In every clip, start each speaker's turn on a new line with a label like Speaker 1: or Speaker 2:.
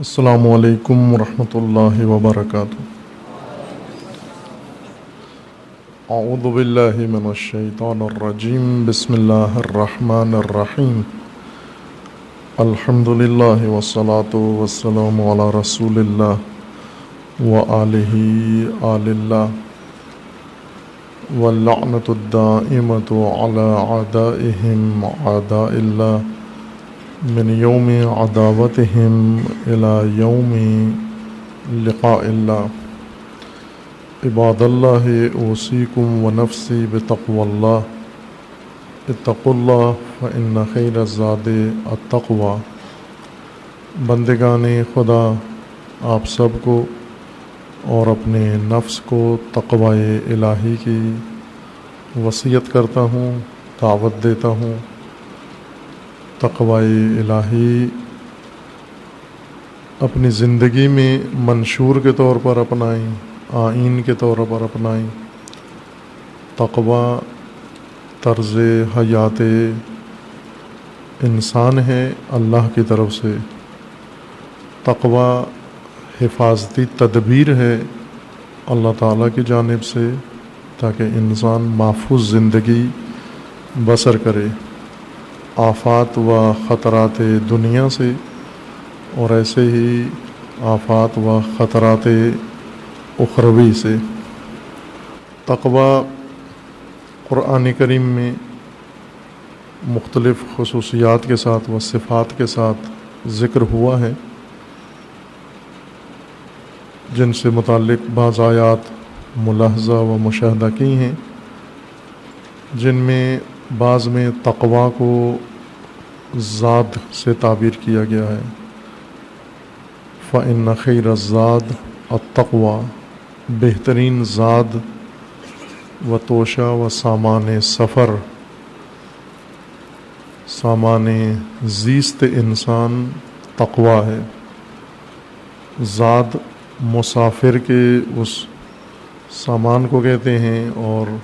Speaker 1: السلام علیکم ورحمۃ اللہ وبرکاتہ۔ اعوذ باللہ من الشیطان الرجیم، بسم اللہ الرحمن الرحیم۔ الحمد للہ والصلاة والسلام علی رسول اللہ وآلہ آل اللہ، واللعنۃ الدائمۃ علی اعدائہم اعداء اللہ من یوم عداوتہم الی یوم لقاء اللہ۔ عباد اللہ اوصیکم ونفسی بتقوی اللہ، اتقوا اللہ فإن خیر الزاد التقوی۔ بندگان خدا، آپ سب کو اور اپنے نفس کو تقوی الہی کی وصیت کرتا ہوں، دعوت دیتا ہوں۔ تقوی الہی اپنی زندگی میں منشور کے طور پر اپنائیں، آئین کے طور پر اپنائیں۔ تقوی طرز حیات انسان ہے اللہ کی طرف سے۔ تقوی حفاظتی تدبیر ہے اللہ تعالیٰ کی جانب سے، تاکہ انسان محفوظ زندگی بسر کرے آفات و خطرات دنیا سے، اور ایسے ہی آفات و خطرات اخروی سے۔ تقوی قرآن کریم میں مختلف خصوصیات کے ساتھ و صفات کے ساتھ ذکر ہوا ہے، جن سے متعلق بعض آیات ملاحظہ و مشاہدہ کی ہیں، جن میں بعض میں تقوی کو زاد سے تعبیر کیا گیا ہے۔ فإن خیر الزاد التقوی، بہترین زاد و توشہ و سامان سفر، سامان زیست انسان تقوی ہے۔ زاد مسافر کے اس سامان کو کہتے ہیں، اور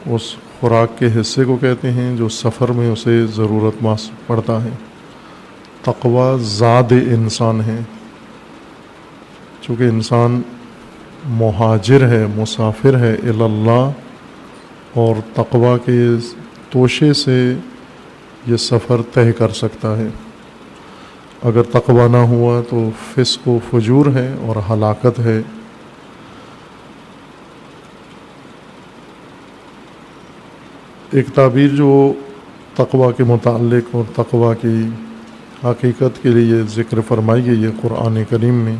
Speaker 1: اس خوراک کے حصے کو کہتے ہیں جو سفر میں اسے ضرورت محسوس پڑتا ہے۔ تقوی زاد انسان ہے، چونکہ انسان مہاجر ہے، مسافر ہے الی اللہ، اور تقوی کے توشے سے یہ سفر طے کر سکتا ہے۔ اگر تقوی نہ ہوا تو فسق و فجور ہے اور ہلاکت ہے۔ ایک تعبیر جو تقوی کے متعلق اور تقوی کی حقیقت کے لیے ذکر فرمائی گئی ہے قرآن کریم میں،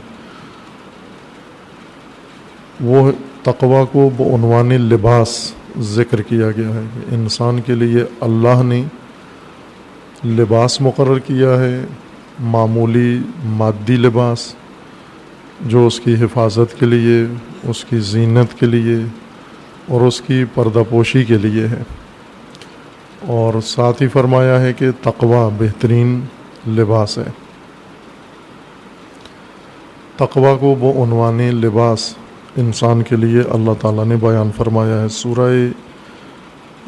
Speaker 1: وہ تقوی کو بعنوان لباس ذکر کیا گیا ہے کہ انسان کے لیے اللہ نے لباس مقرر کیا ہے، معمولی مادی لباس جو اس کی حفاظت کے لیے، اس کی زینت کے لیے اور اس کی پردہ پوشی کے لیے ہے، اور ساتھ ہی فرمایا ہے کہ تقوی بہترین لباس ہے۔ تقوی کو بعنوان لباس انسان کے لیے اللہ تعالیٰ نے بیان فرمایا ہے۔ سورہ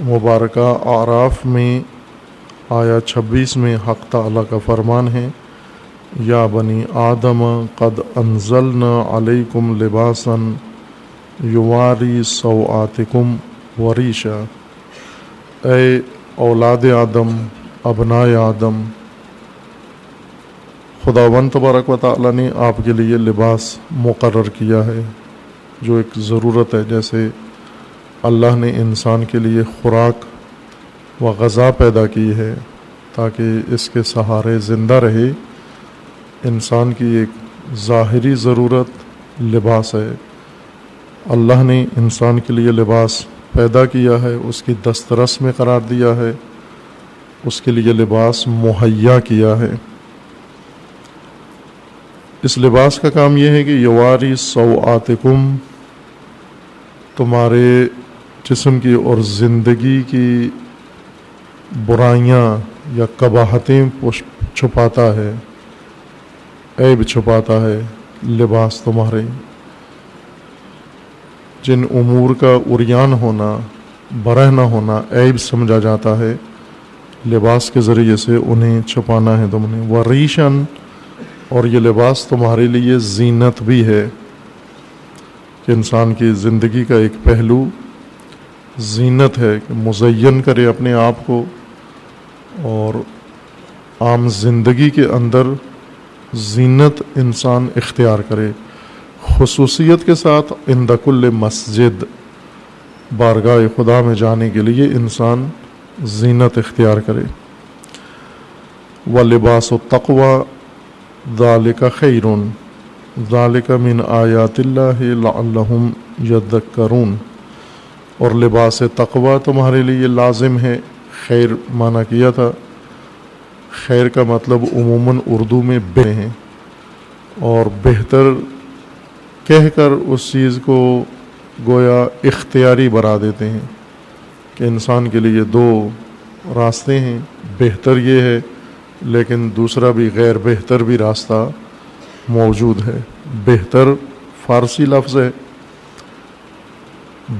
Speaker 1: مبارکہ اعراف میں آیا 26 میں حق تعالیٰ کا فرمان ہے، یا بنی آدم قد انزلنا علیکم لباسا یواری سوآتکم وریشا۔ اے اولاد آدم، ابنائے آدم، خداوند تبارک و تعالیٰ نے آپ کے لیے لباس مقرر کیا ہے جو ایک ضرورت ہے۔ جیسے اللہ نے انسان کے لیے خوراک و غذا پیدا کی ہے تاکہ اس کے سہارے زندہ رہے، انسان کی ایک ظاہری ضرورت لباس ہے۔ اللہ نے انسان کے لیے لباس پیدا کیا ہے، اس کی دسترس میں قرار دیا ہے، اس کے لیے لباس مہیا کیا ہے۔ اس لباس کا کام یہ ہے کہ یواری سوآتکم، تمہارے جسم کی اور زندگی کی برائیاں یا قباحتیں چھپاتا ہے، عیب چھپاتا ہے لباس تمہارے۔ جن امور کا عریان ہونا، برہ نہ ہونا عیب سمجھا جاتا ہے، لباس کے ذریعے سے انہیں چھپانا ہے تم نے۔ وریشن اور یہ لباس تمہارے لیے زینت بھی ہے کہ انسان کی زندگی کا ایک پہلو زینت ہے کہ مزین کرے اپنے آپ کو اور عام زندگی کے اندر زینت انسان اختیار کرے، خصوصیت کے ساتھ عند کل مسجد، بارگاہ خدا میں جانے کے لیے انسان زینت اختیار کرے۔ وَلِبَاسُ التَّقْوَى ذَلِكَ خَيْرٌ ذَلِكَ مِنْ آیَاتِ اللَّهِ لَعَلَّهُمْ يَذَّكَّرُونَ، اور لباس تقوی تمہارے لیے لازم ہے۔ خیر معنی کیا تھا، خیر کا مطلب عموماً اردو میں بہتر ہیں، اور بہتر کہہ کر اس چیز کو گویا اختیاری بنا دیتے ہیں کہ انسان کے لیے دو راستے ہیں، بہتر یہ ہے لیکن دوسرا بھی غیر بہتر بھی راستہ موجود ہے۔ بہتر فارسی لفظ ہے،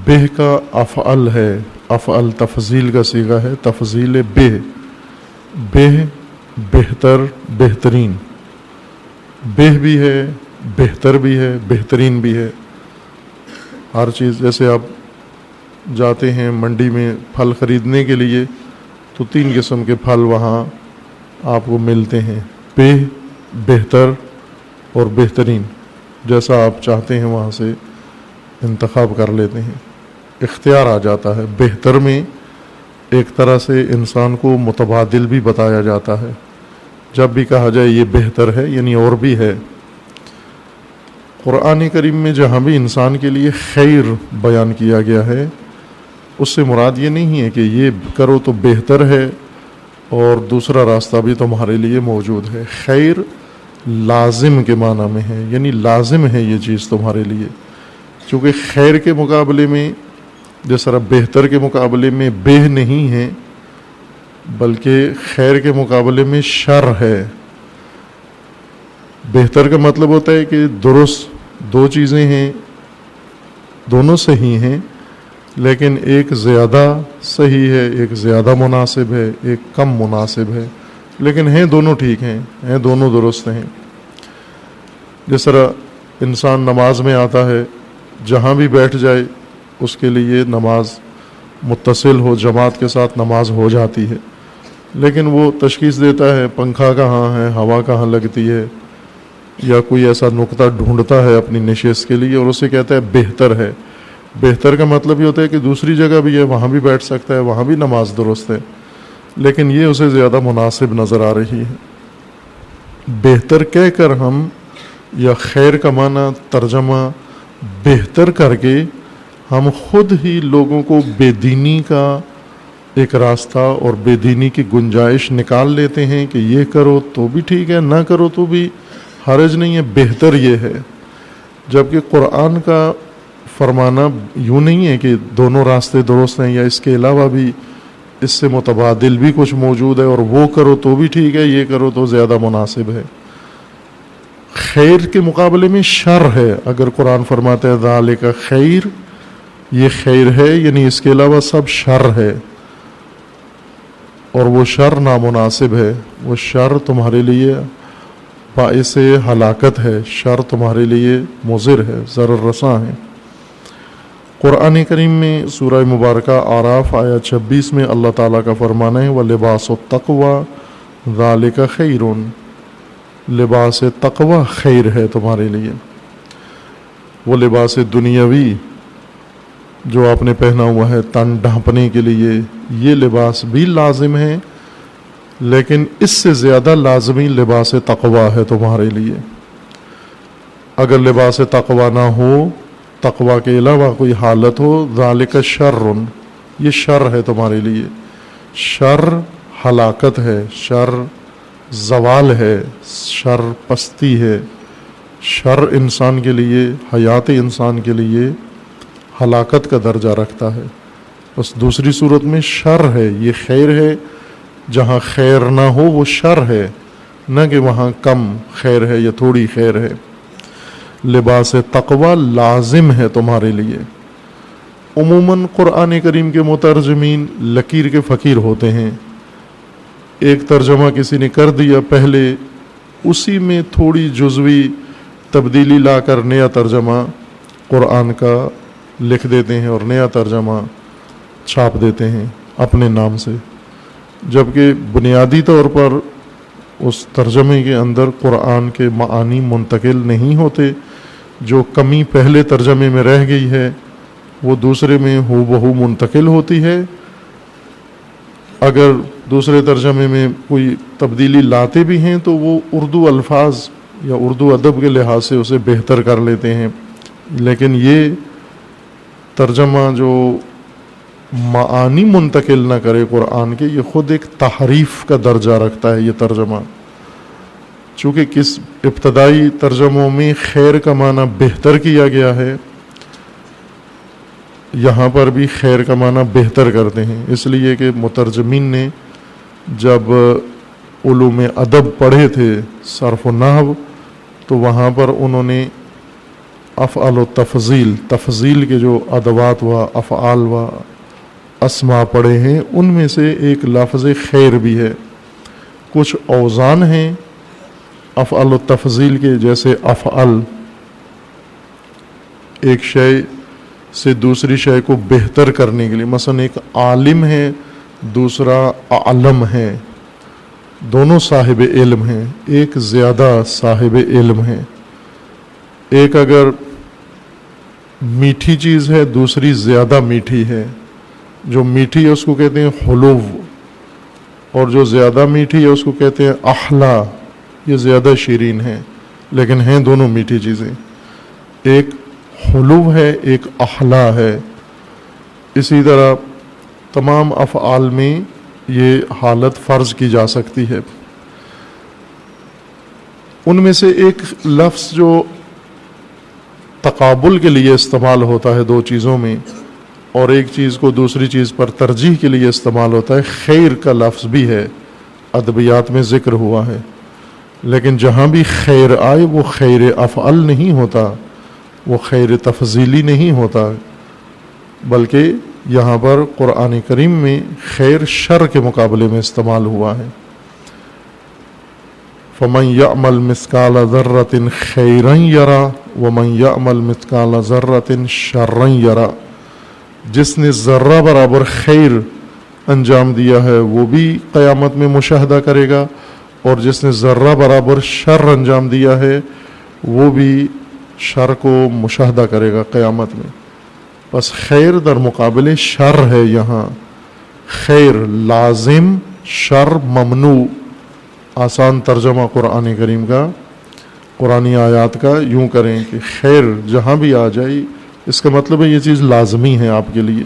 Speaker 1: بہ کا افعل ہے، افعل تفضیل کا صیغہ ہے، تفضیل بہ، بہ بہتر بہترین، بہ بھی ہے بہتر بھی ہے بہترین بھی ہے۔ ہر چیز جیسے آپ جاتے ہیں منڈی میں پھل خریدنے کے لیے تو 3 قسم کے پھل وہاں آپ کو ملتے ہیں، بہ، بہتر اور بہترین، جیسا آپ چاہتے ہیں وہاں سے انتخاب کر لیتے ہیں، اختیار آ جاتا ہے۔ بہتر میں ایک طرح سے انسان کو متبادل بھی بتایا جاتا ہے، جب بھی کہا جائے یہ بہتر ہے یعنی اور بھی ہے۔ قرآن کریم میں جہاں بھی انسان کے لیے خیر بیان کیا گیا ہے اس سے مراد یہ نہیں ہے کہ یہ کرو تو بہتر ہے اور دوسرا راستہ بھی تمہارے لیے موجود ہے۔ خیر لازم کے معنی میں ہے، یعنی لازم ہے یہ چیز تمہارے لیے، چونکہ خیر کے مقابلے میں جس طرح بہتر کے مقابلے میں بہ نہیں ہے بلکہ خیر کے مقابلے میں شر ہے۔ بہتر کا مطلب ہوتا ہے کہ درست دو چیزیں ہیں، دونوں صحیح ہیں لیکن ایک زیادہ صحیح ہے، ایک زیادہ مناسب ہے، ایک کم مناسب ہے، لیکن ہیں دونوں ٹھیک ہیں دونوں درست ہیں۔ جس طرح انسان نماز میں آتا ہے، جہاں بھی بیٹھ جائے اس کے لیے نماز متصل ہو، جماعت کے ساتھ نماز ہو جاتی ہے، لیکن وہ تشخیص دیتا ہے پنکھا کہاں ہے، ہوا کہاں لگتی ہے، یا کوئی ایسا نقطہ ڈھونڈتا ہے اپنی نشست کے لیے اور اسے کہتا ہے بہتر ہے۔ بہتر کا مطلب یہ ہوتا ہے کہ دوسری جگہ بھی ہے، وہاں بھی بیٹھ سکتا ہے، وہاں بھی نماز درست ہے، لیکن یہ اسے زیادہ مناسب نظر آ رہی ہے۔ بہتر کہہ کر ہم یا خیر کا معنی ترجمہ بہتر کر کے ہم خود ہی لوگوں کو بے دینی کا ایک راستہ اور بے دینی کی گنجائش نکال لیتے ہیں کہ یہ کرو تو بھی ٹھیک ہے، نہ کرو تو بھی حرج نہیں ہے، بہتر یہ ہے۔ جبکہ قرآن کا فرمانا یوں نہیں ہے کہ دونوں راستے درست ہیں، یا اس کے علاوہ بھی اس سے متبادل بھی کچھ موجود ہے اور وہ کرو تو بھی ٹھیک ہے، یہ کرو تو زیادہ مناسب ہے۔ خیر کے مقابلے میں شر ہے، اگر قرآن فرماتا ہے ذالک خیر، یہ خیر ہے یعنی اس کے علاوہ سب شر ہے، اور وہ شر نامناسب ہے، وہ شر تمہارے لیے باعث ہلاکت ہے، شر تمہارے لیے مضر ہے، ضرر رساں ہے۔ قرآن کریم میں سورہ مبارکہ اعراف آیت 26 میں اللہ تعالیٰ کا فرمانا ہے وَلِبَاسُ التَّقْوَى ذَلِكَ خَيْرٌ، لباس تقوی خیر ہے تمہارے لیے۔ وہ لباس دنیاوی جو آپ نے پہنا ہوا ہے تن ڈھانپنے کے لیے، یہ لباس بھی لازم ہے، لیکن اس سے زیادہ لازمی لباس تقوی ہے تمہارے لیے۔ اگر لباس تقوی نہ ہو، تقوی کے علاوہ کوئی حالت ہو، ذالک شر، یہ شر ہے تمہارے لیے۔ شر ہلاکت ہے، شر زوال ہے، شر پستی ہے، شر انسان کے لیے، حیات انسان کے لیے ہلاکت کا درجہ رکھتا ہے۔ بس دوسری صورت میں شر ہے، یہ خیر ہے، جہاں خیر نہ ہو وہ شر ہے، نہ کہ وہاں کم خیر ہے یا تھوڑی خیر ہے۔ لباس تقوی لازم ہے تمہارے لیے۔ عموماً قرآن کریم کے مترجمین لکیر کے فقیر ہوتے ہیں، ایک ترجمہ کسی نے کر دیا پہلے اسی میں تھوڑی جزوی تبدیلی لا کر نیا ترجمہ قرآن کا لکھ دیتے ہیں اور نیا ترجمہ چھاپ دیتے ہیں اپنے نام سے، جبکہ بنیادی طور پر اس ترجمے کے اندر قرآن کے معانی منتقل نہیں ہوتے. جو کمی پہلے ترجمے میں رہ گئی ہے وہ دوسرے میں ہو بہو منتقل ہوتی ہے. اگر دوسرے ترجمے میں کوئی تبدیلی لاتے بھی ہیں تو وہ اردو الفاظ یا اردو ادب کے لحاظ سے اسے بہتر کر لیتے ہیں، لیکن یہ ترجمہ جو معانی منتقل نہ کرے قرآن کے، یہ خود ایک تحریف کا درجہ رکھتا ہے یہ ترجمہ. چونکہ کس ابتدائی ترجموں میں خیر کا معنی بہتر کیا گیا ہے، یہاں پر بھی خیر کا معنی بہتر کرتے ہیں، اس لیے کہ مترجمین نے جب علوم ادب پڑھے تھے، صرف و نحو، تو وہاں پر انہوں نے افعال و تفضیل کے جو ادوات و افعال و اسماء پڑھے ہیں، ان میں سے ایک لفظ خیر بھی ہے. کچھ اوزان ہیں افعال و تفضیل کے، جیسے افعال ایک شے سے دوسری شے کو بہتر کرنے کے لیے، مثلا ایک عالم ہے دوسرا عالم ہے، دونوں صاحب علم ہیں، ایک زیادہ صاحب علم ہے. ایک اگر میٹھی چیز ہے دوسری زیادہ میٹھی ہے، جو میٹھی ہے اس کو کہتے ہیں حلو، اور جو زیادہ میٹھی ہے اس کو کہتے ہیں احلا، یہ زیادہ شیرین ہے، لیکن ہیں دونوں میٹھی چیزیں. ایک حلو ہے ایک احلا ہے. اسی طرح تمام افعال میں یہ حالت فرض کی جا سکتی ہے. ان میں سے ایک لفظ جو تقابل کے لیے استعمال ہوتا ہے دو چیزوں میں، اور ایک چیز کو دوسری چیز پر ترجیح کے لیے استعمال ہوتا ہے، خیر کا لفظ بھی ہے، ادبیات میں ذکر ہوا ہے. لیکن جہاں بھی خیر آئے وہ خیر افعل نہیں ہوتا، وہ خیر تفضیلی نہیں ہوتا، بلکہ یہاں پر قرآن کریم میں خیر شر کے مقابلے میں استعمال ہوا ہے. فَمَنْ يَعْمَلْ مِثْقَالَ ذَرَّةٍ خَيْرًا يَرَهُ وَمَنْ يَعْمَلْ مِثْقَالَ ذَرَّةٍ شَرًّا يَرَهُ. جس نے ذرہ برابر خیر انجام دیا ہے وہ بھی قیامت میں مشاہدہ کرے گا، اور جس نے ذرہ برابر شر انجام دیا ہے وہ بھی شر کو مشاہدہ کرے گا قیامت میں. بس خیر در مقابل شر ہے. یہاں خیر لازم، شر ممنوع. آسان ترجمہ قرآن کریم کا، قرآنی آیات کا یوں کریں کہ خیر جہاں بھی آ جائے اس کا مطلب ہے یہ چیز لازمی ہے آپ کے لیے،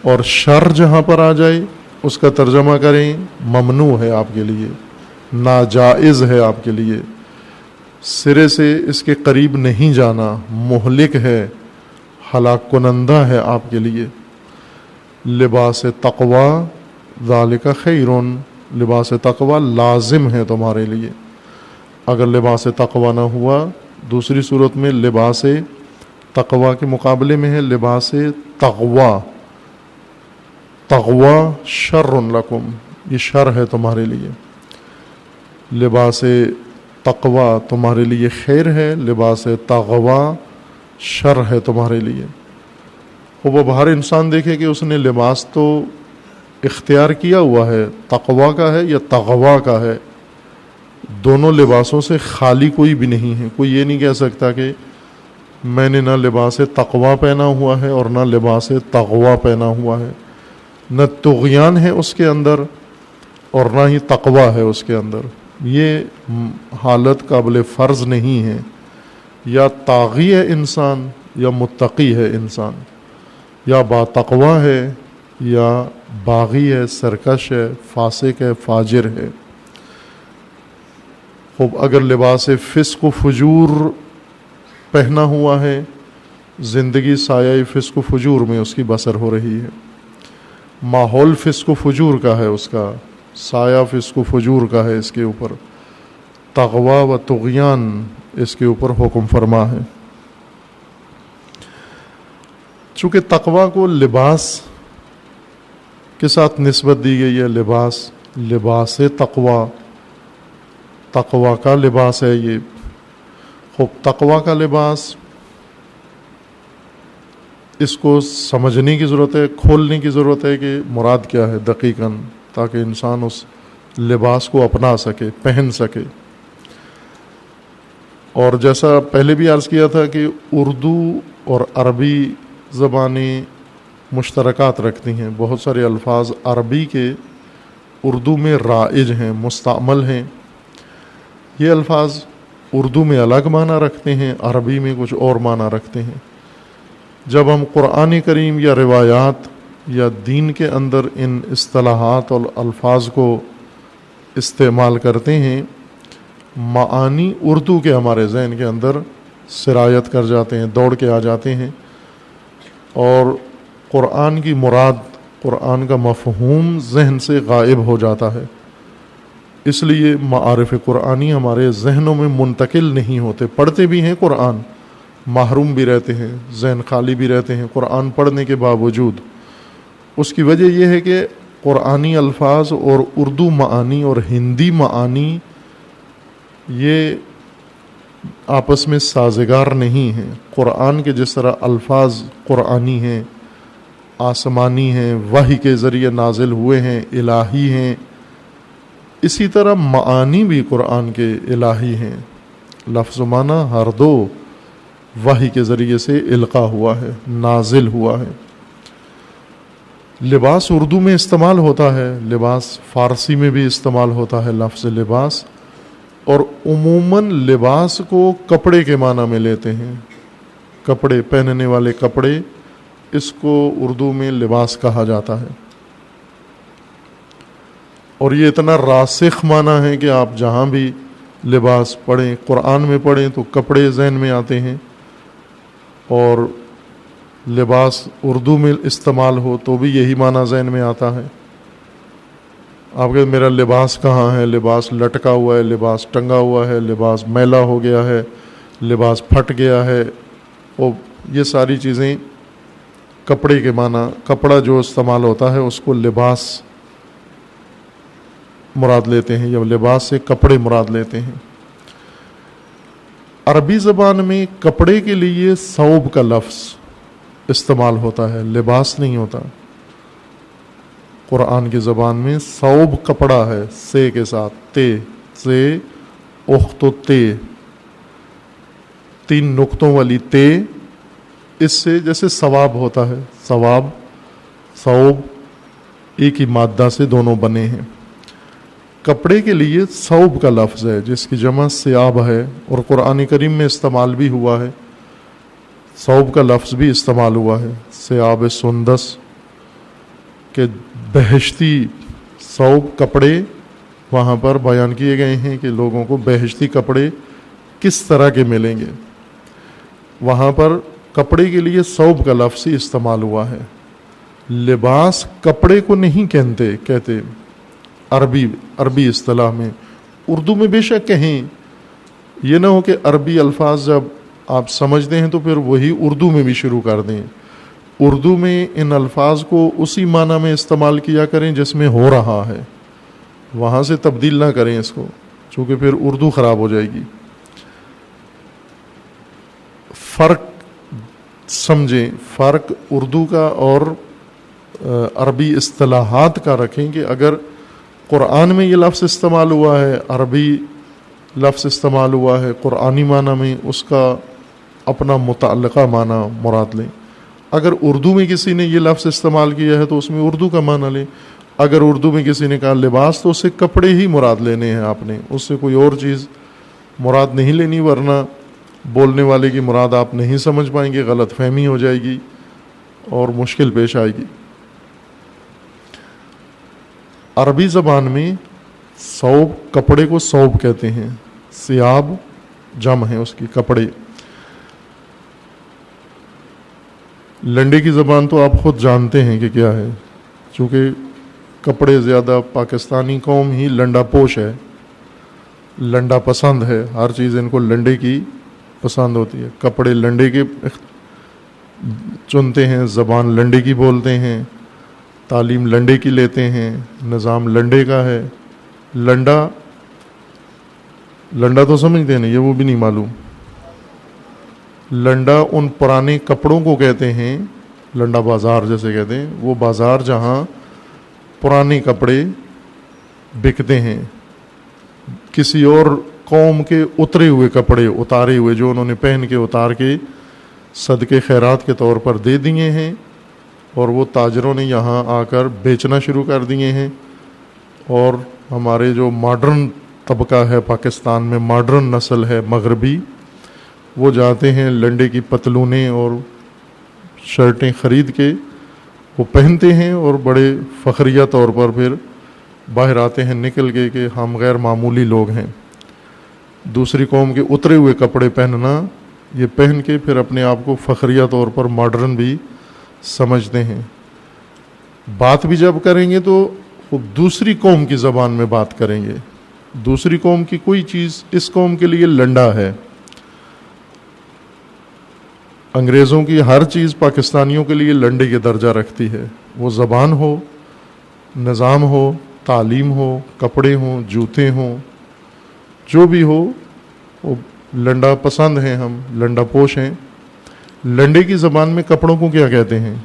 Speaker 1: اور شر جہاں پر آ جائے اس کا ترجمہ کریں ممنوع ہے آپ کے لیے، ناجائز ہے آپ کے لیے، سرے سے اس کے قریب نہیں جانا، مہلک ہے، ہلاک کنندہ ہے آپ کے لیے. لباس تقوی ذالک خیرون، لباس تقوی لازم ہے تمہارے لیے. اگر لباس تقوی نہ ہوا، دوسری صورت میں لباس تقوی کے مقابلے میں ہے لباس تقوی. تقوی شر لکم، یہ شر ہے تمہارے لیے. لباس تقوی تمہارے لیے خیر ہے، لباس تقوی شر ہے تمہارے لیے. وہ ہر انسان دیکھے کہ اس نے لباس تو اختیار کیا ہوا ہے، تقوی کا ہے یا تقوی کا ہے. دونوں لباسوں سے خالی کوئی بھی نہیں ہے. کوئی یہ نہیں کہہ سکتا کہ میں نے نہ لباس تقوی پہنا ہوا ہے اور نہ لباس تقوی پہنا ہوا ہے. نہ طغیان ہے اس کے اندر اور نہ ہی تقوی ہے اس کے اندر. یہ حالت قابل فرض نہیں ہے. یا طاغی ہے انسان یا متقی ہے انسان، یا با تقوی ہے یا باغی ہے، سرکش ہے، فاسق ہے، فاجر ہے. خوب اگر لباس فسق و فجور پہنا ہوا ہے، زندگی سایہ فسق و فجور میں اس کی بسر ہو رہی ہے، ماحول فسق و فجور کا ہے، اس کا سایہ فسق و فجور کا ہے اس کے اوپر، تقوی و طغیان اس کے اوپر حکم فرما ہے. چونکہ تقوی کو لباس کے ساتھ نسبت دی گئی ہے، لباس تقوی تقوی کا لباس ہے یہ. خوب تقوی کا لباس، اس کو سمجھنے کی ضرورت ہے، کھولنے کی ضرورت ہے کہ مراد کیا ہے دقیقاً، تاکہ انسان اس لباس کو اپنا سکے، پہن سکے. اور جیسا پہلے بھی عرض کیا تھا کہ اردو اور عربی زبانیں مشترکات رکھتی ہیں. بہت سارے الفاظ عربی کے اردو میں رائج ہیں، مستعمل ہیں. یہ الفاظ اردو میں الگ معنی رکھتے ہیں، عربی میں کچھ اور معنی رکھتے ہیں. جب ہم قرآن کریم یا روایات یا دین کے اندر ان اصطلاحات اور الفاظ کو استعمال کرتے ہیں، معانی اردو کے ہمارے ذہن کے اندر سرایت کر جاتے ہیں، دوڑ کے آ جاتے ہیں، اور قرآن کی مراد، قرآن کا مفہوم ذہن سے غائب ہو جاتا ہے. اس لیے معارف قرآنی ہمارے ذہنوں میں منتقل نہیں ہوتے. پڑھتے بھی ہیں قرآن، محروم بھی رہتے ہیں، ذہن خالی بھی رہتے ہیں قرآن پڑھنے کے باوجود. اس کی وجہ یہ ہے کہ قرآنی الفاظ اور اردو معانی اور ہندی معانی یہ آپس میں سازگار نہیں ہیں. قرآن کے جس طرح الفاظ قرآنی ہیں، آسمانی ہیں، وحی کے ذریعے نازل ہوئے ہیں، الہی ہیں، اسی طرح معانی بھی قرآن کے الہی ہیں. لفظ و معنی ہر دو وحی کے ذریعے سے القا ہوا ہے، نازل ہوا ہے. لباس اردو میں استعمال ہوتا ہے، لباس فارسی میں بھی استعمال ہوتا ہے لفظ لباس، اور عموماً لباس کو کپڑے کے معنی میں لیتے ہیں. کپڑے، پہننے والے کپڑے، اس کو اردو میں لباس کہا جاتا ہے. اور یہ اتنا راسخ معنی ہے کہ آپ جہاں بھی لباس پڑھیں، قرآن میں پڑھیں تو کپڑے ذہن میں آتے ہیں، اور لباس اردو میں استعمال ہو تو بھی یہی معنی ذہن میں آتا ہے. آپ کہتے میرا لباس کہاں ہے؟ لباس لٹکا ہوا ہے، لباس ٹنگا ہوا ہے، لباس میلا ہو گیا ہے، لباس پھٹ گیا ہے. اور یہ ساری چیزیں کپڑے کے معنی، کپڑا جو استعمال ہوتا ہے اس کو لباس مراد لیتے ہیں، یا لباس سے کپڑے مراد لیتے ہیں. عربی زبان میں کپڑے کے لیے ثوب کا لفظ استعمال ہوتا ہے، لباس نہیں ہوتا. قرآن کی زبان میں ثوب کپڑا ہے، سے کے ساتھ، تے سے اخت و تے، 3 نقطوں والی تے، اس سے جیسے ثواب ہوتا ہے، ثواب، ثوب ایک ہی مادہ سے دونوں بنے ہیں. کپڑے کے لیے ثوب کا لفظ ہے جس کی جمع ثیاب ہے، اور قرآن کریم میں استعمال بھی ہوا ہے. ثوب کا لفظ بھی استعمال ہوا ہے، ثیاب سندس، کہ بہشتی ثوب کپڑے وہاں پر بیان کیے گئے ہیں کہ لوگوں کو بہشتی کپڑے کس طرح کے ملیں گے. وہاں پر کپڑے کے لیے ثوب کا لفظ ہی استعمال ہوا ہے. لباس کپڑے کو نہیں کہتے عربی اصطلاح میں. اردو میں بے شک کہیں، یہ نہ ہو کہ عربی الفاظ جب آپ سمجھتے ہیں تو پھر وہی اردو میں بھی شروع کر دیں. اردو میں ان الفاظ کو اسی معنی میں استعمال کیا کریں جس میں ہو رہا ہے، وہاں سے تبدیل نہ کریں اس کو، چونکہ پھر اردو خراب ہو جائے گی. فرق سمجھیں، فرق اردو کا اور عربی اصطلاحات کا رکھیں کہ اگر قرآن میں یہ لفظ استعمال ہوا ہے، عربی لفظ استعمال ہوا ہے قرآنی معنی میں، اس کا اپنا متعلقہ معنی مراد لیں. اگر اردو میں کسی نے یہ لفظ استعمال کیا ہے تو اس میں اردو کا معنی لیں. اگر اردو میں کسی نے کہا لباس تو اس سے کپڑے ہی مراد لینے ہیں آپ نے، اس سے کوئی اور چیز مراد نہیں لینی، ورنہ بولنے والے کی مراد آپ نہیں سمجھ پائیں گے، غلط فہمی ہو جائے گی اور مشکل پیش آئے گی. عربی زبان میں ثوب، کپڑے کو ثوب کہتے ہیں، ثیاب جمع ہے اس کی، کپڑے. لنڈے کی زبان تو آپ خود جانتے ہیں کہ کیا ہے، چونکہ کپڑے زیادہ پاکستانی قوم ہی لنڈا پوش ہے، لنڈا پسند ہے، ہر چیز ان کو لنڈے کی پسند ہوتی ہے. کپڑے لنڈے کے چنتے ہیں، زبان لنڈے کی بولتے ہیں، تعلیم لنڈے کی لیتے ہیں، نظام لنڈے کا ہے. لنڈا لنڈا تو سمجھتے ہیں، یہ وہ بھی نہیں معلوم. لنڈا ان پرانے کپڑوں کو کہتے ہیں، لنڈا بازار جیسے کہتے ہیں، وہ بازار جہاں پرانے کپڑے بکتے ہیں، کسی اور قوم کے اترے ہوئے کپڑے، اتارے ہوئے جو انہوں نے پہن کے اتار کے صدقے خیرات کے طور پر دے دیے ہیں، اور وہ تاجروں نے یہاں آ کر بیچنا شروع کر دیے ہیں. اور ہمارے جو ماڈرن طبقہ ہے پاکستان میں، ماڈرن نسل ہے مغربی، وہ جاتے ہیں لنڈے کی پتلونیں اور شرٹیں خرید کے وہ پہنتے ہیں، اور بڑے فخریہ طور پر پھر باہر آتے ہیں نکل کے کہ ہم غیر معمولی لوگ ہیں. دوسری قوم کے اترے ہوئے کپڑے پہننا، یہ پہن کے پھر اپنے آپ کو فخریہ طور پر ماڈرن بھی سمجھتے ہیں. بات بھی جب کریں گے تو وہ دوسری قوم کی زبان میں بات کریں گے. دوسری قوم کی کوئی چیز اس قوم کے لیے لنڈا ہے. انگریزوں کی ہر چیز پاکستانیوں کے لیے لنڈے کے درجہ رکھتی ہے. وہ زبان ہو، نظام ہو، تعلیم ہو، کپڑے ہوں، جوتے ہوں، جو بھی ہو، وہ لنڈا پسند ہیں، ہم لنڈا پوش ہیں. لنڈے کی زبان میں کپڑوں کو کیا کہتے ہیں؟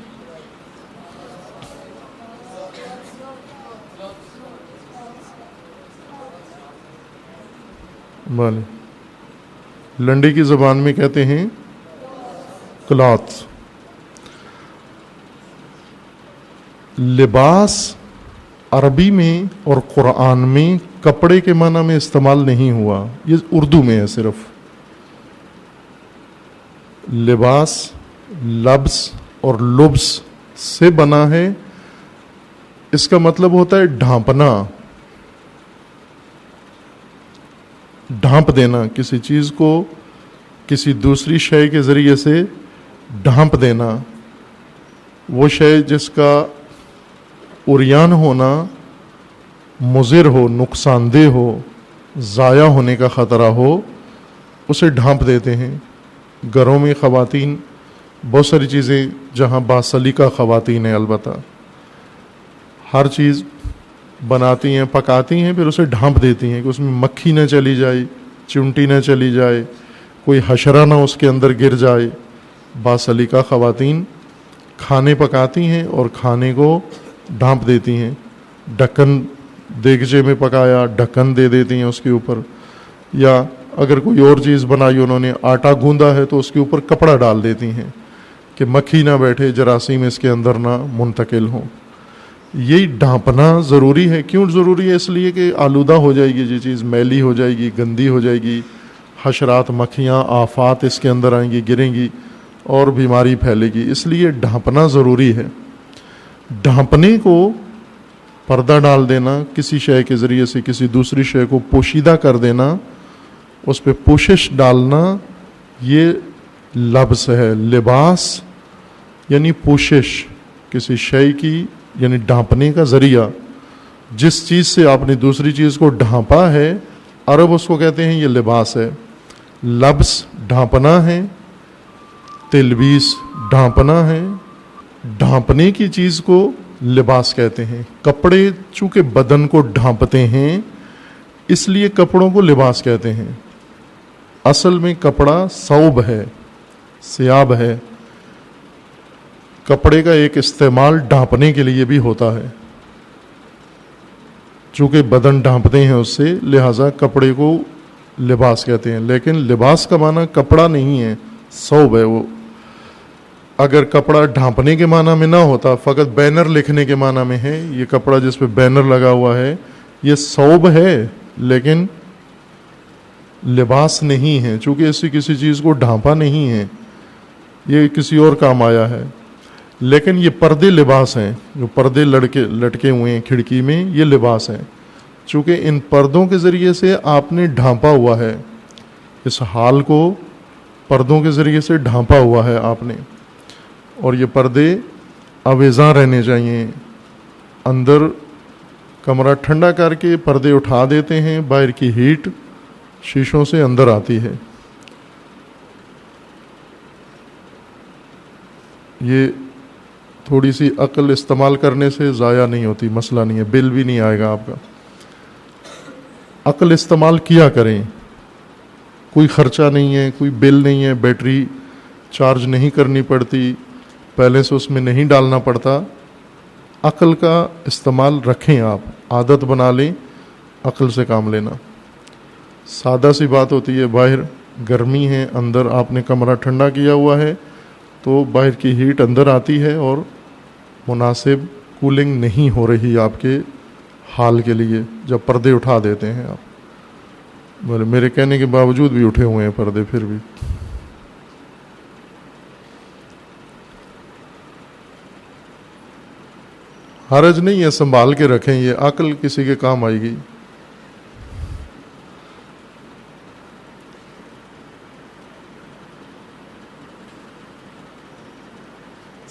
Speaker 1: لنڈے کی زبان میں کہتے ہیں کلاتھ. لباس عربی میں اور قرآن میں کپڑے کے معنی میں استعمال نہیں ہوا، یہ اردو میں ہے صرف. لباس لبس اور لبس سے بنا ہے، اس کا مطلب ہوتا ہے ڈھانپنا، ڈھانپ دینا، کسی چیز کو کسی دوسری شے کے ذریعے سے ڈھانپ دینا. وہ شے جس کا عریان ہونا مضر ہو، نقصان دہ ہو، ضائع ہونے کا خطرہ ہو، اسے ڈھانپ دیتے ہیں. گھروں میں خواتین بہت ساری چیزیں جہاں باسلیقہ خواتین ہیں، البتہ ہر چیز بناتی ہیں، پکاتی ہیں، پھر اسے ڈھانپ دیتی ہیں کہ اس میں مکھی نہ چلی جائے، چونٹی نہ چلی جائے، کوئی حشرہ نہ اس کے اندر گر جائے. باسلیقہ خواتین کھانے پکاتی ہیں اور کھانے کو ڈھانپ دیتی ہیں. ڈھکن دیگچے میں پکایا، ڈھکن دے دیتی ہیں اس کے اوپر، یا اگر کوئی اور چیز بنائی، انہوں نے آٹا گوندا ہے تو اس کے اوپر کپڑا ڈال دیتی ہیں کہ مکھی نہ بیٹھے، جراثیم اس کے اندر نہ منتقل ہوں. یہی ڈھانپنا ضروری ہے. کیوں ضروری ہے؟ اس لیے کہ آلودہ ہو جائے گی یہ چیز، میلی ہو جائے گی، گندی ہو جائے گی، حشرات، مکھیاں، آفات اس کے اندر آئیں گی، گریں گی اور بیماری پھیلے گی. اس لیے ڈھانپنا ضروری ہے. ڈھانپنے کو پردہ ڈال دینا، کسی شے کے ذریعے سے کسی دوسری شے کو پوشیدہ کر دینا، اس پہ پوشش ڈالنا، یہ لبس ہے. لباس یعنی پوشش کسی شے کی، یعنی ڈھانپنے کا ذریعہ. جس چیز سے آپ نے دوسری چیز کو ڈھانپا ہے، عرب اس کو کہتے ہیں یہ لباس ہے. لبس ڈھانپنا ہے، تلبیس ڈھانپنا ہے. ڈھانپنے کی چیز کو لباس کہتے ہیں. کپڑے چونکہ بدن کو ڈھانپتے ہیں، اس لیے کپڑوں کو لباس کہتے ہیں. اصل میں کپڑا ثوب ہے، ثیاب ہے. کپڑے کا ایک استعمال ڈھانپنے کے لیے بھی ہوتا ہے. چونکہ بدن ڈھانپتے ہیں اس سے، لہٰذا کپڑے کو لباس کہتے ہیں. لیکن لباس کا معنی کپڑا نہیں ہے، ثوب ہے. وہ اگر کپڑا ڈھانپنے کے معنی میں نہ ہوتا، فقط بینر لکھنے کے معنی میں ہے، یہ کپڑا جس پہ بینر لگا ہوا ہے یہ ثوب ہے، لیکن لباس نہیں ہے. چونکہ ایسی کسی چیز کو ڈھانپا نہیں ہے، یہ کسی اور کام آیا ہے. لیکن یہ پردے لباس ہیں، جو پردے لٹکے ہوئے ہیں کھڑکی میں، یہ لباس ہیں. چونکہ ان پردوں کے ذریعے سے آپ نے ڈھانپا ہوا ہے، اس حال کو پردوں کے ذریعے سے ڈھانپا ہوا ہے آپ نے. اور یہ پردے آویزاں رہنے چاہیے. اندر کمرہ ٹھنڈا کر کے پردے اٹھا دیتے ہیں، باہر کی ہیٹ شیشوں سے اندر آتی ہے. یہ تھوڑی سی عقل استعمال کرنے سے ضائع نہیں ہوتی، مسئلہ نہیں ہے، بل بھی نہیں آئے گا آپ کا. عقل استعمال کیا کریں. کوئی خرچہ نہیں ہے، کوئی بل نہیں ہے، بیٹری چارج نہیں کرنی پڑتی، پہلے سے اس میں نہیں ڈالنا پڑتا۔ عقل کا استعمال رکھیں، آپ عادت بنا لیں عقل سے کام لینا۔ سادہ سی بات ہوتی ہے، باہر گرمی ہے، اندر آپ نے کمرہ ٹھنڈا کیا ہوا ہے تو باہر کی ہیٹ اندر آتی ہے اور مناسب کولنگ نہیں ہو رہی آپ کے حال کے لیے جب پردے اٹھا دیتے ہیں آپ۔ میرے کہنے کے باوجود بھی اٹھے ہوئے ہیں پردے پھر بھی۔ حرج نہیں ہے، سنبھال کے رکھیں، یہ عقل کسی کے کام آئے گی۔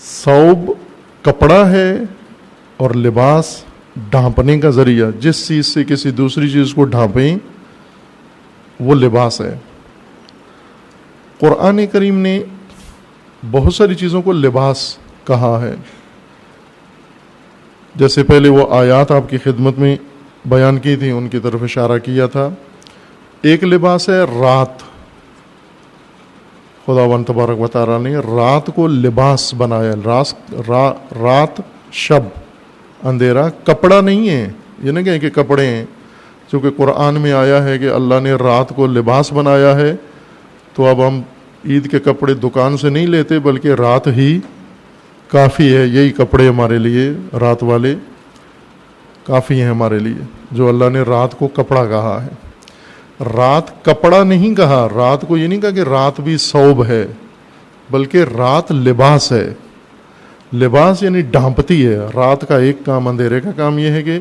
Speaker 1: ثوب کپڑا ہے اور لباس ڈھانپنے کا ذریعہ، جس چیز سے کسی دوسری چیز کو ڈھانپیں وہ لباس ہے۔ قرآن کریم نے بہت ساری چیزوں کو لباس کہا ہے، جیسے پہلے وہ آیات آپ کی خدمت میں بیان کی تھی، ان کی طرف اشارہ کیا تھا۔ ایک لباس ہے رات، خداوند تبارک و تعالیٰ نے رات کو لباس بنایا۔ رات شب اندھیرا کپڑا نہیں ہے، یہ نہ کہیں کہ کپڑے ہیں، چونکہ قرآن میں آیا ہے کہ اللہ نے رات کو لباس بنایا ہے، تو اب ہم عید کے کپڑے دکان سے نہیں لیتے، بلکہ رات ہی کافی ہے۔ یہی کپڑے ہمارے لیے رات والے کافی ہیں ہمارے لیے، جو اللہ نے رات کو کپڑا کہا ہے۔ رات کپڑا نہیں کہا، رات کو یہ نہیں کہا کہ رات بھی ثوب ہے، بلکہ رات لباس ہے۔ لباس یعنی ڈھانپتی ہے۔ رات کا ایک کام، اندھیرے کا کام یہ ہے کہ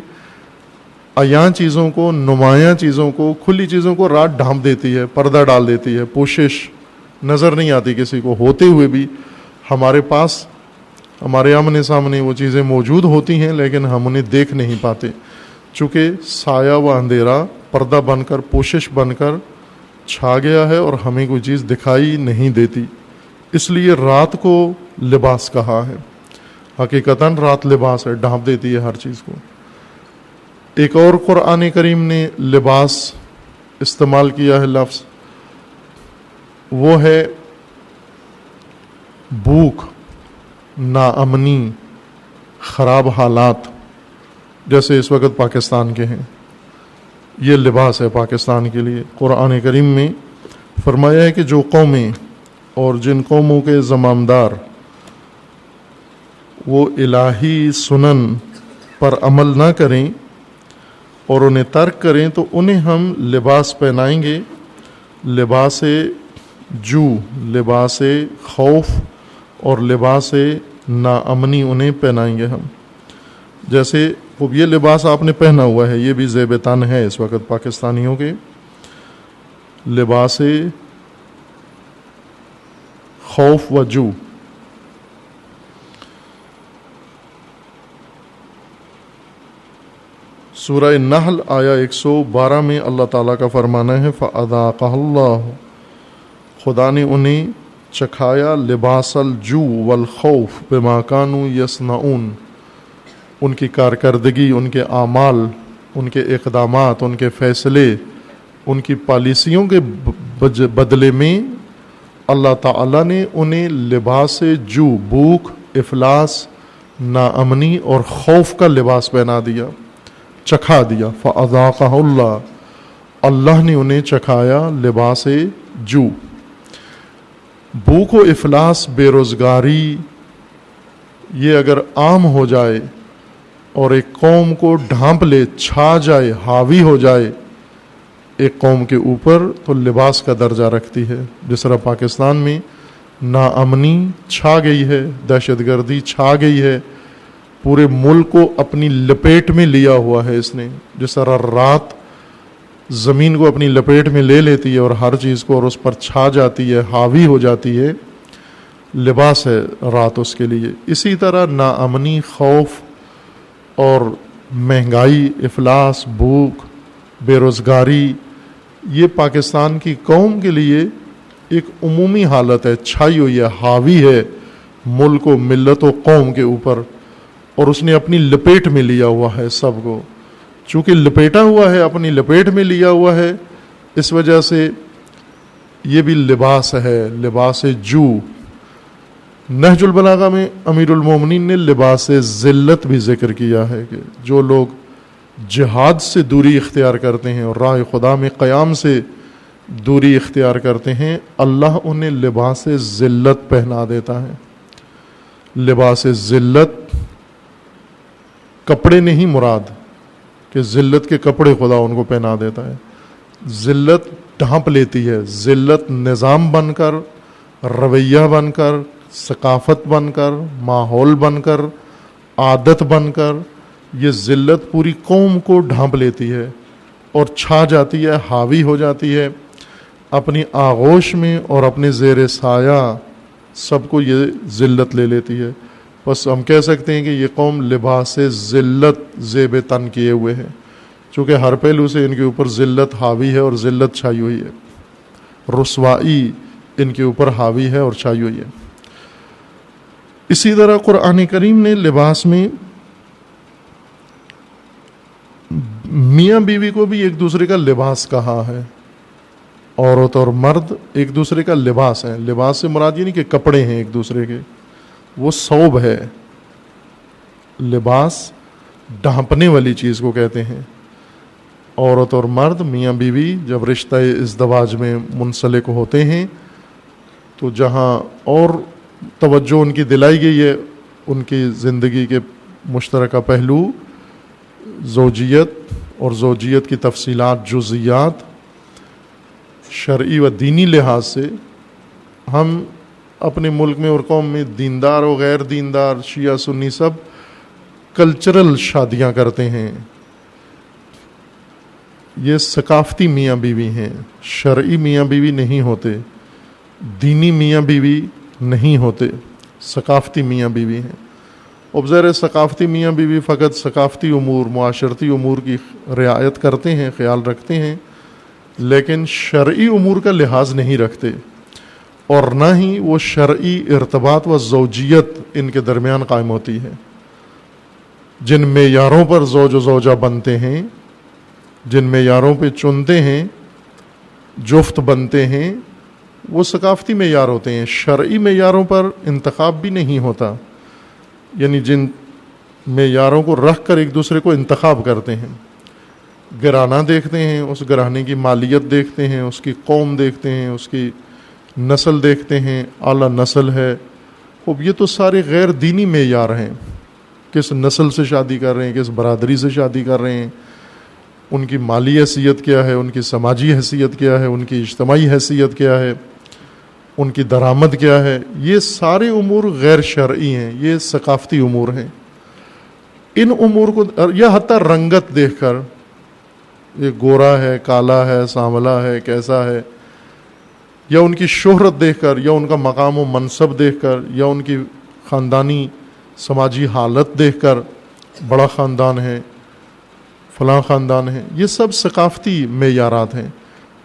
Speaker 1: عیاں چیزوں کو، نمایاں چیزوں کو، کھلی چیزوں کو رات ڈھانپ دیتی ہے، پردہ ڈال دیتی ہے، پوشش نظر نہیں آتی کسی کو، ہوتے ہوئے بھی ہمارے پاس، ہمارے آمنے سامنے وہ چیزیں موجود ہوتی ہیں، لیکن ہم انہیں دیکھ نہیں پاتے، چونکہ سایہ و اندھیرا پردہ بن کر، پوشش بن کر چھا گیا ہے اور ہمیں کوئی چیز دکھائی نہیں دیتی۔ اس لیے رات کو لباس کہا ہے۔ حقیقتاً رات لباس ہے، ڈھانپ دیتی ہے ہر چیز کو۔ ایک اور قرآن کریم نے لباس استعمال کیا ہے لفظ، وہ ہے بھوک، ناامنی، خراب حالات، جیسے اس وقت پاکستان کے ہیں۔ یہ لباس ہے پاکستان کے لیے۔ قرآن کریم میں فرمایا ہے کہ جو قومیں اور جن قوموں کے زمامدار وہ الہی سنن پر عمل نہ کریں اور انہیں ترک کریں تو انہیں ہم لباس پہنائیں گے، لباس جو، لباس خوف اور لباس ناامنی انہیں پہنائیں گے ہم۔ جیسے یہ لباس آپ نے پہنا ہوا ہے، یہ بھی زیب تن ہے اس وقت پاکستانیوں کے، لباس خوف و جو۔ سورہ نحل آیا 112 میں اللہ تعالیٰ کا فرمانا ہے فَأَذَاقَهَا اللَّهُ، خدا نے انہیں چکھایا لباس الجو والخوف بما كانوا يصنعون، ان کی کارکردگی، ان کے اعمال، ان کے اقدامات، ان کے فیصلے، ان کی پالیسیوں کے بدلے میں اللہ تعالیٰ نے انہیں لباس جو، بھوک، افلاس، ناامنی اور خوف کا لباس پہنا دیا، چکھا دیا۔ فَأَذَاقَهُ اللَّهُ، اللہ نے انہیں چکھایا لباس جو۔ بھوک و افلاس، بے روزگاری، یہ اگر عام ہو جائے اور ایک قوم کو ڈھانپ لے، چھا جائے، حاوی ہو جائے ایک قوم کے اوپر، تو لباس کا درجہ رکھتی ہے۔ جس طرح پاکستان میں ناامنی چھا گئی ہے، دہشت گردی چھا گئی ہے، پورے ملک کو اپنی لپیٹ میں لیا ہوا ہے اس نے۔ جس طرح رات زمین کو اپنی لپیٹ میں لے لیتی ہے اور ہر چیز کو اور اس پر چھا جاتی ہے، حاوی ہو جاتی ہے، لباس ہے رات اس کے لیے۔ اسی طرح ناامنی، خوف اور مہنگائی، افلاس، بھوک، بے روزگاری، یہ پاکستان کی قوم کے لیے ایک عمومی حالت ہے، چھائی ہوئی ہے، حاوی ہے ملک و ملت و قوم کے اوپر، اور اس نے اپنی لپیٹ میں لیا ہوا ہے سب کو۔ چونکہ لپیٹا ہوا ہے، اپنی لپیٹ میں لیا ہوا ہے، اس وجہ سے یہ بھی لباس ہے، لباس جو۔ نہج البلاغہ میں امیر المومنین نے لباس ذلت بھی ذکر کیا ہے کہ جو لوگ جہاد سے دوری اختیار کرتے ہیں اور راہ خدا میں قیام سے دوری اختیار کرتے ہیں، اللہ انہیں لباس ذلت پہنا دیتا ہے۔ لباس ذلت کپڑے نہیں مراد کہ ذلت کے کپڑے خدا ان کو پہنا دیتا ہے، ذلت ڈھانپ لیتی ہے، ذلت نظام بن کر، رویہ بن کر، ثقافت بن کر، ماحول بن کر، عادت بن کر، یہ ذلت پوری قوم کو ڈھانپ لیتی ہے اور چھا جاتی ہے، حاوی ہو جاتی ہے اپنی آغوش میں، اور اپنے زیر سایہ سب کو یہ ذلت لے لیتی ہے۔ بس ہم کہہ سکتے ہیں کہ یہ قوم لباس ذلت زیب تن کیے ہوئے ہے، چونکہ ہر پہلو سے ان کے اوپر ذلت حاوی ہے اور ذلت چھائی ہوئی ہے، رسوائی ان کے اوپر حاوی ہے اور چھائی ہوئی ہے۔ اسی طرح قرآن کریم نے لباس میں میاں بیوی کو بھی ایک دوسرے کا لباس کہا ہے، عورت اور مرد ایک دوسرے کا لباس ہے۔ لباس سے مراد یہ نہیں کہ کپڑے ہیں ایک دوسرے کے، وہ ثوب ہے۔ لباس ڈھانپنے والی چیز کو کہتے ہیں۔ عورت اور مرد میاں بیوی جب رشتہ ازدواج میں منسلک ہوتے ہیں تو جہاں اور توجہ ان کی دلائی گئی ہے ان کی زندگی کے مشترکہ پہلو زوجیت اور زوجیت کی تفصیلات، جزئیات شرعی و دینی لحاظ سے، ہم اپنے ملک میں اور قوم میں دیندار و غیر دیندار، شیعہ سنی سب کلچرل شادیاں کرتے ہیں، یہ ثقافتی میاں بیوی ہیں، شرعی میاں بیوی نہیں ہوتے، دینی میاں بیوی نہیں ہوتے، ثقافتی میاں بیوی ہیں۔ اب ظاہر ثقافتی میاں بیوی فقط ثقافتی امور، معاشرتی امور کی رعایت کرتے ہیں، خیال رکھتے ہیں، لیکن شرعی امور کا لحاظ نہیں رکھتے، اور نہ ہی وہ شرعی ارتباط و زوجیت ان کے درمیان قائم ہوتی ہے۔ جن معیاروں پر زوج و زوجہ بنتے ہیں، جن معیاروں پہ چنتے ہیں، جفت بنتے ہیں، وہ ثقافتی معیار ہوتے ہیں، شرعی معیاروں پر انتخاب بھی نہیں ہوتا، یعنی جن معیاروں کو رکھ کر ایک دوسرے کو انتخاب کرتے ہیں۔ گھرانہ دیکھتے ہیں، اس گھرانے کی مالیت دیکھتے ہیں، اس کی قوم دیکھتے ہیں، اس کی نسل دیکھتے ہیں، اعلیٰ نسل ہے۔ اب یہ تو سارے غیر دینی معیار ہیں، کس نسل سے شادی کر رہے ہیں، کس برادری سے شادی کر رہے ہیں، ان کی مالی حیثیت کیا ہے، ان کی سماجی حیثیت کیا ہے، ان کی اجتماعی حیثیت کیا ہے، ان کی درآمد کیا ہے، یہ سارے امور غیر شرعی ہیں، یہ ثقافتی امور ہیں۔ ان امور کو، یا حتیٰ رنگت دیکھ کر، یہ گورا ہے، کالا ہے، سانولا ہے، کیسا ہے، یا ان کی شہرت دیکھ کر، یا ان کا مقام و منصب دیکھ کر، یا ان کی خاندانی سماجی حالت دیکھ کر، بڑا خاندان ہے، فلاں خاندان ہے، یہ سب ثقافتی معیارات ہیں۔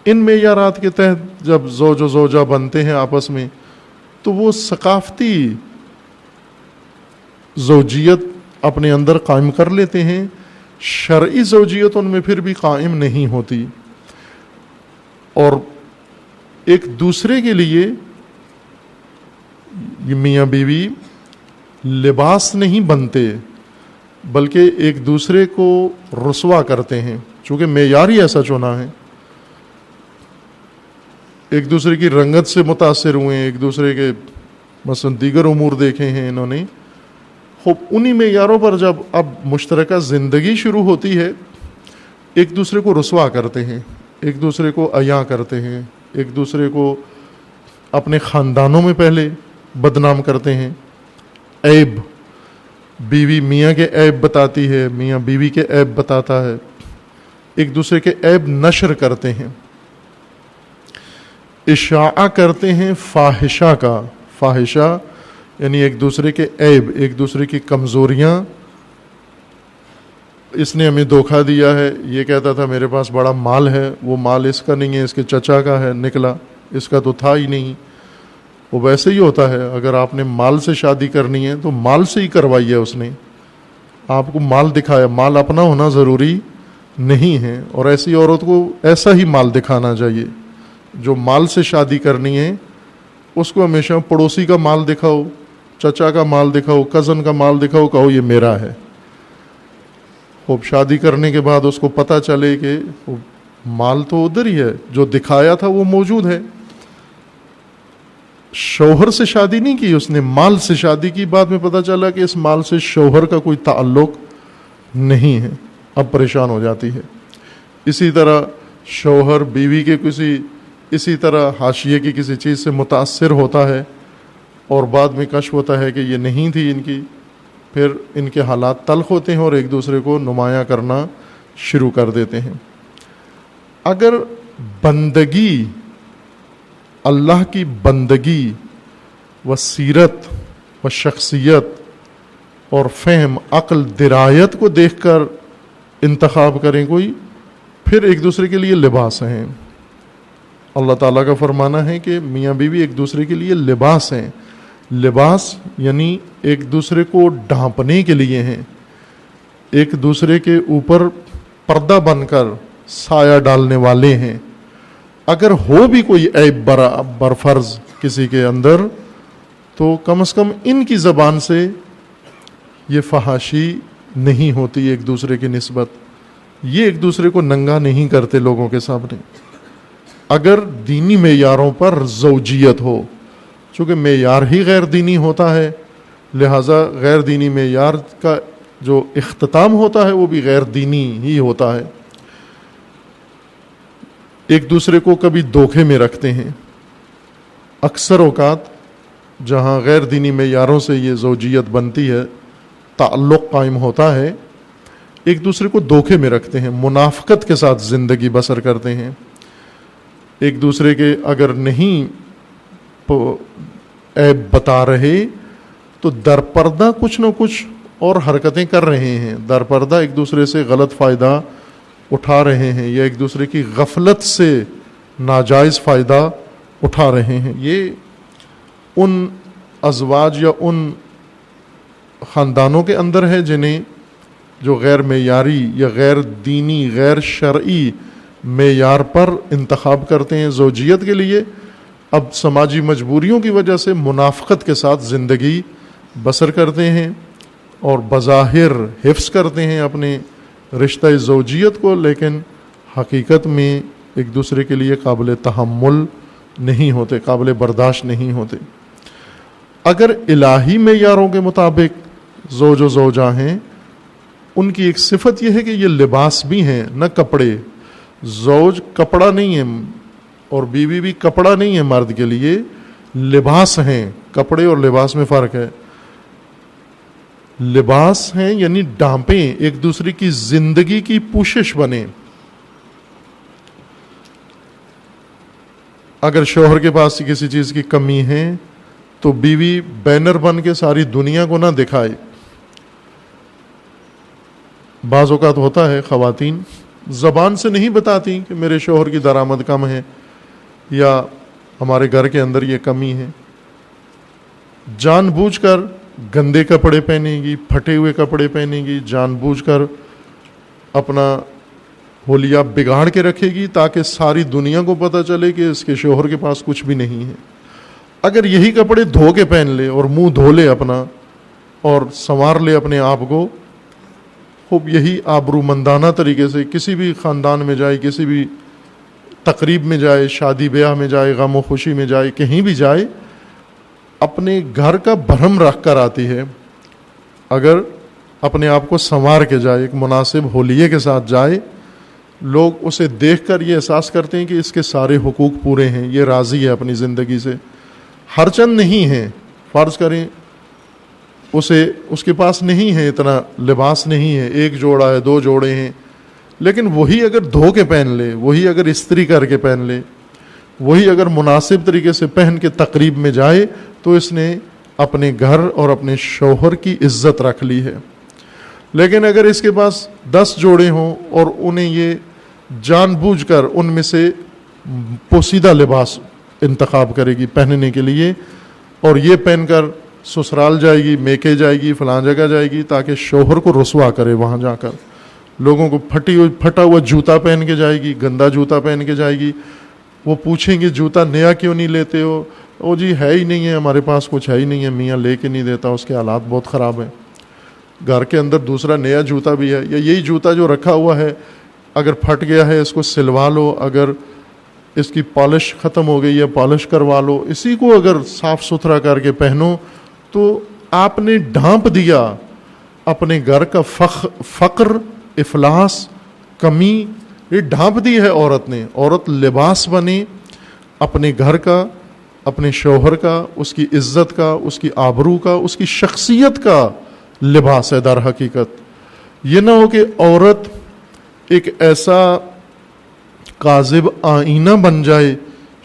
Speaker 1: ان معیارات کے تحت جب زوج و زوجہ بنتے ہیں آپس میں تو وہ ثقافتی زوجیت اپنے اندر قائم کر لیتے ہیں، شرعی زوجیت ان میں پھر بھی قائم نہیں ہوتی، اور ایک دوسرے کے لیے یہ میاں بیوی لباس نہیں بنتے بلکہ ایک دوسرے کو رسوا کرتے ہیں، چونکہ معیار ہی ایسا چنا ہے۔ ایک دوسرے کی رنگت سے متاثر ہوئے ہیں، ایک دوسرے کے مثلا دیگر امور دیکھے ہیں انہوں نے، خوب انہی معیاروں پر جب اب مشترکہ زندگی شروع ہوتی ہے ایک دوسرے کو رسوا کرتے ہیں، ایک دوسرے کو عیاں کرتے ہیں، ایک دوسرے کو اپنے خاندانوں میں پہلے بدنام کرتے ہیں۔ عیب، بیوی میاں کے عیب بتاتی ہے، میاں بیوی کے عیب بتاتا ہے، ایک دوسرے کے عیب نشر کرتے ہیں، اشاعہ کرتے ہیں فاحشہ کا۔ فاحشہ یعنی ایک دوسرے کے عیب، ایک دوسرے کی کمزوریاں، اس نے ہمیں دھوکہ دیا ہے، یہ کہتا تھا میرے پاس بڑا مال ہے، وہ مال اس کا نہیں ہے، اس کے چچا کا ہے، نکلا اس کا تو تھا ہی نہیں۔ وہ ویسے ہی ہوتا ہے، اگر آپ نے مال سے شادی کرنی ہے تو مال سے ہی کروائی ہے، اس نے آپ کو مال دکھایا، مال اپنا ہونا ضروری نہیں ہے، اور ایسی عورت کو ایسا ہی مال دکھانا چاہیے جو مال سے شادی کرنی ہے اس کو ہمیشہ پڑوسی کا مال دکھاؤ، چچا کا مال دکھاؤ، کزن کا مال دکھاؤ، کہو یہ میرا ہے۔ خوب شادی کرنے کے بعد اس کو پتہ چلے کہ مال تو ادھر ہی ہے، جو دکھایا تھا وہ موجود ہے۔ شوہر سے شادی نہیں کی اس نے، مال سے شادی کی، بعد میں پتہ چلا کہ اس مال سے شوہر کا کوئی تعلق نہیں ہے، اب پریشان ہو جاتی ہے۔ اسی طرح شوہر بیوی کے اسی طرح حاشیے کی کسی چیز سے متاثر ہوتا ہے اور بعد میں کشف ہوتا ہے کہ یہ نہیں تھی ان کی، پھر ان کے حالات تلخ ہوتے ہیں اور ایک دوسرے کو نمایاں کرنا شروع کر دیتے ہیں۔ اگر بندگی، اللہ کی بندگی و سیرت و شخصیت اور فہم، عقل، درایت کو دیکھ کر انتخاب کریں کوئی، پھر ایک دوسرے کے لیے لباس ہیں۔ اللہ تعالیٰ کا فرمانا ہے کہ میاں بیوی ایک دوسرے کے لیے لباس ہیں۔ لباس یعنی ایک دوسرے کو ڈھانپنے کے لیے ہیں، ایک دوسرے کے اوپر پردہ بن کر سایہ ڈالنے والے ہیں۔ اگر ہو بھی کوئی عیب برفرض کسی کے اندر، تو کم از کم ان کی زبان سے یہ فحاشی نہیں ہوتی ایک دوسرے کی نسبت، یہ ایک دوسرے کو ننگا نہیں کرتے لوگوں کے سامنے۔ اگر دینی معیاروں پر زوجیت ہو، چونکہ معیار ہی غیر دینی ہوتا ہے، لہٰذا غیر دینی معیار کا جو اختتام ہوتا ہے وہ بھی غیر دینی ہی ہوتا ہے۔ ایک دوسرے کو کبھی دھوکے میں رکھتے ہیں۔ اکثر اوقات جہاں غیر دینی معیاروں سے یہ زوجیت بنتی ہے، تعلق قائم ہوتا ہے، ایک دوسرے کو دھوکے میں رکھتے ہیں، منافقت کے ساتھ زندگی بسر کرتے ہیں۔ ایک دوسرے کے اگر نہیں عیب بتا رہے تو درپردہ کچھ نہ کچھ اور حرکتیں کر رہے ہیں، درپردہ ایک دوسرے سے غلط فائدہ اٹھا رہے ہیں یا ایک دوسرے کی غفلت سے ناجائز فائدہ اٹھا رہے ہیں۔ یہ ان ازواج یا ان خاندانوں کے اندر ہے جنہیں جو غیر معیاری یا غیر دینی، غیر شرعی معیار پر انتخاب کرتے ہیں زوجیت کے لیے، اب سماجی مجبوریوں کی وجہ سے منافقت کے ساتھ زندگی بسر کرتے ہیں اور بظاہر حفظ کرتے ہیں اپنے رشتہ زوجیت کو، لیکن حقیقت میں ایک دوسرے کے لیے قابل تحمل نہیں ہوتے، قابل برداشت نہیں ہوتے۔ اگر الہی معیاروں کے مطابق زوج و زوجہ ہیں، ان کی ایک صفت یہ ہے کہ یہ لباس بھی ہیں، نہ کپڑے۔ زوج کپڑا نہیں ہے اور بیوی بھی کپڑا نہیں ہے مرد کے لیے، لباس ہیں۔ کپڑے اور لباس میں فرق ہے۔ لباس ہیں یعنی ڈھانپیں، ایک دوسرے کی زندگی کی پوشش بنے۔ اگر شوہر کے پاس کسی چیز کی کمی ہے تو بیوی بینر بن کے ساری دنیا کو نہ دکھائے۔ بعض اوقات ہوتا ہے خواتین زبان سے نہیں بتاتی کہ میرے شوہر کی درآمد کم ہے یا ہمارے گھر کے اندر یہ کمی ہے، جان بوجھ کر گندے کپڑے پہنے گی، پھٹے ہوئے کپڑے پہنے گی، جان بوجھ کر اپنا حلیہ بگاڑ کے رکھے گی تاکہ ساری دنیا کو پتہ چلے کہ اس کے شوہر کے پاس کچھ بھی نہیں ہے۔ اگر یہی کپڑے دھو کے پہن لے اور منہ دھو لے اپنا اور سنوار لے اپنے آپ کو، خوب یہی آبرو مندانہ طریقے سے کسی بھی خاندان میں جائے، کسی بھی تقریب میں جائے، شادی بیاہ میں جائے، غم و خوشی میں جائے، کہیں بھی جائے، اپنے گھر کا بھرم رکھ کر آتی ہے۔ اگر اپنے آپ کو سنوار کے جائے، ایک مناسب حلیے کے ساتھ جائے، لوگ اسے دیکھ کر یہ احساس کرتے ہیں کہ اس کے سارے حقوق پورے ہیں، یہ راضی ہے اپنی زندگی سے۔ ہر چند نہیں ہیں، فرض کریں اس کے پاس نہیں ہے، اتنا لباس نہیں ہے، ایک جوڑا ہے، دو جوڑے ہیں، لیکن وہی اگر دھو کے پہن لے، وہی اگر استری کر کے پہن لے، وہی اگر مناسب طریقے سے پہن کے تقریب میں جائے، تو اس نے اپنے گھر اور اپنے شوہر کی عزت رکھ لی ہے۔ لیکن اگر اس کے پاس 10 جوڑے ہوں اور انہیں یہ جان بوجھ کر ان میں سے پوسیدہ لباس انتخاب کرے گی پہننے کے لیے، اور یہ پہن کر سسرال جائے گی، میکے جائے گی، فلاں جگہ جائے گی تاکہ شوہر کو رسوا کرے، وہاں جا کر لوگوں کو پھٹا ہوا جوتا پہن کے جائے گی، گندا جوتا پہن کے جائے گی، وہ پوچھیں گے جوتا نیا کیوں نہیں لیتے ہو؟ او جی ہے ہی نہیں ہے ہمارے پاس، کچھ ہے ہی نہیں ہے، میاں لے کے نہیں دیتا، اس کے حالات بہت خراب ہیں۔ گھر کے اندر دوسرا نیا جوتا بھی ہے، یا یہی جوتا جو رکھا ہوا ہے اگر پھٹ گیا ہے اس کو سلوا لو، اگر اس کی پالش ختم ہو گئی ہے پالش کروا لو، اسی کو اگر صاف ستھرا کر کے پہنو تو آپ نے ڈھانپ دیا اپنے گھر کا فقر، افلاس، کمی، یہ ڈھانپ دی ہے عورت نے۔ عورت لباس بنے اپنے گھر کا، اپنے شوہر کا، اس کی عزت کا، اس کی آبرو کا، اس کی شخصیت کا لباس ہے در حقیقت۔ یہ نہ ہو کہ عورت ایک ایسا کاذب آئینہ بن جائے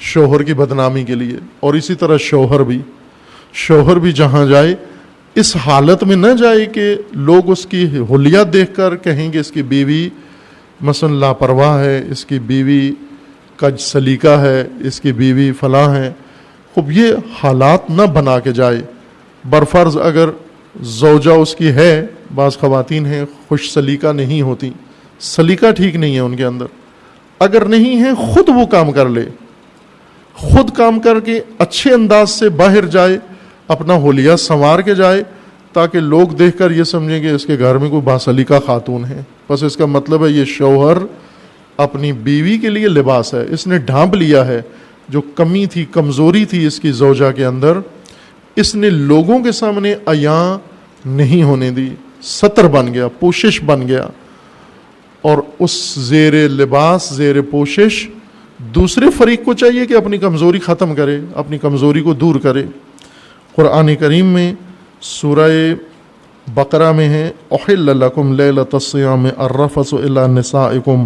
Speaker 1: شوہر کی بدنامی کے لیے، اور اسی طرح شوہر بھی جہاں جائے اس حالت میں نہ جائے کہ لوگ اس کی حلیہ دیکھ کر کہیں گے اس کی بیوی مثلا لاپرواہ ہے، اس کی بیوی کا سلیقہ ہے، اس کی بیوی فلاں ہے۔ خب یہ حالات نہ بنا کے جائے۔ برفرض اگر زوجہ اس کی ہے، بعض خواتین ہیں خوش سلیقہ نہیں ہوتی، سلیقہ ٹھیک نہیں ہے ان کے اندر، اگر نہیں ہے خود وہ کام کر لے، خود کام کر کے اچھے انداز سے باہر جائے، اپنا حلیہ سنوار کے جائے، تاکہ لوگ دیکھ کر یہ سمجھیں کہ اس کے گھر میں کوئی باسلیقہ خاتون ہے۔ بس اس کا مطلب ہے یہ شوہر اپنی بیوی کے لیے لباس ہے، اس نے ڈھانپ لیا ہے جو کمی تھی، کمزوری تھی اس کی زوجہ کے اندر، اس نے لوگوں کے سامنے عیاں نہیں ہونے دی، ستر بن گیا، پوشش بن گیا، اور اس زیر لباس، زیر پوشش دوسرے فریق کو چاہیے کہ اپنی کمزوری ختم کرے، اپنی کمزوری کو دور کرے۔ قرآن کریم میں سورہ بقرہ میں ہے احل لکم لیلۃ الصیام الرفث الی نسائکم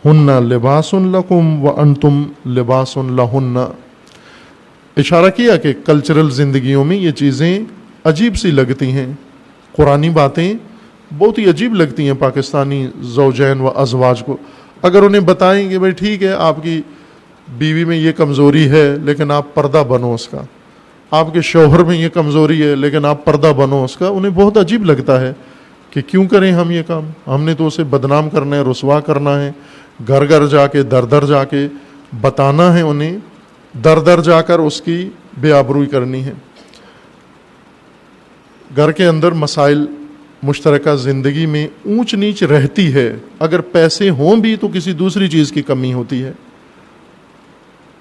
Speaker 1: ہن لباس لکم وانتم لباس لہن۔ اشارہ کیا کہ کلچرل زندگیوں میں یہ چیزیں عجیب سی لگتی ہیں، قرآنی باتیں بہت ہی عجیب لگتی ہیں پاکستانی زوجین و ازواج کو۔ اگر انہیں بتائیں کہ بھائی ٹھیک ہے آپ کی بیوی میں یہ کمزوری ہے لیکن آپ پردہ بنو اس کا، آپ کے شوہر میں یہ کمزوری ہے لیکن آپ پردہ بنو اس کا، انہیں بہت عجیب لگتا ہے کہ کیوں کریں ہم یہ کام، ہم نے تو اسے بدنام کرنا ہے، رسوا کرنا ہے، گھر گھر جا کے در در جا کے بتانا ہے، انہیں در در جا کر اس کی بے آبروئی کرنی ہے۔ گھر کے اندر مسائل مشترکہ زندگی میں اونچ نیچ رہتی ہے، اگر پیسے ہوں بھی تو کسی دوسری چیز کی کمی ہوتی ہے۔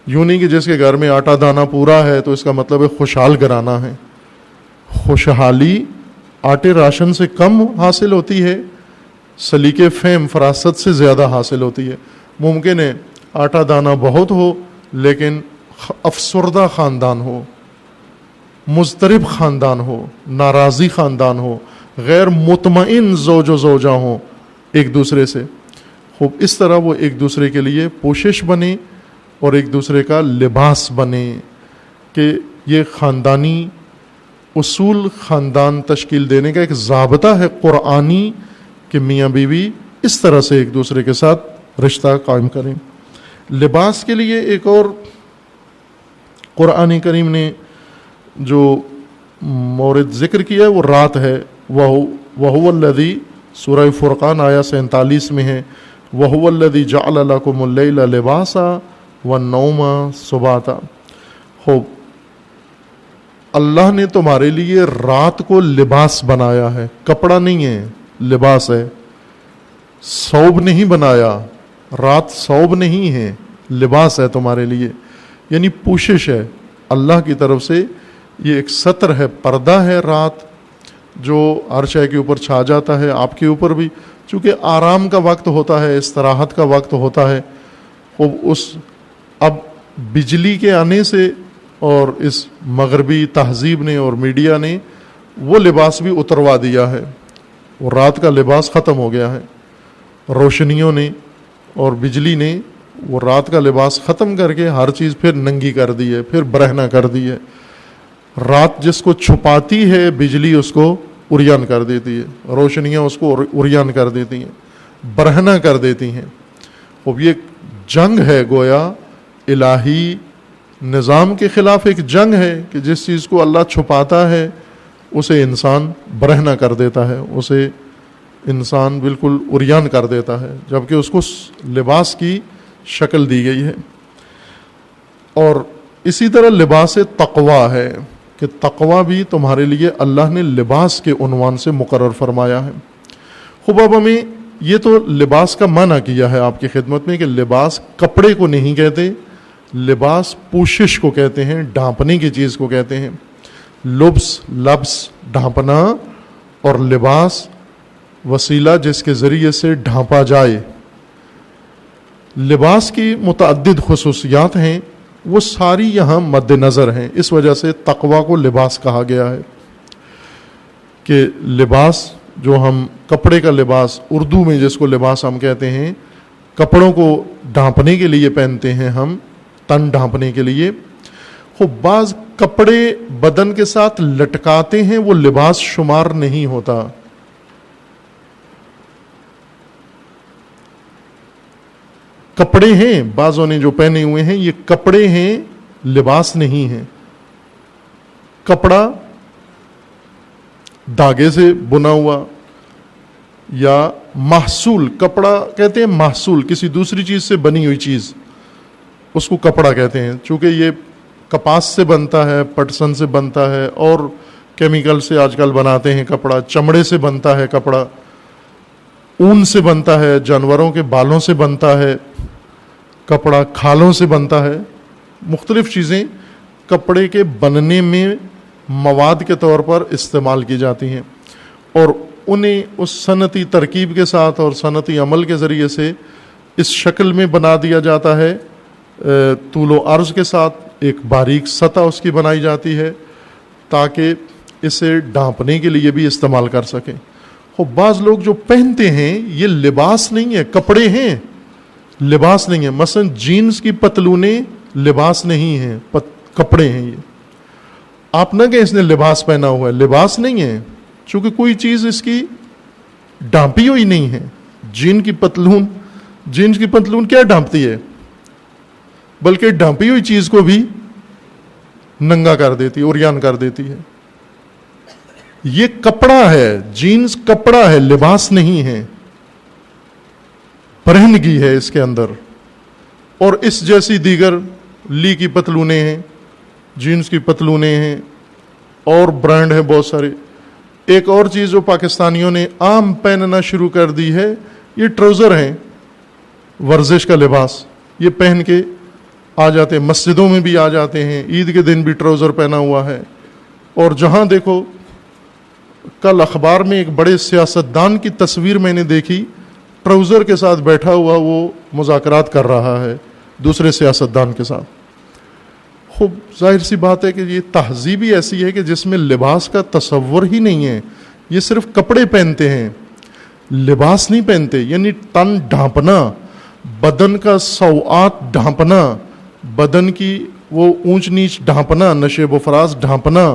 Speaker 1: یوں نہیں کہ جس کے گھر میں آٹا دانہ پورا ہے تو اس کا مطلب ہے خوشحال گھرانہ ہے۔ خوشحالی آٹے راشن سے کم حاصل ہوتی ہے، سلیقے فہم فراست سے زیادہ حاصل ہوتی ہے۔ ممکن ہے آٹا دانہ بہت ہو لیکن افسردہ خاندان ہو، مضطرب خاندان ہو، ناراضی خاندان ہو، غیر مطمئن زوج و زوجہ ہوں ایک دوسرے سے۔ خوب اس طرح وہ ایک دوسرے کے لیے پوشش بنے اور ایک دوسرے کا لباس بنے، کہ یہ خاندانی اصول، خاندان تشکیل دینے کا ایک ضابطہ ہے قرآنی کہ میاں بیوی اس طرح سے ایک دوسرے کے ساتھ رشتہ قائم کریں۔ لباس کے لیے ایک اور قرآن کریم نے جو مورد ذکر کیا ہے وہ رات ہے۔ وَهُوَ الَّذِي سورہ فرقان آیا 47 میں ہے وَهُوَ الَّذِي جَعَلَ لَكُمُ اللَّيْلَ لِبَاسًا وَالنَّوْمَ سُبَاتًا۔ خوب اللہ نے تمہارے لیے رات کو لباس بنایا ہے، کپڑا نہیں ہے، لباس ہے۔ ثوب نہیں بنایا، رات ثوب نہیں ہے، لباس ہے تمہارے لیے، یعنی پوشش ہے اللہ کی طرف سے۔ یہ ایک ستر ہے، پردہ ہے رات جو ہر شے کے اوپر چھا جاتا ہے، آپ کے اوپر بھی، چونکہ آرام کا وقت ہوتا ہے، استراحت کا وقت ہوتا ہے۔ اب بجلی کے آنے سے اور اس مغربی تہذیب نے اور میڈیا نے وہ لباس بھی اتروا دیا ہے، وہ رات کا لباس ختم ہو گیا ہے۔ روشنیوں نے اور بجلی نے وہ رات کا لباس ختم کر کے ہر چیز پھر ننگی کر دی ہے، پھر برہنہ کر دی ہے۔ رات جس کو چھپاتی ہے بجلی اس کو عریان کر دیتی ہے، روشنیاں اس کو عریان کر دیتی ہیں، برہنہ کر دیتی ہیں۔ اب یہ جنگ ہے، گویا الہی نظام کے خلاف ایک جنگ ہے کہ جس چیز کو اللہ چھپاتا ہے اسے انسان برہنہ کر دیتا ہے، اسے انسان بالکل عریان کر دیتا ہے، جبکہ اس کو لباس کی شکل دی گئی ہے۔ اور اسی طرح لباس تقویٰ ہے کہ تقویٰ بھی تمہارے لیے اللہ نے لباس کے عنوان سے مقرر فرمایا ہے. خوب اب ہمیں یہ تو لباس کا معنی کیا ہے آپ کی خدمت میں کہ لباس کپڑے کو نہیں کہتے، لباس پوشش کو کہتے ہیں، ڈھانپنے کی چیز کو کہتے ہیں. لبس ڈھانپنا، اور لباس وسیلہ جس کے ذریعے سے ڈھانپا جائے. لباس کی متعدد خصوصیات ہیں، وہ ساری یہاں مد نظر ہیں. اس وجہ سے تقویٰ کو لباس کہا گیا ہے کہ لباس جو ہم کپڑے کا لباس اردو میں جس کو لباس ہم کہتے ہیں، کپڑوں کو ڈھانپنے کے لیے پہنتے ہیں ہم، تن ڈھانپنے کے لیے. بعض کپڑے بدن کے ساتھ لٹکاتے ہیں، وہ لباس شمار نہیں ہوتا. کپڑے ہیں بعضوں نے جو پہنے ہوئے ہیں، یہ کپڑے ہیں، لباس نہیں ہیں. کپڑا دھاگے سے بنا ہوا یا محصول، کپڑا کہتے ہیں محصول، کسی دوسری چیز سے بنی ہوئی چیز، اس کو کپڑا کہتے ہیں. چونکہ یہ کپاس سے بنتا ہے، پٹسن سے بنتا ہے، اور کیمیکل سے آج کل بناتے ہیں کپڑا. چمڑے سے بنتا ہے کپڑا، اون سے بنتا ہے، جانوروں کے بالوں سے بنتا ہے کپڑا، کھالوں سے بنتا ہے. مختلف چیزیں کپڑے کے بننے میں مواد کے طور پر استعمال کی جاتی ہیں، اور انہیں اس صنعتی ترکیب کے ساتھ اور صنعتی عمل کے ذریعے سے اس شکل میں بنا دیا جاتا ہے. طول و عرض کے ساتھ ایک باریک سطح اس کی بنائی جاتی ہے تاکہ اسے ڈھانپنے کے لیے بھی استعمال کر سکیں. بعض لوگ جو پہنتے ہیں یہ لباس نہیں ہے، کپڑے ہیں، لباس نہیں ہے. مثلا جینز کی پتلونیں لباس نہیں ہیں، کپڑے ہیں. یہ آپ نہ کہ اس نے لباس پہنا ہوا ہے، لباس نہیں ہے، چونکہ کوئی چیز اس کی ڈھانپی ہوئی نہیں ہے. جینز کی پتلون کیا ڈھانپتی ہے؟ بلکہ ڈھانپی ہوئی چیز کو بھی ننگا کر دیتی ہے، عریان کر دیتی ہے. یہ کپڑا ہے، جینز کپڑا ہے، لباس نہیں ہے. پرہنگی ہے اس کے اندر. اور اس جیسی دیگر لی کی پتلونیں ہیں، جینز کی پتلونیں ہیں، اور برانڈ ہیں بہت سارے. ایک اور چیز جو پاکستانیوں نے عام پہننا شروع کر دی ہے، یہ ٹراؤزر ہیں، ورزش کا لباس. یہ پہن کے آ جاتے ہیں، مسجدوں میں بھی آ جاتے ہیں، عید کے دن بھی ٹراؤزر پہنا ہوا ہے. اور جہاں دیکھو، کل اخبار میں ایک بڑے سیاستدان کی تصویر میں نے دیکھی، ٹراؤزر کے ساتھ بیٹھا ہوا، وہ مذاکرات کر رہا ہے دوسرے سیاستدان کے ساتھ. خوب ظاہر سی بات ہے کہ یہ تہذیب ہی ایسی ہے کہ جس میں لباس کا تصور ہی نہیں ہے. یہ صرف کپڑے پہنتے ہیں، لباس نہیں پہنتے. یعنی تن ڈھانپنا، بدن کا سوآت ڈھانپنا، بدن کی وہ اونچ نیچ ڈھانپنا، نشیب و فراز ڈھانپنا،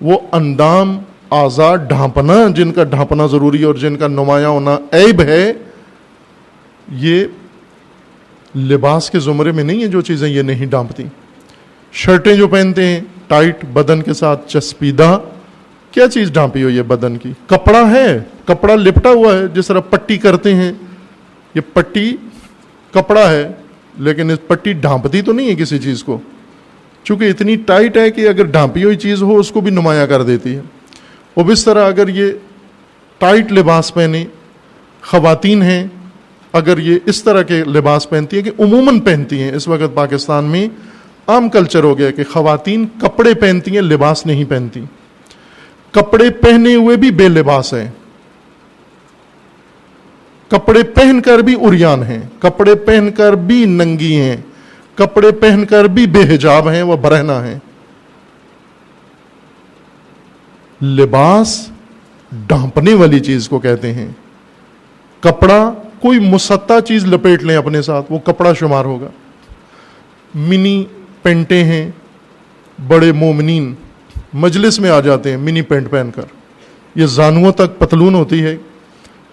Speaker 1: وہ اندام اعضاء ڈھانپنا جن کا ڈھانپنا ضروری ہے اور جن کا نمایاں ہونا عیب ہے، یہ لباس کے زمرے میں نہیں ہے. جو چیزیں یہ نہیں ڈھانپتی. شرٹیں جو پہنتے ہیں ٹائٹ، بدن کے ساتھ چسپیدہ، کیا چیز ڈھانپی ہوئی ہے بدن کی؟ کپڑا ہے، کپڑا لپٹا ہوا ہے. جس طرح پٹی کرتے ہیں، یہ پٹی کپڑا ہے، لیکن اس پٹی ڈھانپتی تو نہیں ہے کسی چیز کو، چونکہ اتنی ٹائٹ ہے کہ اگر ڈھانپی ہوئی چیز ہو اس کو بھی نمایاں کر دیتی ہے. اور اس طرح اگر یہ ٹائٹ لباس پہنے، خواتین ہیں، اگر یہ اس طرح کے لباس پہنتی ہیں، کہ عموماً پہنتی ہیں، اس وقت پاکستان میں عام کلچر ہو گیا کہ خواتین کپڑے پہنتی ہیں، لباس نہیں پہنتی. کپڑے پہنے ہوئے بھی بے لباس ہیں، کپڑے پہن کر بھی عریان ہیں، کپڑے پہن کر بھی ننگی ہیں، کپڑے پہن کر بھی بے حجاب ہیں، وہ برہنہ ہیں. لباس ڈھانپنے والی چیز کو کہتے ہیں. کپڑا کوئی مسطح چیز لپیٹ لیں اپنے ساتھ، وہ کپڑا شمار ہوگا. منی پینٹیں ہیں، بڑے مومنین مجلس میں آ جاتے ہیں منی پینٹ پہن کر، یہ زانوؤں تک پتلون ہوتی ہے،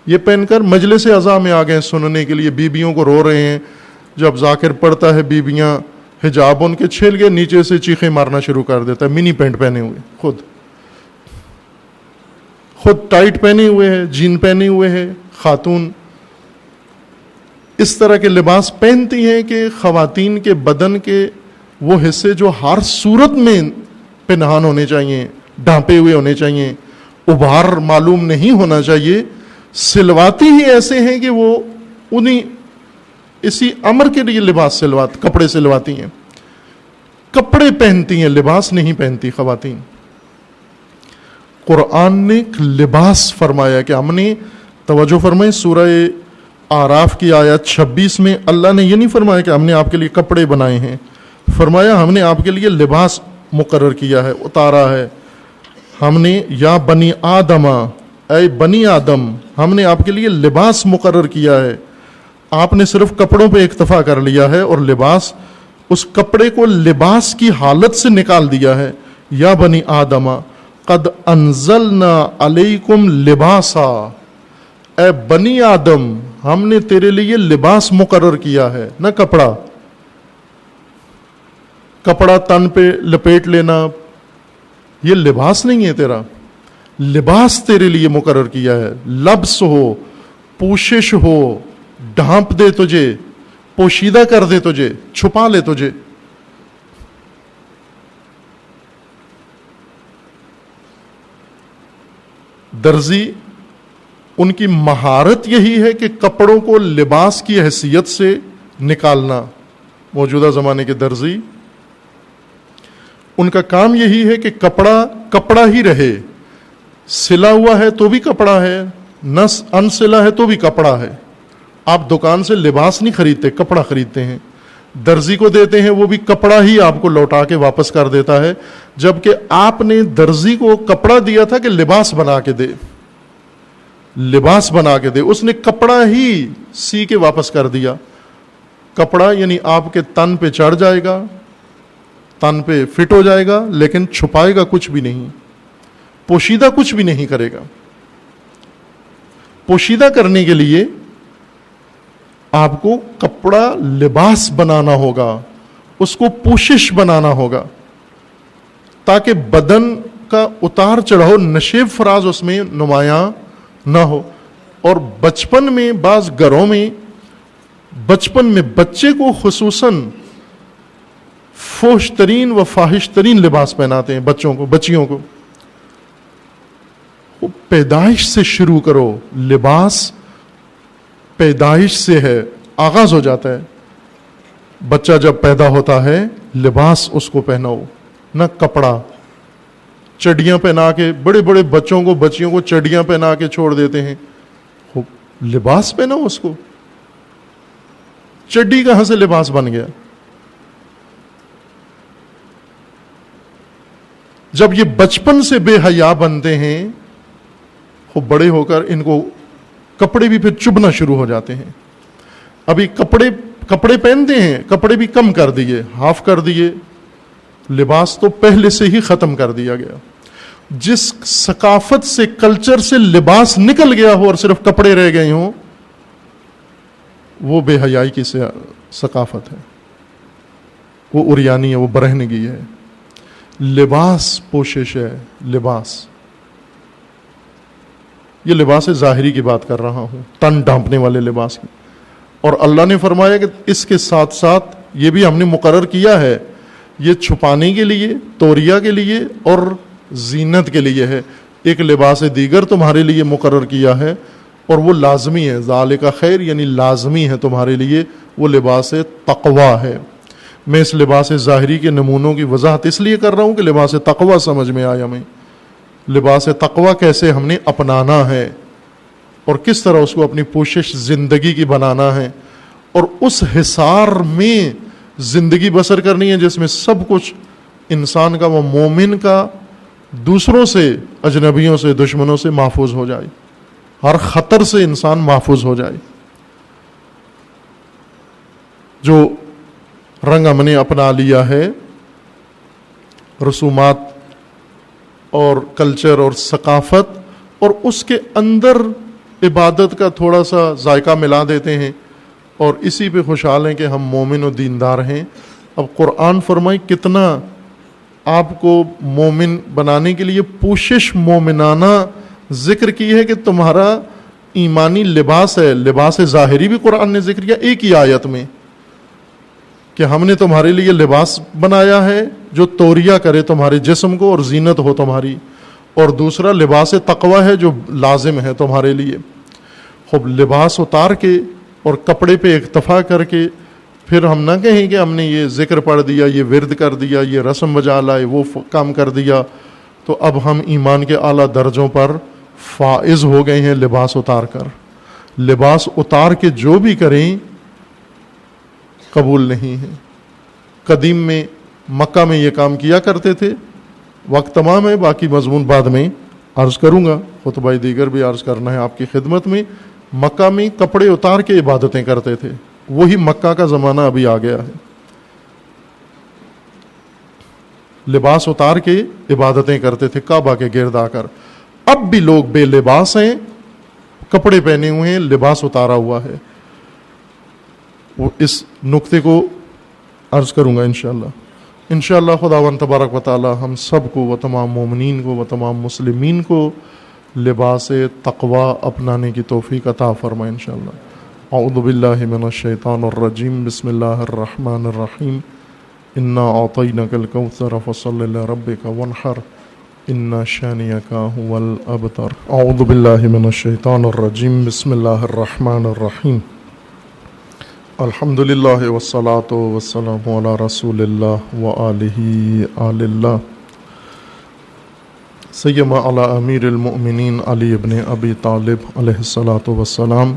Speaker 1: یہ پہن کر مجلس اعضاء میں آ گئے سننے کے لیے. بیویوں کو رو رہے ہیں، جب ذاکر پڑھتا ہے بیویاں حجاب ان کے چھیل کے نیچے سے چیخیں مارنا شروع کر دیتا ہے، منی پینٹ پہنے ہوئے، خود ٹائٹ پہنے ہوئے ہے، جین پہنے ہوئے ہے. خاتون اس طرح کے لباس پہنتی ہیں کہ خواتین کے بدن کے وہ حصے جو ہر صورت میں پنہان ہونے چاہیے، ڈھانپے ہوئے ہونے چاہیے، ابھار معلوم نہیں ہونا چاہیے، سلواتی ہی ایسے ہیں کہ وہ انہیں اسی امر کے لیے لباس کپڑے سلواتی ہیں، کپڑے پہنتی ہیں، لباس نہیں پہنتی خواتین۔ قرآن نے لباس فرمایا کہ ہم نے، توجہ فرمائیں، سورہ اعراف کی آیت 26 میں اللہ نے یہ نہیں فرمایا کہ ہم نے آپ کے لیے کپڑے بنائے ہیں، فرمایا ہم نے آپ کے لیے لباس مقرر کیا ہے، اتارا ہے۔ ہم نے یا بنی آدم، اے بنی آدم، ہم نے آپ کے لیے لباس مقرر کیا ہے۔ آپ نے صرف کپڑوں پہ اکتفا کر لیا ہے اور لباس، اس کپڑے کو لباس کی حالت سے نکال دیا ہے۔ یا بنی آدم قد انزلنا علیکم لباسا، اے بنی آدم ہم نے تیرے لیے لباس مقرر کیا ہے، نہ کپڑا۔ کپڑا تن پہ لپیٹ لینا یہ لباس نہیں ہے تیرا، لباس تیرے لیے مقرر کیا ہے، لبس ہو، پوشش ہو، ڈھانپ دے تجھے، پوشیدہ کر دے تجھے، چھپا لے تجھے۔ درزی ان کی مہارت یہی ہے کہ کپڑوں کو لباس کی حیثیت سے نکالنا۔ موجودہ زمانے کے درزی ان کا کام یہی ہے کہ کپڑا کپڑا ہی رہے، سلا ہوا ہے تو بھی کپڑا ہے، نہ انسلا ہے تو بھی کپڑا ہے۔ آپ دکان سے لباس نہیں خریدتے، کپڑا خریدتے ہیں، درزی کو دیتے ہیں، وہ بھی کپڑا ہی آپ کو لوٹا کے واپس کر دیتا ہے، جبکہ آپ نے درزی کو کپڑا دیا تھا کہ لباس بنا کے دے، لباس بنا کے دے، اس نے کپڑا ہی سی کے واپس کر دیا۔ کپڑا یعنی آپ کے تن پہ چڑھ جائے گا، تن پہ فٹ ہو جائے گا، لیکن چھپائے گا کچھ بھی نہیں، پوشیدہ کچھ بھی نہیں کرے گا۔ پوشیدہ کرنے کے لیے آپ کو کپڑا لباس بنانا ہوگا، اس کو پوشش بنانا ہوگا، تاکہ بدن کا اتار چڑھاؤ، نشیب فراز اس میں نمایاں نہ ہو۔ اور بچپن میں بعض گھروں میں، بچپن میں بچے کو خصوصاً فحش ترین و فاحش ترین لباس پہناتے ہیں بچوں کو، بچیوں کو۔ وہ پیدائش سے شروع کرو، لباس پیدائش سے ہے، آغاز ہو جاتا ہے۔ بچہ جب پیدا ہوتا ہے لباس اس کو پہناؤ، نہ کپڑا۔ چڈیاں پہنا کے، بڑے بڑے بچوں کو، بچیوں کو چڈیاں پہنا کے چھوڑ دیتے ہیں، لباس پہناؤ اس کو۔ چڈی کہاں سے لباس بن گیا؟ جب یہ بچپن سے بے حیا بنتے ہیں، وہ بڑے ہو کر ان کو کپڑے بھی پھر چبھنا شروع ہو جاتے ہیں۔ ابھی کپڑے پہنتے ہیں، کپڑے بھی کم کر دیے، ہاف کر دیے، لباس تو پہلے سے ہی ختم کر دیا گیا۔ جس ثقافت سے، کلچر سے لباس نکل گیا ہو اور صرف کپڑے رہ گئے ہوں، وہ بے حیائی کی ثقافت ہے، وہ عریانی ہے، وہ برہنگی ہے۔ لباس پوشش ہے، لباس، یہ لباس ظاہری کی بات کر رہا ہوں، تن ڈھانپنے والے لباس کی۔ اور اللہ نے فرمایا کہ اس کے ساتھ ساتھ یہ بھی ہم نے مقرر کیا ہے، یہ چھپانے کے لیے، توریہ کے لیے اور زینت کے لیے ہے۔ ایک لباس دیگر تمہارے لیے مقرر کیا ہے اور وہ لازمی ہے، ذالک خیر، یعنی لازمی ہے تمہارے لیے، وہ لباس تقویٰ ہے۔ میں اس لباس ظاہری کے نمونوں کی وضاحت اس لیے کر رہا ہوں کہ لباس تقویٰ سمجھ میں آیا ہمیں۔ لباس تقویٰ کیسے ہم نے اپنانا ہے اور کس طرح اس کو اپنی پوشش زندگی کی بنانا ہے، اور اس حصار میں زندگی بسر کرنی ہے جس میں سب کچھ انسان کا، وہ مومن کا، دوسروں سے، اجنبیوں سے، دشمنوں سے محفوظ ہو جائے، ہر خطر سے انسان محفوظ ہو جائے۔ جو رنگ ہم نے اپنا لیا ہے، رسومات اور کلچر اور ثقافت، اور اس کے اندر عبادت کا تھوڑا سا ذائقہ ملا دیتے ہیں اور اسی پہ خوشحال ہیں کہ ہم مومن و دیندار ہیں۔ اب قرآن فرمائے کتنا آپ کو مومن بنانے کے لیے پوشش مومنانہ ذکر کی ہے کہ تمہارا ایمانی لباس ہے۔ لباس ظاہری بھی قرآن نے ذکر کیا ایک ہی آیت میں کہ ہم نے تمہارے لیے لباس بنایا ہے جو توریہ کرے تمہارے جسم کو اور زینت ہو تمہاری، اور دوسرا لباس تقوی ہے جو لازم ہے تمہارے لیے۔ خوب لباس اتار کے اور کپڑے پہ اکتفا کر کے پھر ہم نہ کہیں کہ ہم نے یہ ذکر پڑھ دیا، یہ ورد کر دیا، یہ رسم بجا لائے، وہ کام کر دیا، تو اب ہم ایمان کے اعلیٰ درجوں پر فائز ہو گئے ہیں لباس اتار کر۔ لباس اتار کے جو بھی کریں قبول نہیں ہے۔ قدیم میں مکہ میں یہ کام کیا کرتے تھے۔ وقت تمام ہے، باقی مضمون بعد میں عرض کروں گا، خطبہ دیگر بھی عرض کرنا ہے آپ کی خدمت میں۔ مکہ میں کپڑے اتار کے عبادتیں کرتے تھے، وہی مکہ کا زمانہ ابھی آ گیا ہے۔ لباس اتار کے عبادتیں کرتے تھے کعبہ کے گرد آ کر۔ اب بھی لوگ بے لباس ہیں، کپڑے پہنے ہوئے ہیں، لباس اتارا ہوا ہے۔ وہ اس نقطے کو عرض کروں گا انشاءاللہ خداوند تبارک و تعالی ہم سب کو و تمام مومنین کو و تمام مسلمین کو لباس تقوی اپنانے کی توفیق عطا فرمائے انشاءاللہ۔ اعوذ باللہ من الشیطان الرجیم، بسم اللہ الرحمن الرحیم، انا اعطیناک الکوثر فصل لربک وانحر ان شانئک هو الابتر۔ اعوذ باللہ من الشیطان الرجیم، بسم اللہ الرحمن الرحیم، الحمدللہ والصلاة والسلام علی رسول اللہ وآلہ آل اللہ، سیما علی امیر المؤمنین علی ابن ابی طالب علیہ الصلاۃ والسلام،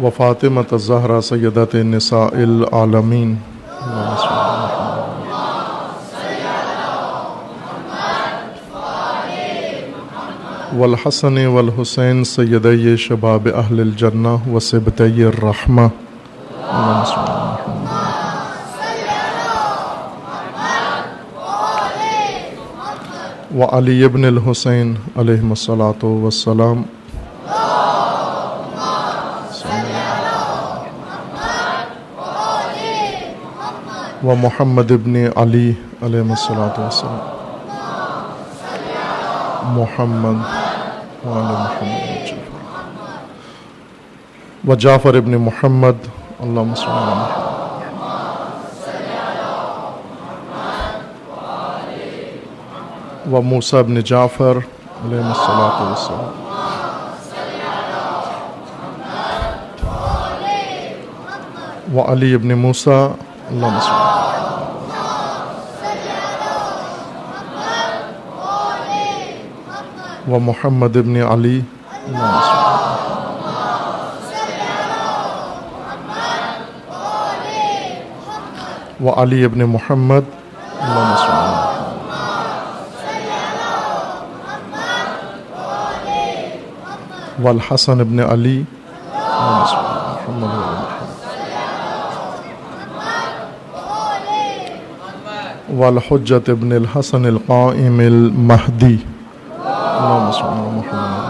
Speaker 1: و فاطمۃ الزہرا سیدۃ نساء العالمین، والحسن والحسین سیدی شباب اہل الجنہ و سبطی الرحمہ، و علی ابن الحسین علیہم الصلاۃ والسلام، و محمد ابن علی علیہم الصلاۃ والسلام، محمد وآل محمد، و جعفر ابن محمد، اللہم صل علی محمد، و موسیٰ ابن جعفر علیہ الصلاۃ والسلام، و علی ابن موسیٰ، اللہم صل علی و محمد ابن علی، و علی ابن محمد، والحسن ابن علی، والحجت ابن الحسن القائم المہدی، اللہم صل علی محمد،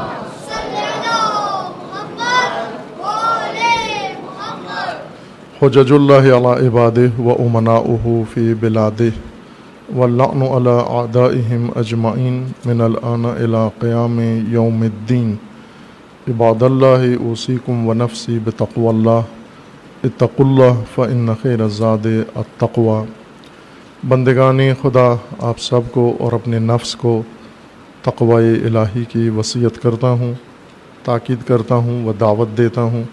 Speaker 1: حجج اللہ علی عبادہ و امناؤہ فی بلادہ، واللعن علی اعدائہم اجمعین من الآن الی قیام یوم الدین۔ عباد اللہ اوصیکم و نفسی بتقوی اللہ، اتقوا اللہ فإن خیر الزاد التقوی۔ بندگان خدا، آپ سب کو اور اپنے نفس کو تقوی الہی کی وصیت کرتا ہوں، تاکید کرتا ہوں و دعوت دیتا ہوں۔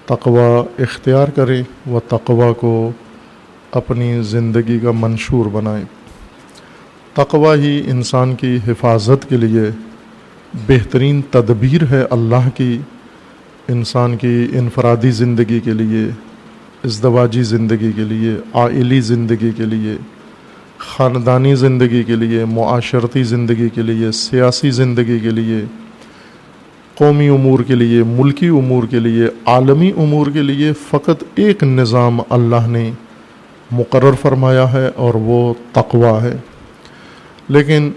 Speaker 1: تقوی اختیار کریں و تقوی کو اپنی زندگی کا منشور بنائیں۔ تقوی ہی انسان کی حفاظت کے لیے بہترین تدبیر ہے اللہ کی، انسان کی انفرادی زندگی کے لیے، ازدواجی زندگی کے لیے، عائلی زندگی کے لیے، خاندانی زندگی کے لیے، معاشرتی زندگی کے لیے، سیاسی زندگی کے لیے، قومی امور کے لیے، ملکی امور کے لیے، عالمی امور کے لیے فقط ایک نظام اللہ نے مقرر فرمایا ہے اور وہ تقوی ہے۔ لیکن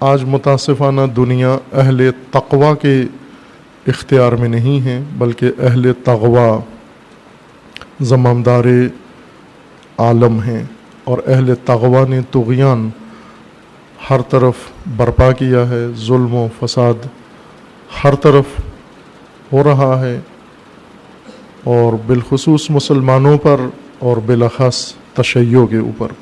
Speaker 1: آج متاسفانہ دنیا اہل تقوی کے اختیار میں نہیں ہے، بلکہ اہل تغوی زمامدار عالم ہیں، اور اہل تغوی نے طغیان ہر طرف برپا کیا ہے، ظلم و فساد ہر طرف ہو رہا ہے، اور بالخصوص مسلمانوں پر اور بالاخص تشیع کے اوپر۔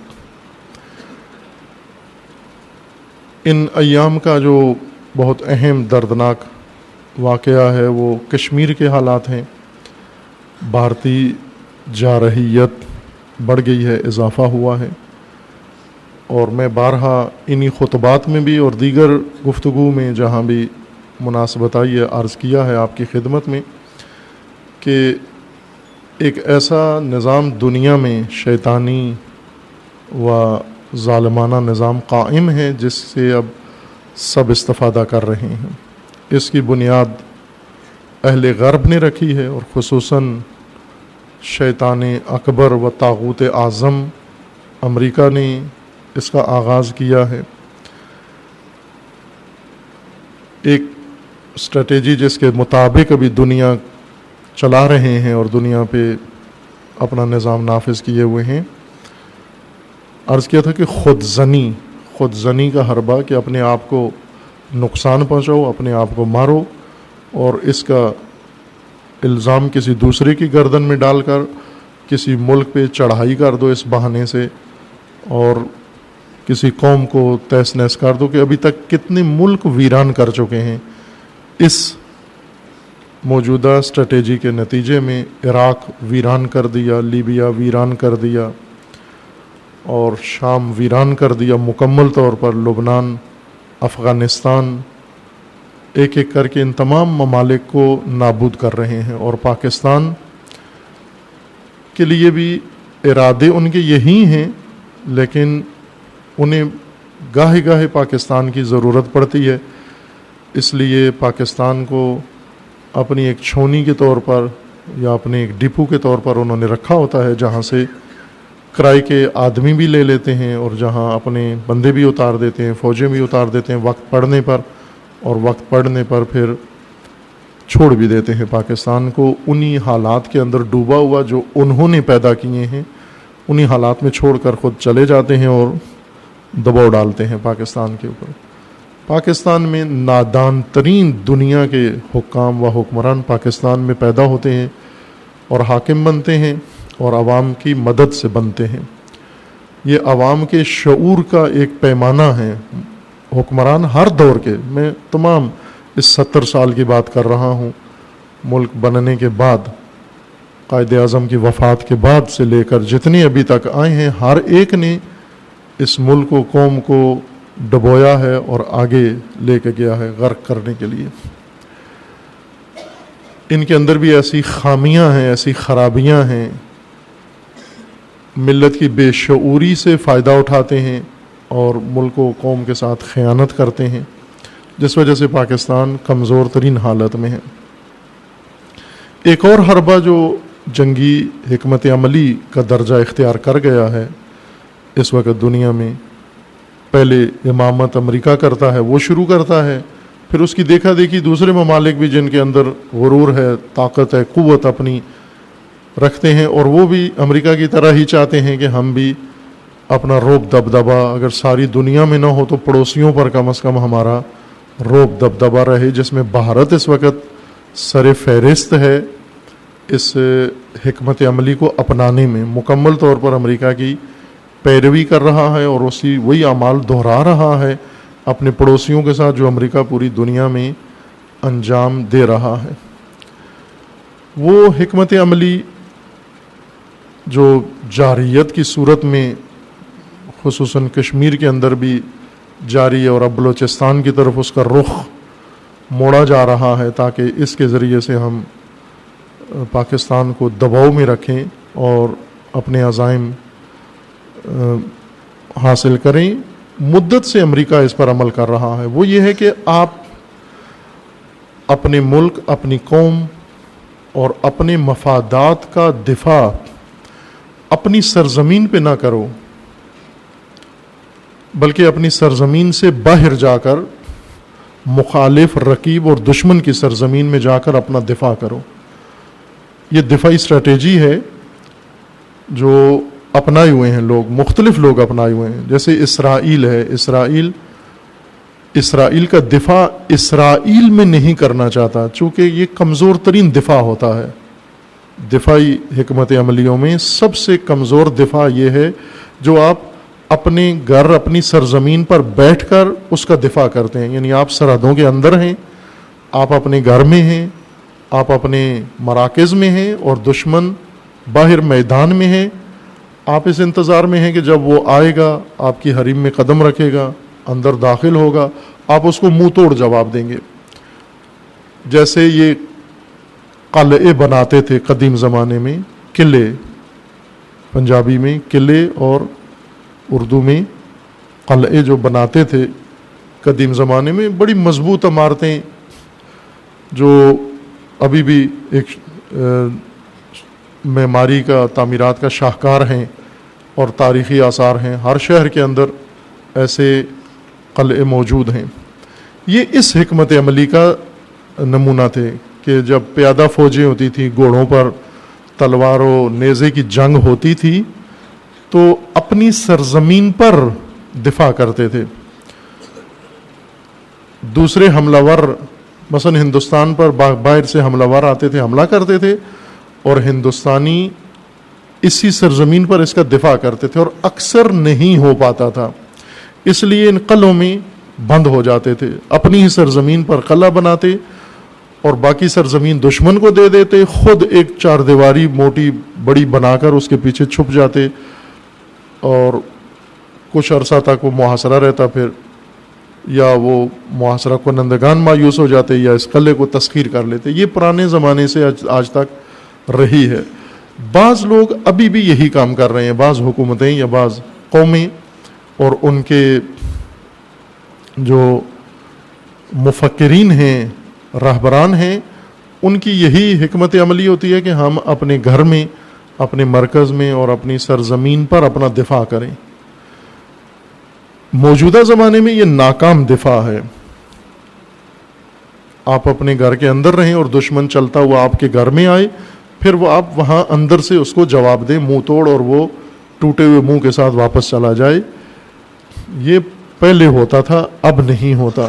Speaker 1: ان ایام کا جو بہت اہم دردناک واقعہ ہے وہ کشمیر کے حالات ہیں۔ بھارتی جارحیت بڑھ گئی ہے، اضافہ ہوا ہے، اور میں بارہا انہی خطبات میں بھی اور دیگر گفتگو میں جہاں بھی مناسبت آئی ہے عرض کیا ہے آپ کی خدمت میں کہ ایک ایسا نظام دنیا میں شیطانی و ظالمانہ نظام قائم ہے جس سے اب سب استفادہ کر رہے ہیں۔ اس کی بنیاد اہل غرب نے رکھی ہے، اور خصوصاً شیطان اکبر و طاغوت اعظم امریکہ نے اس کا آغاز کیا ہے۔ ایک اسٹریٹجی جس کے مطابق ابھی دنیا چلا رہے ہیں اور دنیا پہ اپنا نظام نافذ کیے ہوئے ہیں۔ عرض کیا تھا کہ خود زنی کا حربہ، کہ اپنے آپ کو نقصان پہنچاؤ، اپنے آپ کو مارو، اور اس کا الزام کسی دوسرے کی گردن میں ڈال کر کسی ملک پہ چڑھائی کر دو اس بہانے سے، اور کسی قوم کو تہس نہس کر دو، کہ ابھی تک کتنے ملک ویران کر چکے ہیں۔ اس موجودہ اسٹریٹجی کے نتیجے میں عراق ویران کر دیا، لیبیا ویران کر دیا، اور شام ویران کر دیا مکمل طور پر، لبنان، افغانستان، ایک ایک کر کے ان تمام ممالک کو نابود کر رہے ہیں۔ اور پاکستان کے لیے بھی ارادے ان کے یہی ہیں، لیکن انہیں گاہے گاہے پاکستان کی ضرورت پڑتی ہے، اس لیے پاکستان کو اپنی ایک چھونی کے طور پر یا اپنے ایک ڈپو کے طور پر انہوں نے رکھا ہوتا ہے، جہاں سے کرائے کے آدمی بھی لے لیتے ہیں اور جہاں اپنے بندے بھی اتار دیتے ہیں، فوجیں بھی اتار دیتے ہیں وقت پڑنے پر، اور وقت پڑنے پر پھر چھوڑ بھی دیتے ہیں پاکستان کو انہی حالات کے اندر ڈوبا ہوا جو انہوں نے پیدا کیے ہیں، انہی حالات میں چھوڑ کر خود چلے جاتے ہیں اور دباؤ ڈالتے ہیں پاکستان کے اوپر۔ پاکستان میں نادان ترین دنیا کے حکام و حکمران پاکستان میں پیدا ہوتے ہیں اور حاکم بنتے ہیں، اور عوام کی مدد سے بنتے ہیں۔ یہ عوام کے شعور کا ایک پیمانہ ہے۔ حکمران ہر دور کے، میں تمام اس 70 سال کی بات کر رہا ہوں، ملک بننے کے بعد، قائد اعظم کی وفات کے بعد سے لے کر جتنے ابھی تک آئے ہیں، ہر ایک نے اس ملک و قوم کو ڈبویا ہے اور آگے لے کے گیا ہے غرق کرنے کے لیے۔ ان کے اندر بھی ایسی خامیاں ہیں، ایسی خرابیاں ہیں، ملت کی بے شعوری سے فائدہ اٹھاتے ہیں اور ملک و قوم کے ساتھ خیانت کرتے ہیں، جس وجہ سے پاکستان کمزور ترین حالت میں ہے۔ ایک اور حربہ جو جنگی حکمت عملی کا درجہ اختیار کر گیا ہے اس وقت دنیا میں، پہلے امامت امریکہ کرتا ہے، وہ شروع کرتا ہے، پھر اس کی دیکھا دیکھی دوسرے ممالک بھی جن کے اندر غرور ہے، طاقت ہے، قوت اپنی رکھتے ہیں، اور وہ بھی امریکہ کی طرح ہی چاہتے ہیں کہ ہم بھی اپنا روب دبدبہ اگر ساری دنیا میں نہ ہو تو پڑوسیوں پر کم از کم ہمارا روب دبدبہ رہے، جس میں بھارت اس وقت سر فہرست ہے اس حکمت عملی کو اپنانے میں، مکمل طور پر امریکہ کی پیروی کر رہا ہے اور وہی اعمال دہرا رہا ہے اپنے پڑوسیوں کے ساتھ جو امریکہ پوری دنیا میں انجام دے رہا ہے۔ وہ حکمت عملی جو جارحیت کی صورت میں خصوصاً کشمیر کے اندر بھی جاری ہے، اور اب بلوچستان کی طرف اس کا رخ موڑا جا رہا ہے تاکہ اس کے ذریعے سے ہم پاکستان کو دباؤ میں رکھیں اور اپنے عزائم حاصل کریں۔ مدت سے امریکہ اس پر عمل کر رہا ہے، وہ یہ ہے کہ آپ اپنے ملک، اپنی قوم اور اپنے مفادات کا دفاع اپنی سرزمین پہ نہ کرو، بلکہ اپنی سرزمین سے باہر جا کر مخالف، رقیب اور دشمن کی سرزمین میں جا کر اپنا دفاع کرو۔ یہ دفاعی اسٹریٹجی ہے جو اپنائے ہوئے ہیں لوگ، مختلف لوگ اپنائے ہوئے ہیں۔ جیسے اسرائیل ہے، اسرائیل اسرائیل کا دفاع اسرائیل میں نہیں کرنا چاہتا، چونکہ یہ کمزور ترین دفاع ہوتا ہے۔ دفاعی حکمت عملیوں میں سب سے کمزور دفاع یہ ہے جو آپ اپنے گھر، اپنی سرزمین پر بیٹھ کر اس کا دفاع کرتے ہیں، یعنی آپ سرحدوں کے اندر ہیں، آپ اپنے گھر میں ہیں، آپ اپنے مراکز میں ہیں اور دشمن باہر میدان میں ہے۔ آپ اس انتظار میں ہیں کہ جب وہ آئے گا، آپ کی حریم میں قدم رکھے گا، اندر داخل ہوگا، آپ اس کو منہ توڑ جواب دیں گے۔ جیسے یہ قلعے بناتے تھے قدیم زمانے میں، قلعے، پنجابی میں قلعے اور اردو میں قلعے جو بناتے تھے قدیم زمانے میں، بڑی مضبوط عمارتیں جو ابھی بھی ایک معماری کا، تعمیرات کا شاہکار ہیں اور تاریخی آثار ہیں۔ ہر شہر کے اندر ایسے قلعے موجود ہیں۔ یہ اس حکمت عملی کا نمونہ تھے کہ جب پیادہ فوجیں ہوتی تھیں، گھوڑوں پر تلوار و نیزے کی جنگ ہوتی تھی، تو اپنی سرزمین پر دفاع کرتے تھے۔ دوسرے حملہ ور مثلا ہندوستان پر باہر سے حملہ ور آتے تھے، حملہ کرتے تھے، اور ہندوستانی اسی سرزمین پر اس کا دفاع کرتے تھے، اور اکثر نہیں ہو پاتا تھا، اس لیے ان قلعوں میں بند ہو جاتے تھے۔ اپنی ہی سرزمین پر قلعہ بناتے اور باقی سرزمین دشمن کو دے دیتے، خود ایک چار دیواری موٹی بڑی بنا کر اس کے پیچھے چھپ جاتے، اور کچھ عرصہ تک وہ محاصرہ رہتا، پھر یا وہ محاصرہ کنندگان مایوس ہو جاتے یا اس قلعے کو تسخیر کر لیتے۔ یہ پرانے زمانے سے آج تک رہی ہے۔ بعض لوگ ابھی بھی یہی کام کر رہے ہیں، بعض حکومتیں یا بعض قومیں اور ان کے جو مفکرین ہیں، رہبران ہیں، ان کی یہی حکمت عملی ہوتی ہے کہ ہم اپنے گھر میں، اپنے مرکز میں اور اپنی سرزمین پر اپنا دفاع کریں۔ موجودہ زمانے میں یہ ناکام دفاع ہے۔ آپ اپنے گھر کے اندر رہیں اور دشمن چلتا ہوا آپ کے گھر میں آئے، پھر وہ آپ وہاں اندر سے اس کو جواب دیں منہ توڑ، اور وہ ٹوٹے ہوئے منہ کے ساتھ واپس چلا جائے۔ یہ پہلے ہوتا تھا، اب نہیں ہوتا،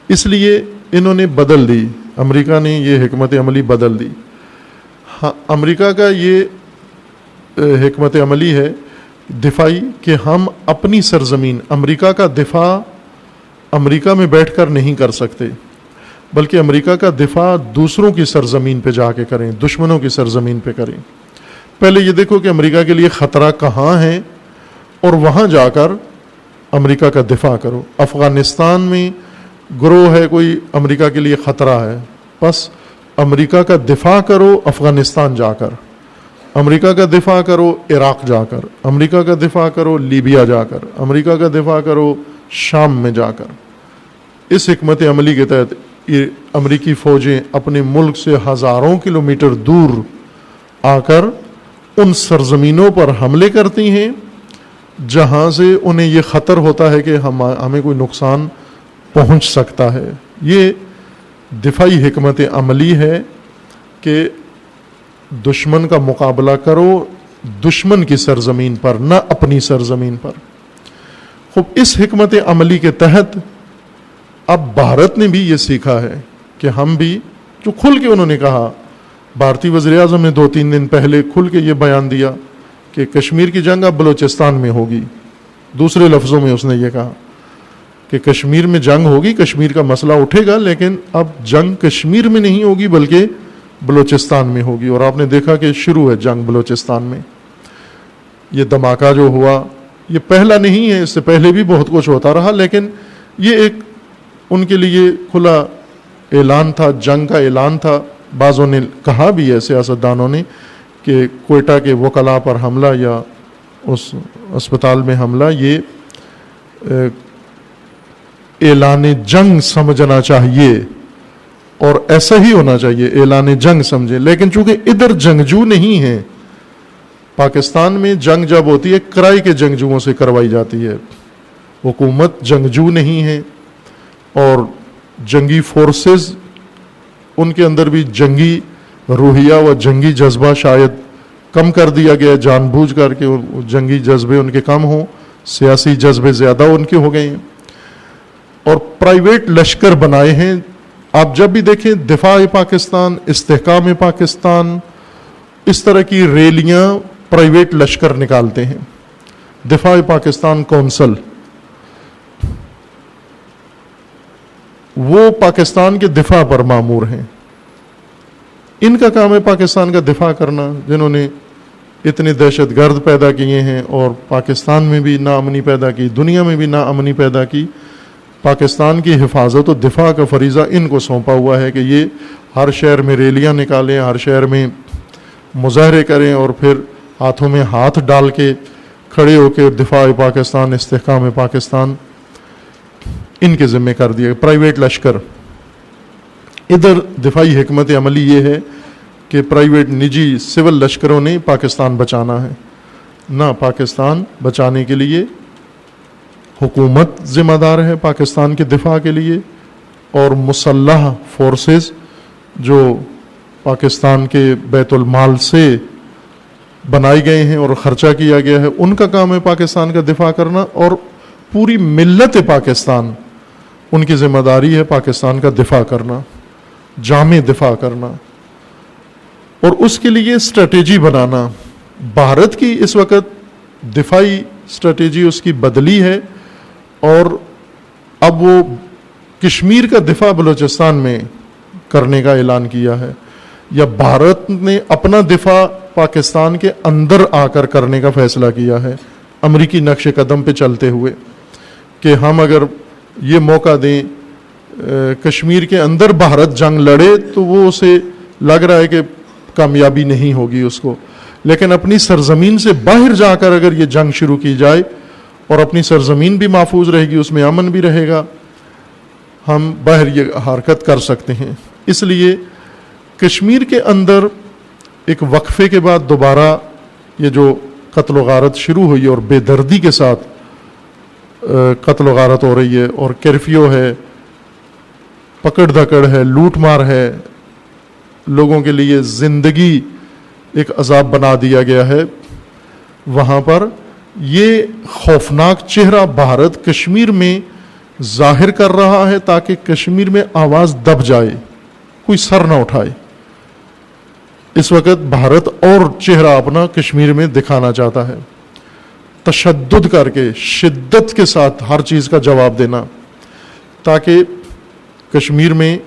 Speaker 1: اس لیے انہوں نے بدل دی، امریکہ نے یہ حکمت عملی بدل دی۔ ہاں، امریکہ کا یہ حکمت عملی ہے دفاعی کہ ہم اپنی سرزمین، امریکہ کا دفاع امریکہ میں بیٹھ کر نہیں کر سکتے، بلکہ امریکہ کا دفاع دوسروں کی سرزمین پہ جا کے کریں، دشمنوں کی سرزمین پہ کریں۔ پہلے یہ دیکھو کہ امریکہ کے لیے خطرہ کہاں ہے اور وہاں جا کر امریکہ کا دفاع کرو۔ افغانستان میں گروہ ہے کوئی امریکہ کے لیے خطرہ ہے، بس امریکہ کا دفاع کرو افغانستان جا کر، امریکہ کا دفاع کرو عراق جا کر، امریکہ کا دفاع کرو لیبیا جا کر، امریکہ کا دفاع کرو شام میں جا کر۔ اس حکمت عملی کے تحت یہ امریکی فوجیں اپنے ملک سے ہزاروں کلومیٹر دور آ کر ان سرزمینوں پر حملے کرتی ہیں جہاں سے انہیں یہ خطر ہوتا ہے کہ ہمیں کوئی نقصان پہنچ سکتا ہے۔ یہ دفاعی حکمت عملی ہے کہ دشمن کا مقابلہ کرو دشمن کی سرزمین پر، نہ اپنی سرزمین پر۔ خوب، اس حکمت عملی کے تحت اب بھارت نے بھی یہ سیکھا ہے کہ ہم بھی، جو کھل کے انہوں نے کہا، بھارتی وزیر اعظم نے 2-3 دن پہلے کھل کے یہ بیان دیا کہ کشمیر کی جنگ اب بلوچستان میں ہوگی۔ دوسرے لفظوں میں اس نے یہ کہا کہ کشمیر میں جنگ ہوگی، کشمیر کا مسئلہ اٹھے گا، لیکن اب جنگ کشمیر میں نہیں ہوگی بلکہ بلوچستان میں ہوگی۔ اور آپ نے دیکھا کہ شروع ہے جنگ بلوچستان میں۔ یہ دھماکہ جو ہوا یہ پہلا نہیں ہے، اس سے پہلے بھی بہت کچھ ہوتا رہا، لیکن یہ ایک ان کے لیے کھلا اعلان تھا، جنگ کا اعلان تھا۔ بعضوں نے کہا بھی ہے، سیاستدانوں نے، کہ کوئٹہ کے وکلاء پر حملہ یا اس اسپتال میں حملہ یہ اعلان جنگ سمجھنا چاہیے، اور ایسا ہی ہونا چاہیے، اعلان جنگ سمجھے۔ لیکن چونکہ ادھر جنگجو نہیں ہیں، پاکستان میں جنگ جب ہوتی ہے کرائے کے جنگجوؤں سے کروائی جاتی ہے، حکومت جنگجو نہیں ہے، اور جنگی فورسز ان کے اندر بھی جنگی روحیہ و جنگی جذبہ شاید کم کر دیا گیا جان بوجھ کر کے جنگی جذبے ان کے کم ہوں، سیاسی جذبے زیادہ ان کے ہو گئے ہیں۔ اور پرائیویٹ لشکر بنائے ہیں. آپ جب بھی دیکھیں دفاع پاکستان، استحکام پاکستان، اس طرح کی ریلیاں پرائیویٹ لشکر نکالتے ہیں. دفاع پاکستان کونسل وہ پاکستان کے دفاع پر مامور ہیں. ان کا کام ہے پاکستان کا دفاع کرنا، جنہوں نے اتنے دہشت گرد پیدا کیے ہیں اور پاکستان میں بھی ناامنی پیدا کی، دنیا میں بھی ناامنی پیدا کی. پاکستان کی حفاظت و دفاع کا فریضہ ان کو سونپا ہوا ہے کہ یہ ہر شہر میں ریلیاں نکالیں، ہر شہر میں مظاہرے کریں اور پھر ہاتھوں میں ہاتھ ڈال کے کھڑے ہو کے دفاع پاکستان، استحکام پاکستان ان کے ذمہ کر دیا. پرائیویٹ لشکر، ادھر دفاعی حکمت عملی یہ ہے کہ پرائیویٹ نجی سول لشکروں نے پاکستان بچانا ہے. نہ پاکستان بچانے کے لیے حکومت ذمہ دار ہے پاکستان کے دفاع کے لیے، اور مسلح فورسز جو پاکستان کے بیت المال سے بنائے گئے ہیں اور خرچہ کیا گیا ہے، ان کا کام ہے پاکستان کا دفاع کرنا. اور پوری ملت پاکستان، ان کی ذمہ داری ہے پاکستان کا دفاع کرنا، جامع دفاع کرنا، اور اس کے لیے اسٹریٹجی بنانا. بھارت کی اس وقت دفاعی اسٹریٹجی اس کی بدلی ہے، اور اب وہ کشمیر کا دفاع بلوچستان میں کرنے کا اعلان کیا ہے، یا بھارت نے اپنا دفاع پاکستان کے اندر آ کر کرنے کا فیصلہ کیا ہے امریکی نقش قدم پہ چلتے ہوئے، کہ ہم اگر یہ موقع دیں کشمیر کے اندر بھارت جنگ لڑے تو وہ اسے لگ رہا ہے کہ کامیابی نہیں ہوگی اس کو، لیکن اپنی سرزمین سے باہر جا کر اگر یہ جنگ شروع کی جائے اور اپنی سرزمین بھی محفوظ رہے گی، اس میں امن بھی رہے گا، ہم باہر یہ حرکت کر سکتے ہیں. اس لیے کشمیر کے اندر ایک وقفے کے بعد دوبارہ یہ جو قتل و غارت شروع ہوئی اور بے دردی کے ساتھ قتل و غارت ہو رہی ہے، اور کرفیو ہے، پکڑ دھکڑ ہے، لوٹ مار ہے، لوگوں کے لیے زندگی ایک عذاب بنا دیا گیا ہے، وہاں پر یہ خوفناک چہرہ بھارت کشمیر میں ظاہر کر رہا ہے تاکہ کشمیر میں آواز دب جائے، کوئی سر نہ اٹھائے. اس وقت بھارت اور چہرہ اپنا کشمیر میں دکھانا چاہتا ہے، تشدد کر کے، شدت کے ساتھ ہر چیز کا جواب دینا، تاکہ کشمیر میں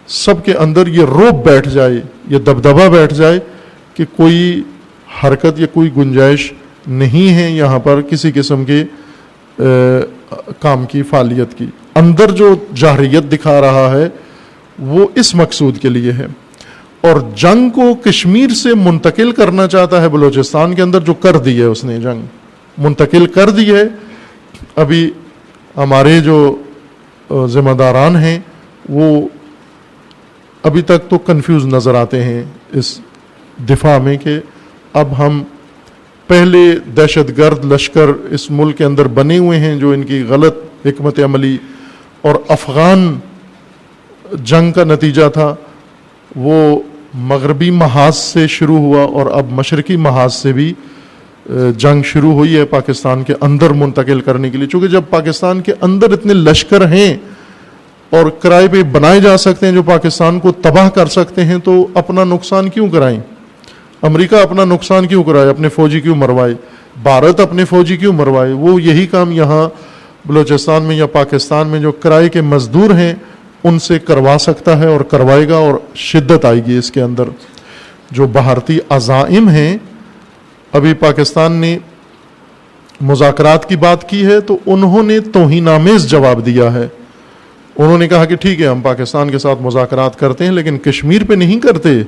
Speaker 1: سب کے اندر یہ روب بیٹھ جائے، یہ دبدبا بیٹھ جائے کہ کوئی حرکت یا کوئی گنجائش نہیں ہے یہاں پر کسی قسم کے کام کی، فعالیت کی. اندر جو جارحیت دکھا رہا ہے وہ اس مقصود کے لیے ہے، اور جنگ کو کشمیر سے منتقل کرنا چاہتا ہے بلوچستان کے اندر، جو کر دی ہے اس نے، جنگ منتقل کر دی ہے. ابھی ہمارے جو ذمہ داران ہیں وہ ابھی تک تو کنفیوز نظر آتے ہیں اس دفاع میں، کہ اب ہم پہلے دہشت گرد لشکر اس ملک کے اندر بنے ہوئے ہیں جو ان کی غلط حکمت عملی اور افغان جنگ کا نتیجہ تھا، وہ مغربی محاذ سے شروع ہوا اور اب مشرقی محاذ سے بھی جنگ شروع ہوئی ہے پاکستان کے اندر منتقل کرنے کے لیے. چونکہ جب پاکستان کے اندر اتنے لشکر ہیں اور کرائے پہ بنائے جا سکتے ہیں جو پاکستان کو تباہ کر سکتے ہیں، تو اپنا نقصان کیوں کرائیں؟ امریکہ اپنا نقصان کیوں کرائے؟ اپنے فوجی کیوں مروائے؟ بھارت اپنے فوجی کیوں مروائے؟ وہ یہی کام یہاں بلوچستان میں یا پاکستان میں جو کرائے کے مزدور ہیں ان سے کروا سکتا ہے اور کروائے گا، اور شدت آئے گی اس کے اندر. جو بھارتی عزائم ہیں، ابھی پاکستان نے مذاکرات کی بات کی ہے تو انہوں نے توہین آمیز جواب دیا ہے. انہوں نے کہا کہ ٹھیک ہے ہم پاکستان کے ساتھ مذاکرات کرتے ہیں لیکن کشمیر پہ نہیں کرتے،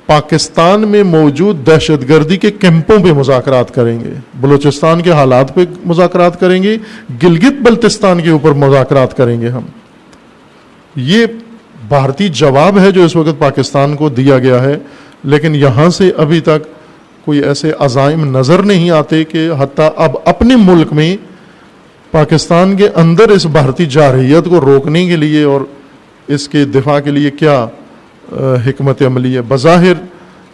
Speaker 1: پاکستان میں موجود دہشت گردی کے کیمپوں پہ مذاکرات کریں گے، بلوچستان کے حالات پہ مذاکرات کریں گے، گلگت بلتستان کے اوپر مذاکرات کریں گے ہم. یہ بھارتی جواب ہے جو اس وقت پاکستان کو دیا گیا ہے. لیکن یہاں سے ابھی تک کوئی ایسے عزائم نظر نہیں آتے کہ حتیٰ اب اپنے ملک میں پاکستان کے اندر اس بھارتی جارحیت کو روکنے کے لیے اور اس کے دفاع کے لیے کیا حکمت عملی ہے. بظاہر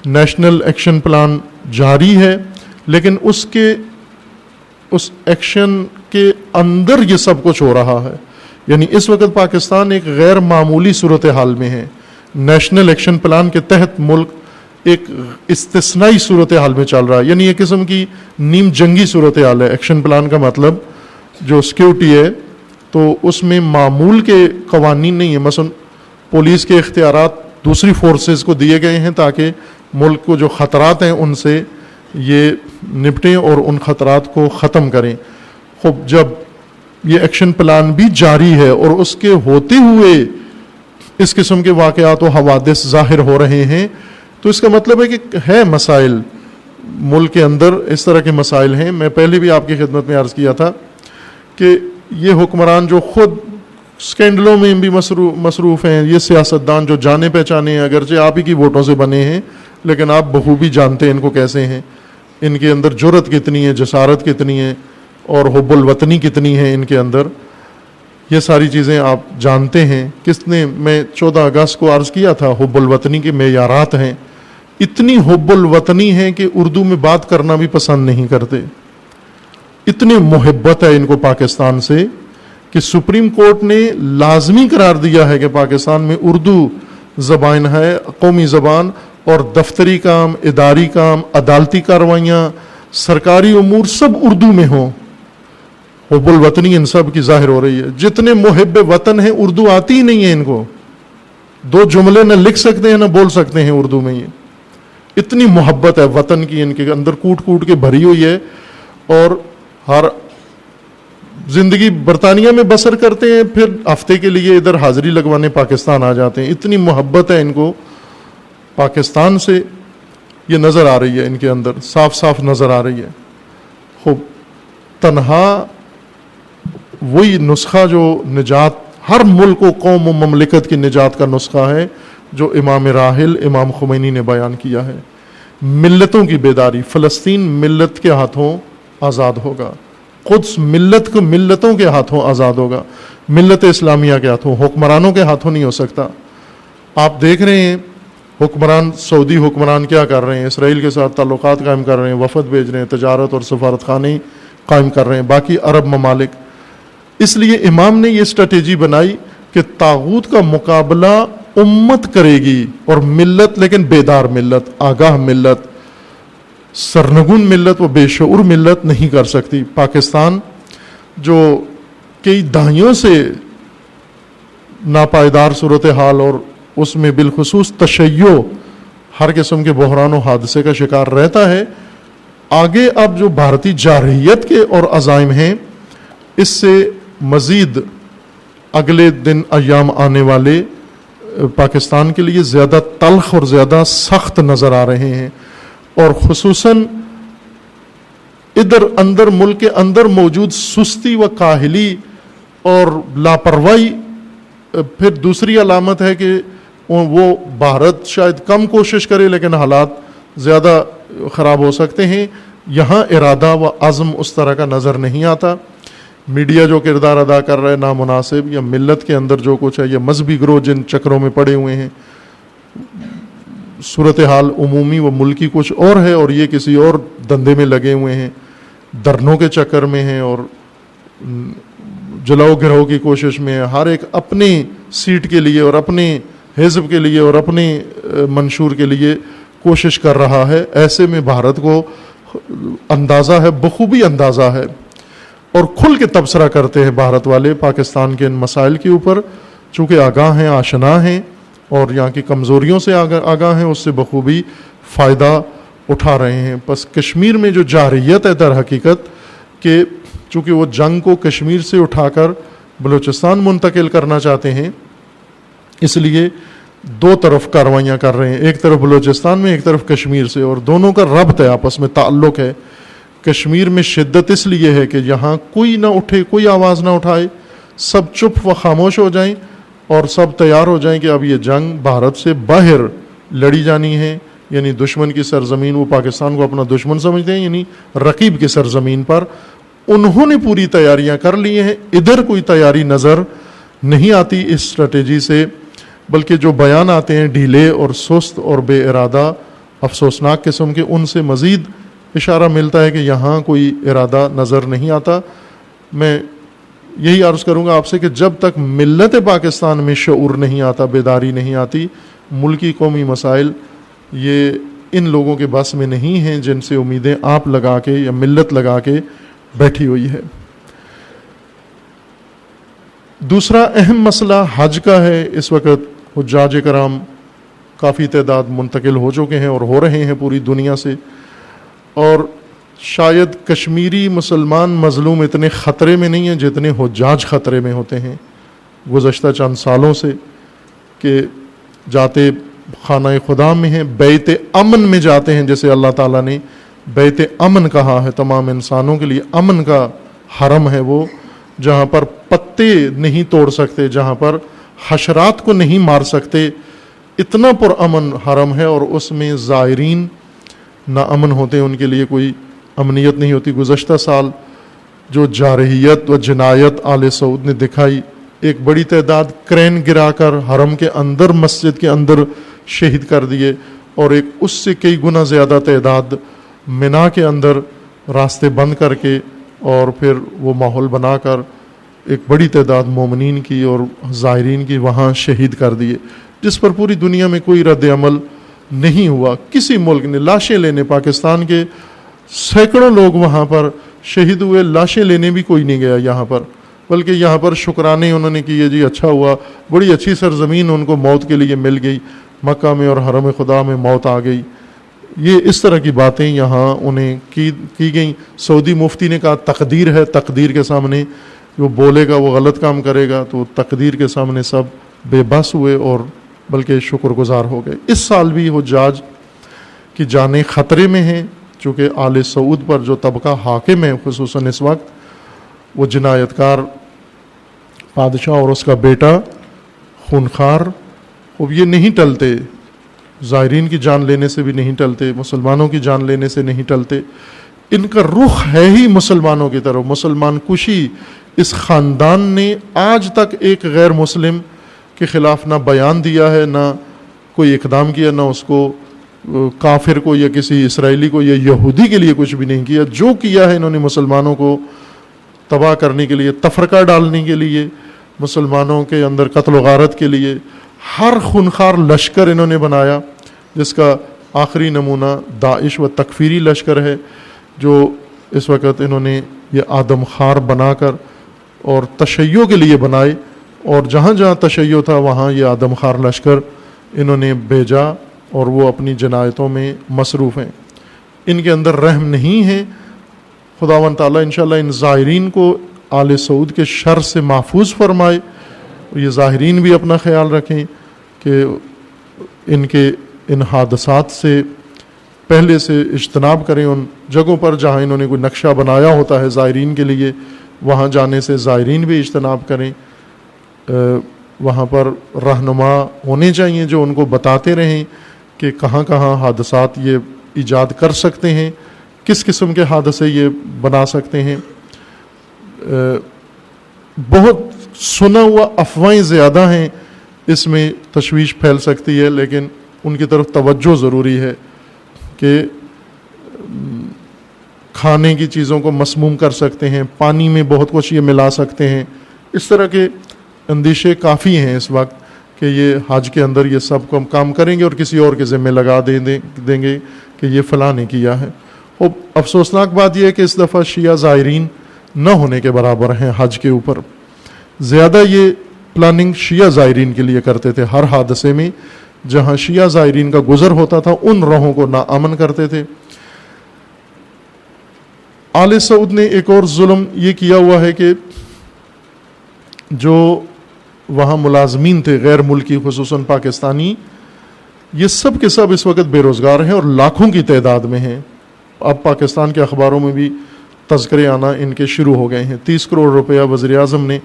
Speaker 1: نیشنل ایکشن پلان جاری ہے، لیکن اس ایکشن کے اندر یہ سب کچھ ہو رہا ہے. یعنی اس وقت پاکستان ایک غیر معمولی صورتحال میں ہے. نیشنل ایکشن پلان کے تحت ملک ایک استثنائی صورتحال میں چل رہا ہے. یعنی ایک قسم کی نیم جنگی صورتحال ہے. ایکشن پلان کا مطلب جو سیکیورٹی ہے تو اس میں معمول کے قوانین نہیں ہیں. مثلا پولیس کے اختیارات دوسری فورسز کو دیے گئے ہیں تاکہ ملک کو جو خطرات ہیں ان سے یہ نپٹیں اور ان خطرات کو ختم کریں. خب جب یہ ایکشن پلان بھی جاری ہے اور اس کے ہوتے ہوئے اس قسم کے واقعات و حوادث ظاہر ہو رہے ہیں تو اس کا مطلب ہے کہ ہے مسائل ملک کے اندر، اس طرح کے مسائل ہیں. میں پہلے بھی آپ کی خدمت میں عرض کیا تھا کہ یہ حکمران جو خود سکینڈلوں میں بھی مصروف ہیں، یہ سیاستدان جو جانے پہچانے ہیں، اگرچہ آپ ہی کی ووٹوں سے بنے ہیں لیکن آپ بخوبی جانتے ہیں ان کو کیسے ہیں، ان کے اندر جرأت کتنی ہے، جسارت کتنی ہے اور حب الوطنی کتنی ہے ان کے اندر. یہ ساری چیزیں آپ جانتے ہیں. کس نے، میں 14 اگست کو عرض کیا تھا، حب الوطنی کے معیارات ہیں. اتنی حب الوطنی ہے کہ اردو میں بات کرنا بھی پسند نہیں کرتے. اتنی محبت ہے ان کو پاکستان سے کہ سپریم کورٹ نے لازمی قرار دیا ہے کہ پاکستان میں اردو زبان ہے، قومی زبان، اور دفتری کام، اداری کام، عدالتی کارروائیاں، سرکاری امور سب اردو میں ہوں. حب الوطنی ان سب کی ظاہر ہو رہی ہے. جتنے محب وطن ہیں اردو آتی ہی نہیں ہے ان کو، 2 جملے نہ لکھ سکتے ہیں نہ بول سکتے ہیں اردو میں. یہ اتنی محبت ہے وطن کی ان کے اندر کوٹ کوٹ کے بھری ہوئی ہے، اور ہر زندگی برطانیہ میں بسر کرتے ہیں، پھر ہفتے کے لیے ادھر حاضری لگوانے پاکستان آ جاتے ہیں. اتنی محبت ہے ان کو پاکستان سے، یہ نظر آ رہی ہے ان کے اندر، صاف صاف نظر آ رہی ہے. خوب تنہا وہی نسخہ جو نجات، ہر ملک و قوم و مملکت کی نجات کا نسخہ ہے جو امام راحل امام خمینی نے بیان کیا ہے. ملتوں کی بیداری. فلسطین ملت کے ہاتھوں آزاد ہوگا، قدس ملتوں کے ہاتھوں آزاد ہوگا، ملت اسلامیہ کے ہاتھوں، حکمرانوں کے ہاتھوں نہیں ہو سکتا. آپ دیکھ رہے ہیں حکمران، سعودی حکمران کیا کر رہے ہیں، اسرائیل کے ساتھ تعلقات قائم کر رہے ہیں، وفد بھیج رہے ہیں، تجارت اور سفارت خانے قائم کر رہے ہیں باقی عرب ممالک. اس لیے امام نے یہ اسٹریٹجی بنائی کہ طاغوت کا مقابلہ امت کرے گی، اور ملت، لیکن بیدار ملت، آگاہ ملت، سرنگون ملت و بے شعور ملت نہیں کر سکتی. پاکستان جو کئی دہائیوں سے ناپائیدار صورتحال اور اس میں بالخصوص تشیع، ہر قسم کے بحران و حادثے کا شکار رہتا ہے، آگے اب جو بھارتی جارحیت کے اور عزائم ہیں اس سے مزید اگلے دن ایام آنے والے پاکستان کے لیے زیادہ تلخ اور زیادہ سخت نظر آ رہے ہیں. اور خصوصاً ادھر اندر ملک کے اندر موجود سستی و کاہلی اور لاپرواہی پھر دوسری علامت ہے کہ وہ بھارت شاید کم کوشش کرے لیکن حالات زیادہ خراب ہو سکتے ہیں. یہاں ارادہ و عزم اس طرح کا نظر نہیں آتا. میڈیا جو کردار ادا کر رہا ہے نامناسب، یا ملت کے اندر جو کچھ ہے، یا مذہبی گروہ جن چکروں میں پڑے ہوئے ہیں، صورتحال عمومی و ملکی کچھ اور ہے اور یہ کسی اور دندے میں لگے ہوئے ہیں، دھرنوں کے چکر میں ہیں اور جلاؤ گراؤ کی کوشش میں ہے. ہر ایک اپنی سیٹ کے لیے اور اپنے حزب کے لیے اور اپنے منشور کے لیے کوشش کر رہا ہے. ایسے میں بھارت کو اندازہ ہے، بخوبی اندازہ ہے، اور کھل کے تبصرہ کرتے ہیں بھارت والے پاکستان کے ان مسائل کے اوپر، چونکہ آگاہ ہیں، آشنا ہیں اور یہاں کی کمزوریوں سے آگاہ ہیں، اس سے بخوبی فائدہ اٹھا رہے ہیں. بس کشمیر میں جو جارحیت ہے در حقیقت کہ چونکہ وہ جنگ کو کشمیر سے اٹھا کر بلوچستان منتقل کرنا چاہتے ہیں، اس لیے 2 طرف کارروائیاں کر رہے ہیں، ایک طرف بلوچستان میں، ایک طرف کشمیر سے، اور دونوں کا ربط ہے، آپس میں تعلق ہے. کشمیر میں شدت اس لیے ہے کہ یہاں کوئی نہ اٹھے، کوئی آواز نہ اٹھائے، سب چپ و خاموش ہو جائیں اور سب تیار ہو جائیں کہ اب یہ جنگ بھارت سے باہر لڑی جانی ہے. یعنی دشمن کی سرزمین، وہ پاکستان کو اپنا دشمن سمجھتے ہیں، یعنی رقیب کی سرزمین پر انہوں نے پوری تیاریاں کر لی ہیں. ادھر کوئی تیاری نظر نہیں آتی اس اسٹریٹجی سے، بلکہ جو بیان آتے ہیں ڈھیلے اور سست اور بے ارادہ، افسوسناک قسم کے، ان سے مزید اشارہ ملتا ہے کہ یہاں کوئی ارادہ نظر نہیں آتا. میں یہی عرض کروں گا آپ سے کہ جب تک ملت پاکستان میں شعور نہیں آتا، بیداری نہیں آتی، ملکی قومی مسائل یہ ان لوگوں کے بس میں نہیں ہیں جن سے امیدیں آپ لگا کے یا ملت لگا کے بیٹھی ہوئی ہے۔ دوسرا اہم مسئلہ حج کا ہے۔ اس وقت حجاج کرام کافی تعداد منتقل ہو چکے ہیں اور ہو رہے ہیں پوری دنیا سے، اور شاید کشمیری مسلمان مظلوم اتنے خطرے میں نہیں ہیں جتنے حجاج خطرے میں ہوتے ہیں گزشتہ چند سالوں سے، کہ جاتے خانہ خدا میں ہیں، بیت امن میں جاتے ہیں، جیسے اللہ تعالیٰ نے بیت امن کہا ہے، تمام انسانوں کے لیے امن کا حرم ہے وہ، جہاں پر پتے نہیں توڑ سکتے، جہاں پر حشرات کو نہیں مار سکتے، اتنا پرامن حرم ہے، اور اس میں زائرین ناامن ہوتے ہیں، ان کے لیے کوئی امنیت نہیں ہوتی۔ گزشتہ سال جو جارحیت و جنایت آل سعود نے دکھائی، ایک بڑی تعداد کرین گرا کر حرم کے اندر، مسجد کے اندر شہید کر دیے، اور ایک اس سے کئی گنا زیادہ تعداد منا کے اندر راستے بند کر کے اور پھر وہ ماحول بنا کر ایک بڑی تعداد مومنین کی اور زائرین کی وہاں شہید کر دیے، جس پر پوری دنیا میں کوئی رد عمل نہیں ہوا۔ کسی ملک نے لاشیں لینے، پاکستان کے سینکڑوں لوگ وہاں پر شہید ہوئے، لاشیں لینے بھی کوئی نہیں گیا یہاں پر، بلکہ یہاں پر شکرانے انہوں نے کیے، جی اچھا ہوا، بڑی اچھی سرزمین ان کو موت کے لیے مل گئی، مکہ میں اور حرم خدا میں موت آ گئی۔ یہ اس طرح کی باتیں یہاں انہیں کی گئیں۔ سعودی مفتی نے کہا تقدیر ہے، تقدیر کے سامنے جو بولے گا وہ غلط کام کرے گا، تو تقدیر کے سامنے سب بے بس ہوئے اور بلکہ شکر گزار ہو گئے۔ اس سال بھی حجاج کی جانیں خطرے میں ہیں، چونکہ آل سعود پر جو طبقہ حاکم ہے خصوصاً اس وقت، وہ جنایت کار بادشاہ اور اس کا بیٹا خونخوار، اب یہ نہیں ٹلتے، زائرین کی جان لینے سے بھی نہیں ٹلتے، مسلمانوں کی جان لینے سے نہیں ٹلتے۔ ان کا رخ ہے ہی مسلمانوں کی طرف، مسلمان کشی۔ اس خاندان نے آج تک ایک غیر مسلم کے خلاف نہ بیان دیا ہے، نہ کوئی اقدام کیا، نہ اس کو کافر کو یا کسی اسرائیلی کو یا یہودی کے لیے کچھ بھی نہیں کیا۔ جو کیا ہے انہوں نے مسلمانوں کو تباہ کرنے کے لیے، تفرقہ ڈالنے کے لیے، مسلمانوں کے اندر قتل و غارت کے لیے ہر خونخوار لشکر انہوں نے بنایا، جس کا آخری نمونہ داعش و تکفیری لشکر ہے، جو اس وقت انہوں نے یہ آدم خار بنا کر اور تشیع کے لیے بنائے، اور جہاں جہاں تشیع تھا وہاں یہ آدم خار لشکر انہوں نے بھیجا، اور وہ اپنی جنایتوں میں مصروف ہیں۔ ان کے اندر رحم نہیں ہے۔ خداوند تعالیٰ انشاءاللہ ان ظاہرین کو آل سعود کے شر سے محفوظ فرمائے، یہ ظاہرین بھی اپنا خیال رکھیں کہ ان حادثات سے پہلے سے اجتناب کریں، ان جگہوں پر جہاں انہوں نے کوئی نقشہ بنایا ہوتا ہے زائرین کے لیے، وہاں جانے سے زائرین بھی اجتناب کریں۔ وہاں پر رہنما ہونے چاہیے جو ان کو بتاتے رہیں کہ کہاں کہاں حادثات یہ ایجاد کر سکتے ہیں، کس قسم کے حادثے یہ بنا سکتے ہیں۔ بہت سنا ہوا افواہیں زیادہ ہیں، اس میں تشویش پھیل سکتی ہے، لیکن ان کی طرف توجہ ضروری ہے کہ کھانے کی چیزوں کو مسموم کر سکتے ہیں، پانی میں بہت کچھ یہ ملا سکتے ہیں۔ اس طرح کے اندیشے کافی ہیں اس وقت کہ یہ حج کے اندر یہ سب کو کام کریں گے اور کسی اور کے ذمہ لگا دیں گے کہ یہ فلاں نے کیا ہے۔ اور افسوسناک بات یہ ہے کہ اس دفعہ شیعہ زائرین نہ ہونے کے برابر ہیں حج کے اوپر، زیادہ یہ پلاننگ شیعہ زائرین کے لیے کرتے تھے۔ ہر حادثے میں جہاں شیعہ زائرین کا گزر ہوتا تھا ان راہوں کو ناامن کرتے تھے۔ آل سعود نے ایک اور ظلم یہ کیا ہوا ہے کہ جو وہاں ملازمین تھے غیر ملکی، خصوصاً پاکستانی، یہ سب کے سب اس وقت بے روزگار ہیں اور لاکھوں کی تعداد میں ہیں۔ اب پاکستان کے اخباروں میں بھی تذکرے آنا ان کے شروع ہو گئے ہیں۔ 30 کروڑ روپیہ وزیر اعظم نے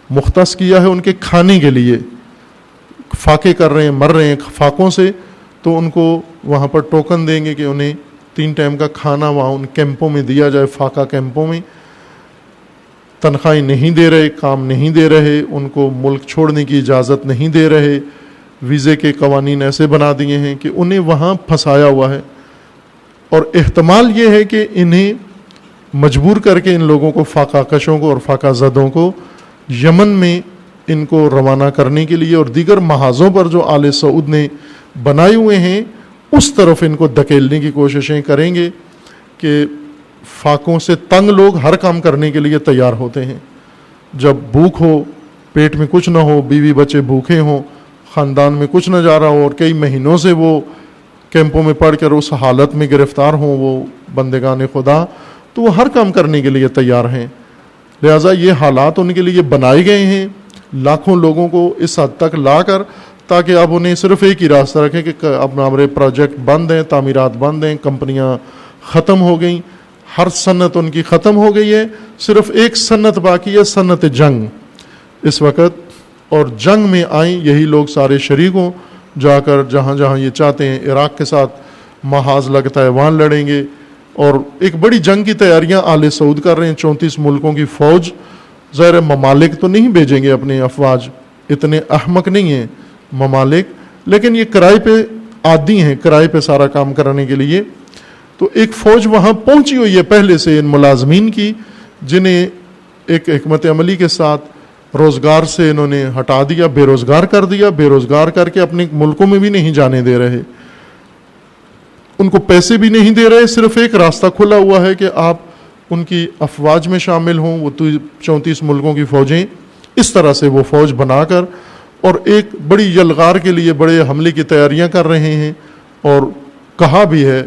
Speaker 1: مختص کیا ہے ان کے کھانے کے لیے۔ فاقے کر رہے ہیں، مر رہے ہیں فاقوں سے، تو ان کو وہاں پر ٹوکن دیں گے کہ انہیں 3 ٹائم کا کھانا وہاں ان کیمپوں میں دیا جائے، فاقہ کیمپوں میں۔ تنخواہیں نہیں دے رہے، کام نہیں دے رہے، ان کو ملک چھوڑنے کی اجازت نہیں دے رہے، ویزے کے قوانین ایسے بنا دیے ہیں کہ انہیں وہاں پھنسایا ہوا ہے۔ اور احتمال یہ ہے کہ انہیں مجبور کر کے ان لوگوں کو، فاقہ کشوں کو اور فاقہ زدوں کو یمن میں ان کو روانہ کرنے کے لیے اور دیگر محاذوں پر جو آل سعود نے بنائے ہوئے ہیں اس طرف ان کو دھکیلنے کی کوششیں کریں گے کہ فاقوں سے تنگ لوگ ہر کام کرنے کے لیے تیار ہوتے ہیں. جب بھوک ہو، پیٹ میں کچھ نہ ہو، بیوی بچے بھوکے ہوں، خاندان میں کچھ نہ جا رہا ہو اور کئی مہینوں سے وہ کیمپوں میں پڑھ کر اس حالت میں گرفتار ہوں وہ بندگان خدا، تو وہ ہر کام کرنے کے لیے تیار ہیں. لہٰذا یہ حالات ان کے لیے بنائے گئے ہیں لاکھوں لوگوں کو اس حد تک لا کر، تاکہ اب انہیں صرف ایک ہی راستہ رکھیں کہ اب ہمارے پروجیکٹ بند ہیں، تعمیرات بند ہیں، کمپنیاں ختم ہو گئیں، ہر صنعت ان کی ختم ہو گئی ہے، صرف ایک صنعت باقی ہے، صنعت جنگ اس وقت. اور جنگ میں آئیں یہی لوگ سارے شریک ہوں، جا کر جہاں جہاں یہ چاہتے ہیں. عراق کے ساتھ محاذ لگتا ہے وہاں لڑیں گے، اور ایک بڑی جنگ کی تیاریاں آل سعود کر رہے ہیں. 34 ملکوں کی فوج، ظاہر ممالک تو نہیں بھیجیں گے اپنے افواج، اتنے احمق نہیں ہیں ممالک، لیکن یہ کرائے پہ عادی ہیں، کرائے پہ سارا کام کرنے کے لیے. تو ایک فوج وہاں پہنچی ہوئی ہے پہلے سے ان ملازمین کی، جنہیں ایک حکمت عملی کے ساتھ روزگار سے انہوں نے ہٹا دیا، بے روزگار کر دیا، بے روزگار کر کے اپنے ملکوں میں بھی نہیں جانے دے رہے، ان کو پیسے بھی نہیں دے رہے. صرف ایک راستہ کھلا ہوا ہے کہ آپ ان کی افواج میں شامل ہوں. وہ 34 ملکوں کی فوجیں اس طرح سے وہ فوج بنا کر اور ایک بڑی یلغار کے لیے بڑے حملے کی تیاریاں کر رہے ہیں. اور کہا بھی ہے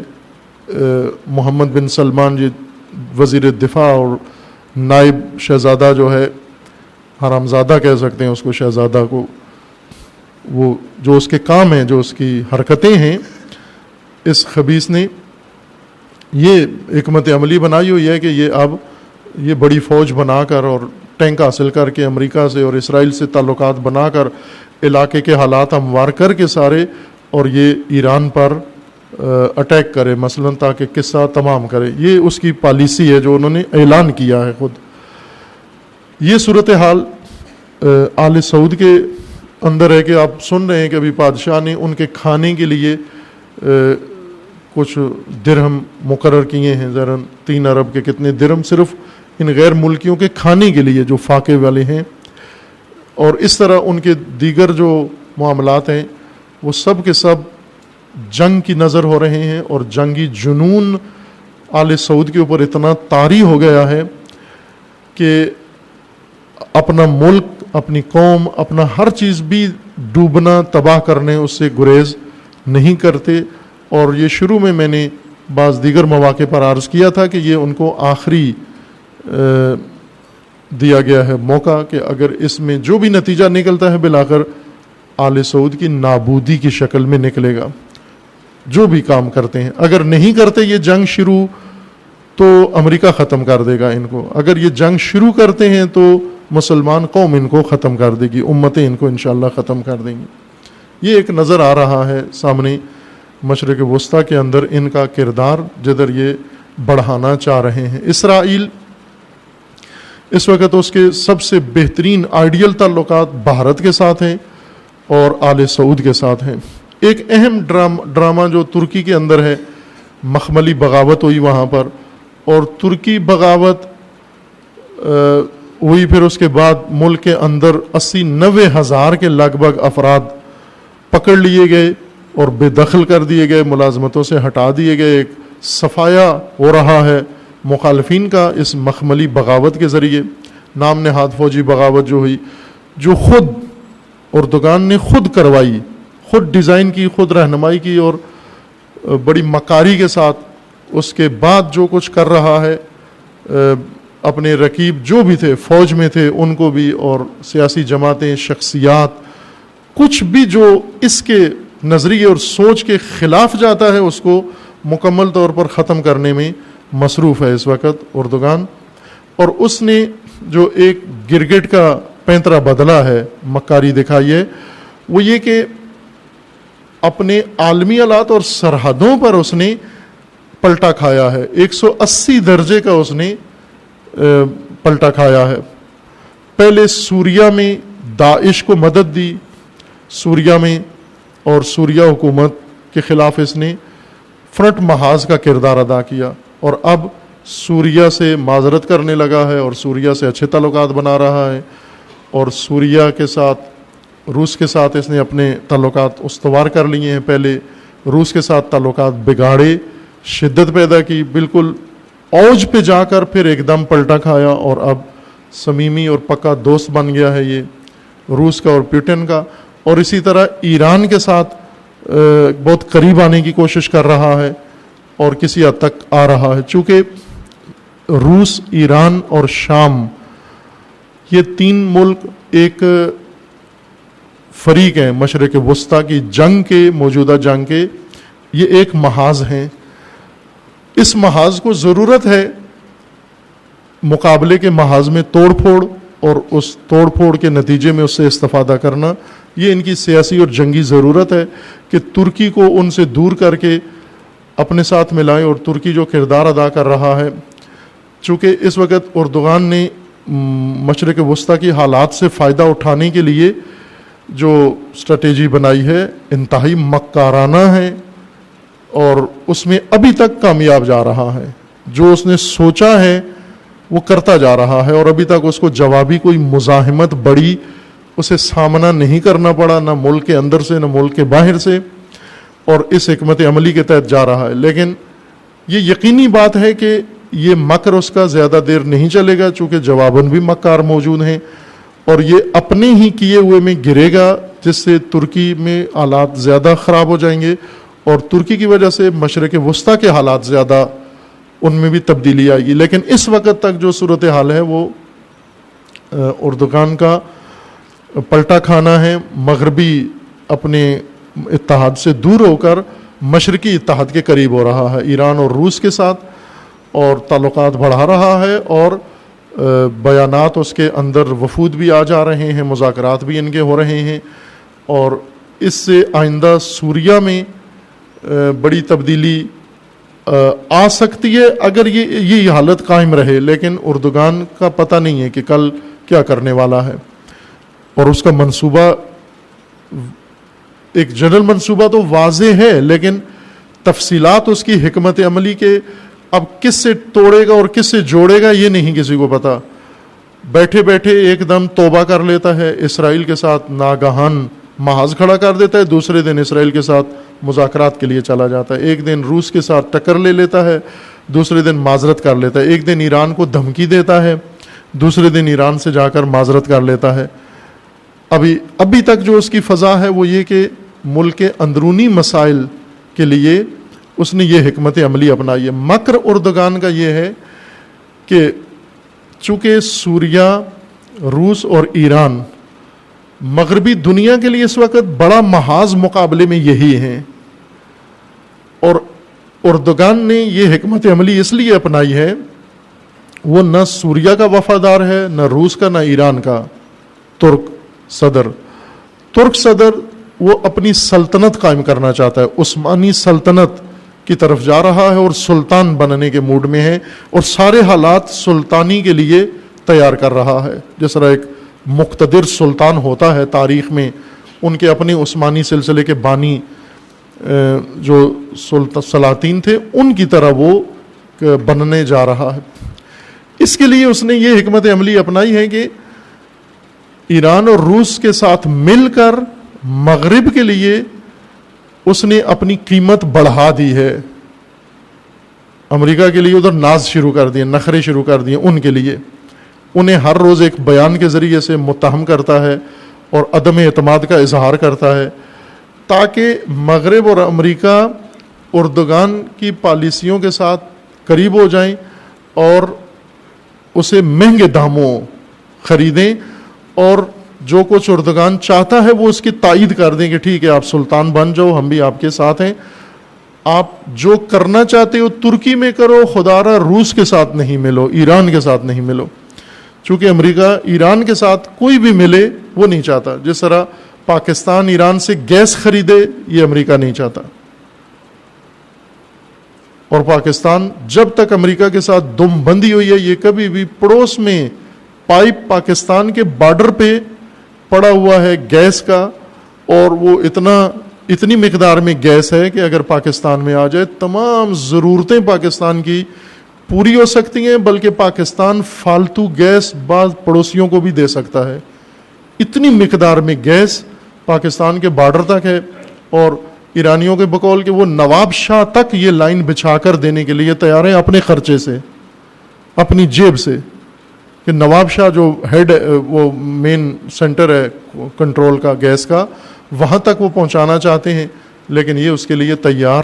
Speaker 1: محمد بن سلمان جی وزیر دفاع اور نائب شہزادہ جو ہے، حرامزادہ کہہ سکتے ہیں اس کو، شہزادہ کو، وہ جو اس کے کام ہیں، جو اس کی حرکتیں ہیں، اس خبیث نے یہ حکمت عملی بنائی ہوئی ہے کہ یہ اب یہ بڑی فوج بنا کر اور ٹینک حاصل کر کے امریکہ سے اور اسرائیل سے تعلقات بنا کر علاقے کے حالات ہموار کر کے سارے، اور یہ ایران پر اٹیک کرے مثلا، تاکہ قصہ تمام کرے. یہ اس کی پالیسی ہے جو انہوں نے اعلان کیا ہے خود. یہ صورتحال آل سعود کے اندر ہے کہ آپ سن رہے ہیں کہ ابھی بادشاہ نے ان کے کھانے کے لیے کچھ درہم مقرر کیے ہیں، ذرا 3 ارب کے کتنے درہم صرف ان غیر ملکیوں کے کھانے کے لیے جو فاقے والے ہیں. اور اس طرح ان کے دیگر جو معاملات ہیں وہ سب کے سب جنگ کی نظر ہو رہے ہیں. اور جنگی جنون آل سعود کے اوپر اتنا طاری ہو گیا ہے کہ اپنا ملک، اپنی قوم، اپنا ہر چیز بھی ڈوبنا، تباہ کرنے اس سے گریز نہیں کرتے. اور یہ شروع میں نے بعض دیگر مواقع پر عرض کیا تھا کہ یہ ان کو آخری دیا گیا ہے موقع کہ اگر اس میں جو بھی نتیجہ نکلتا ہے بالآخر آل سعود کی نابودی کی شکل میں نکلے گا. جو بھی کام کرتے ہیں، اگر نہیں کرتے یہ جنگ شروع تو امریکہ ختم کر دے گا ان کو، اگر یہ جنگ شروع کرتے ہیں تو مسلمان قوم ان کو ختم کر دے گی، امتیں ان کو انشاءاللہ ختم کر دیں گی. یہ ایک نظر آ رہا ہے سامنے مشرق وسطیٰ کے اندر ان کا کردار، جدھر یہ بڑھانا چاہ رہے ہیں. اسرائیل اس وقت اس کے سب سے بہترین آئیڈیل تعلقات بھارت کے ساتھ ہیں اور آل سعود کے ساتھ ہیں. ایک اہم ڈرامہ جو ترکی کے اندر ہے، مخملی بغاوت ہوئی وہاں پر، اور ترکی بغاوت ہوئی، پھر اس کے بعد ملک کے اندر 80-90 ہزار کے لگ بھگ افراد پکڑ لیے گئے اور بے دخل کر دیے گئے، ملازمتوں سے ہٹا دیے گئے. ایک صفایا ہو رہا ہے مخالفین کا اس مخملی بغاوت کے ذریعے. نام نہاد فوجی بغاوت جو ہوئی، جو خود اردوغان نے خود کروائی، خود ڈیزائن کی، خود رہنمائی کی، اور بڑی مکاری کے ساتھ اس کے بعد جو کچھ کر رہا ہے، اپنے رقیب جو بھی تھے فوج میں تھے ان کو بھی، اور سیاسی جماعتیں، شخصیات، کچھ بھی جو اس کے نظریے اور سوچ کے خلاف جاتا ہے اس کو مکمل طور پر ختم کرنے میں مصروف ہے اس وقت اردوغان. اور اس نے جو ایک گرگٹ کا پینترا بدلا ہے، مکاری دکھائی ہے، وہ یہ کہ اپنے عالمی آلات اور سرحدوں پر اس نے پلٹا کھایا ہے. 180 درجے کا اس نے پلٹا کھایا ہے. پہلے سوریا میں داعش کو مدد دی سوریا میں، اور سوریا حکومت کے خلاف اس نے فرنٹ محاذ کا کردار ادا کیا، اور اب سوریا سے معذرت کرنے لگا ہے اور سوریا سے اچھے تعلقات بنا رہا ہے. اور سوریا کے ساتھ، روس کے ساتھ اس نے اپنے تعلقات استوار کر لیے ہیں. پہلے روس کے ساتھ تعلقات بگاڑے، شدت پیدا کی، بالکل اوج پہ جا کر پھر ایک دم پلٹا کھایا، اور اب صمیمی اور پکا دوست بن گیا ہے یہ روس کا اور پیوٹن کا. اور اسی طرح ایران کے ساتھ بہت قریب آنے کی کوشش کر رہا ہے اور کسی حد تک آ رہا ہے. چونکہ روس، ایران اور شام، یہ تین ملک ایک فریق ہیں مشرق وسطیٰ کی جنگ کے، موجودہ جنگ کے، یہ ایک محاذ ہیں. اس محاذ کو ضرورت ہے مقابلے کے محاذ میں توڑ پھوڑ، اور اس توڑ پھوڑ کے نتیجے میں اس سے استفادہ کرنا. یہ ان کی سیاسی اور جنگی ضرورت ہے کہ ترکی کو ان سے دور کر کے اپنے ساتھ ملائیں. اور ترکی جو کردار ادا کر رہا ہے، چونکہ اس وقت اردوغان نے مشرق وسطیٰ کی حالات سے فائدہ اٹھانے کے لیے جو اسٹریٹجی بنائی ہے انتہائی مکارانہ ہے، اور اس میں ابھی تک کامیاب جا رہا ہے. جو اس نے سوچا ہے وہ کرتا جا رہا ہے، اور ابھی تک اس کو جوابی کوئی مزاحمت بڑی اسے سامنا نہیں کرنا پڑا، نہ ملک کے اندر سے نہ ملک کے باہر سے، اور اس حکمت عملی کے تحت جا رہا ہے. لیکن یہ یقینی بات ہے کہ یہ مکر اس کا زیادہ دیر نہیں چلے گا، چونکہ جواباً بھی مکار موجود ہیں، اور یہ اپنے ہی کیے ہوئے میں گرے گا، جس سے ترکی میں حالات زیادہ خراب ہو جائیں گے، اور ترکی کی وجہ سے مشرق وسطیٰ کے حالات زیادہ ان میں بھی تبدیلی آئے گی. لیکن اس وقت تک جو صورتحال ہے وہ اردوغان کا پلٹا کھانا ہے، مغربی اپنے اتحاد سے دور ہو کر مشرقی اتحاد کے قریب ہو رہا ہے ایران اور روس کے ساتھ، اور تعلقات بڑھا رہا ہے، اور بیانات اس کے اندر وفود بھی آ جا رہے ہیں، مذاکرات بھی ان کے ہو رہے ہیں. اور اس سے آئندہ سوریا میں بڑی تبدیلی آ سکتی ہے اگر یہ حالت قائم رہے. لیکن اردوغان کا پتہ نہیں ہے کہ کل کیا کرنے والا ہے، اور اس کا منصوبہ، ایک جنرل منصوبہ تو واضح ہے، لیکن تفصیلات اس کی حکمت عملی کے اب کس سے توڑے گا اور کس سے جوڑے گا یہ نہیں کسی کو پتا. بیٹھے بیٹھے ایک دم توبہ کر لیتا ہے، اسرائیل کے ساتھ ناگہان محاذ کھڑا کر دیتا ہے، دوسرے دن اسرائیل کے ساتھ مذاکرات کے لیے چلا جاتا ہے، ایک دن روس کے ساتھ ٹکر لے لیتا ہے، دوسرے دن معذرت کر لیتا ہے، ایک دن ایران کو دھمکی دیتا ہے، دوسرے دن ایران سے جا کر معذرت کر لیتا ہے. ابھی تک جو اس کی فضا ہے وہ یہ کہ ملک کے اندرونی مسائل کے لیے اس نے یہ حکمت عملی اپنائی ہے. مکر اردوغان کا یہ ہے کہ چونکہ سوریا، روس اور ایران مغربی دنیا کے لیے اس وقت بڑا محاذ مقابلے میں یہی ہیں، اور اردوغان نے یہ حکمت عملی اس لیے اپنائی ہے، وہ نہ سوریا کا وفادار ہے، نہ روس کا، نہ ایران کا. ترک صدر وہ اپنی سلطنت قائم کرنا چاہتا ہے، عثمانی سلطنت کی طرف جا رہا ہے اور سلطان بننے کے موڈ میں ہے، اور سارے حالات سلطانی کے لیے تیار کر رہا ہے. جس طرح ایک مقتدر سلطان ہوتا ہے تاریخ میں، ان کے اپنے عثمانی سلسلے کے بانی جو سلاطین تھے ان کی طرح وہ بننے جا رہا ہے. اس کے لیے اس نے یہ حکمت عملی اپنائی ہے کہ ایران اور روس کے ساتھ مل کر مغرب کے لیے اس نے اپنی قیمت بڑھا دی ہے. امریکہ کے لیے ادھر ناز شروع کر دیے، نخرے شروع کر دیے ان کے لیے. انہیں ہر روز ایک بیان کے ذریعے سے متہم کرتا ہے اور عدم اعتماد کا اظہار کرتا ہے، تاکہ مغرب اور امریکہ اردوغان کی پالیسیوں کے ساتھ قریب ہو جائیں اور اسے مہنگے داموں خریدیں، اور جو کچھ اردوغان چاہتا ہے وہ اس کی تائید کر دیں کہ ٹھیک ہے آپ سلطان بن جاؤ، ہم بھی آپ کے ساتھ ہیں، آپ جو کرنا چاہتے ہو ترکی میں کرو، خدا را روس کے ساتھ نہیں ملو، ایران کے ساتھ نہیں ملو. چونکہ امریکہ ایران کے ساتھ کوئی بھی ملے وہ نہیں چاہتا. جس طرح پاکستان ایران سے گیس خریدے یہ امریکہ نہیں چاہتا، اور پاکستان جب تک امریکہ کے ساتھ دم بندی ہوئی ہے یہ کبھی بھی پڑوس میں پائپ پاکستان کے بارڈر پہ پڑا ہوا ہے گیس کا، اور وہ اتنی مقدار میں گیس ہے کہ اگر پاکستان میں آ جائے تمام ضرورتیں پاکستان کی پوری ہو سکتی ہیں، بلکہ پاکستان فالتو گیس بعض پڑوسیوں کو بھی دے سکتا ہے. اتنی مقدار میں گیس پاکستان کے بارڈر تک ہے، اور ایرانیوں کے بقول کہ وہ نواب شاہ تک یہ لائن بچھا کر دینے کے لیے تیار ہیں اپنے خرچے سے، اپنی جیب سے، کہ نواب شاہ جو ہیڈ وہ مین سینٹر ہے کنٹرول کا گیس کا، وہاں تک وہ پہنچانا چاہتے ہیں، لیکن یہ اس کے لیے تیار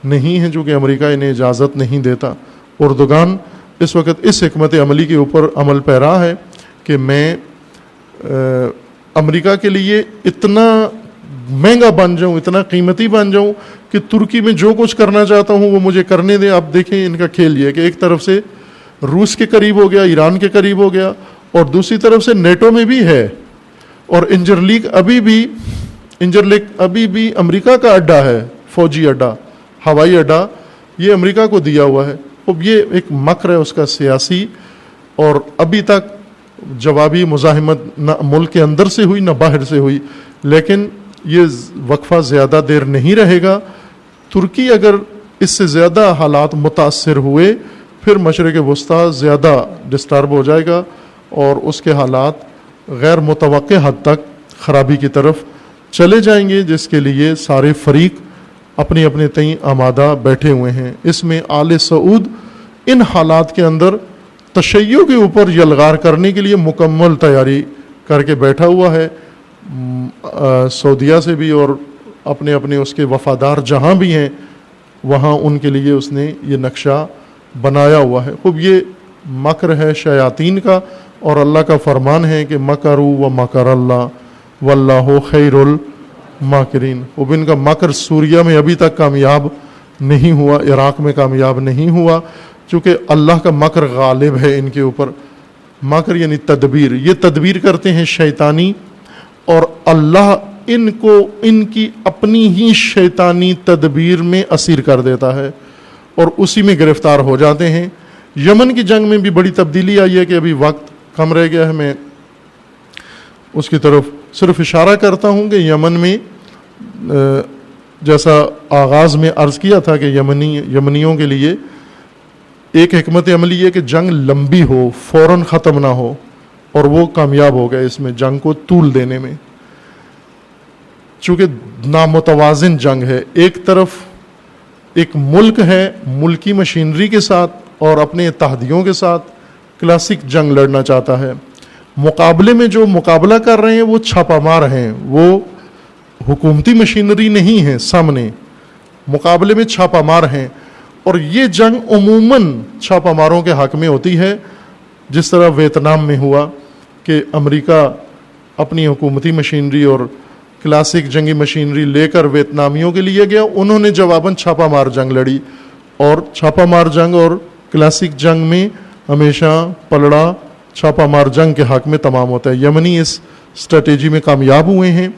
Speaker 1: نہیں ہے چونکہ امریکہ انہیں اجازت نہیں دیتا۔ اردوغان اس وقت اس حکمت عملی کے اوپر عمل پیرا ہے کہ میں امریکہ کے لیے اتنا مہنگا بن جاؤں، اتنا قیمتی بن جاؤں کہ ترکی میں جو کچھ کرنا چاہتا ہوں وہ مجھے کرنے دیں۔ آپ دیکھیں ان کا کھیل یہ ہے کہ ایک طرف سے روس کے قریب ہو گیا، ایران کے قریب ہو گیا، اور دوسری طرف سے نیٹو میں بھی ہے، اور انجرلیک ابھی بھی امریکہ کا اڈا ہے، فوجی اڈا، ہوائی اڈا، یہ امریکہ کو دیا ہوا ہے۔ اب یہ ایک مکر ہے اس کا سیاسی، اور ابھی تک جوابی مزاحمت نہ ملک کے اندر سے ہوئی نہ باہر سے ہوئی، لیکن یہ وقفہ زیادہ دیر نہیں رہے گا۔ ترکی اگر اس سے زیادہ حالات متاثر ہوئے پھر مشرق وسطیٰ زیادہ ڈسٹرب ہو جائے گا، اور اس کے حالات غیر متوقع حد تک خرابی کی طرف چلے جائیں گے، جس کے لیے سارے فریق اپنے اپنے تئیں آمادہ بیٹھے ہوئے ہیں۔ اس میں آل سعود ان حالات کے اندر تشیع کے اوپر یلغار کرنے کے لیے مکمل تیاری کر کے بیٹھا ہوا ہے، سعودیہ سے بھی، اور اپنے اپنے اس کے وفادار جہاں بھی ہیں وہاں ان کے لیے اس نے یہ نقشہ بنایا ہوا ہے۔ خوب یہ مکر ہے شیاطین کا، اور اللہ کا فرمان ہے کہ مکروا و مکر اللہ واللہ خیر الماکرین۔ اب ان کا مکر سوریہ میں ابھی تک کامیاب نہیں ہوا، عراق میں کامیاب نہیں ہوا، چونکہ اللہ کا مکر غالب ہے ان کے اوپر۔ مکر یعنی تدبیر، یہ تدبیر کرتے ہیں شیطانی، اور اللہ ان کو ان کی اپنی ہی شیطانی تدبیر میں اسیر کر دیتا ہے اور اسی میں گرفتار ہو جاتے ہیں۔ یمن کی جنگ میں بھی بڑی تبدیلی آئی ہے کہ ابھی وقت کم رہ گیا ہے، میں اس کی طرف صرف اشارہ کرتا ہوں کہ یمن میں جیسا آغاز میں عرض کیا تھا کہ یمنیوں کے لیے ایک حکمت عملی ہے کہ جنگ لمبی ہو، فوراً ختم نہ ہو، اور وہ کامیاب ہو گئے اس میں جنگ کو طول دینے میں، چونکہ نامتوازن جنگ ہے۔ ایک طرف ایک ملک ہے ملکی مشینری کے ساتھ اور اپنے اتحادیوں کے ساتھ کلاسک جنگ لڑنا چاہتا ہے، مقابلے میں جو مقابلہ کر رہے ہیں وہ چھاپہ مار ہیں، وہ حکومتی مشینری نہیں ہے، سامنے مقابلے میں چھاپہ مار ہیں، اور یہ جنگ عموماً چھاپہ ماروں کے حق میں ہوتی ہے، جس طرح ویتنام میں ہوا کہ امریکہ اپنی حکومتی مشینری اور کلاسک جنگی مشینری لے کر ویتنامیوں کے لیے گیا، انہوں نے جواباً چھاپہ مار جنگ لڑی، اور چھاپہ مار جنگ اور کلاسک جنگ میں ہمیشہ پلڑا چھاپہ مار جنگ کے حق میں تمام ہوتا ہے۔ یمنی اس اسٹریٹجی میں کامیاب ہوئے ہیں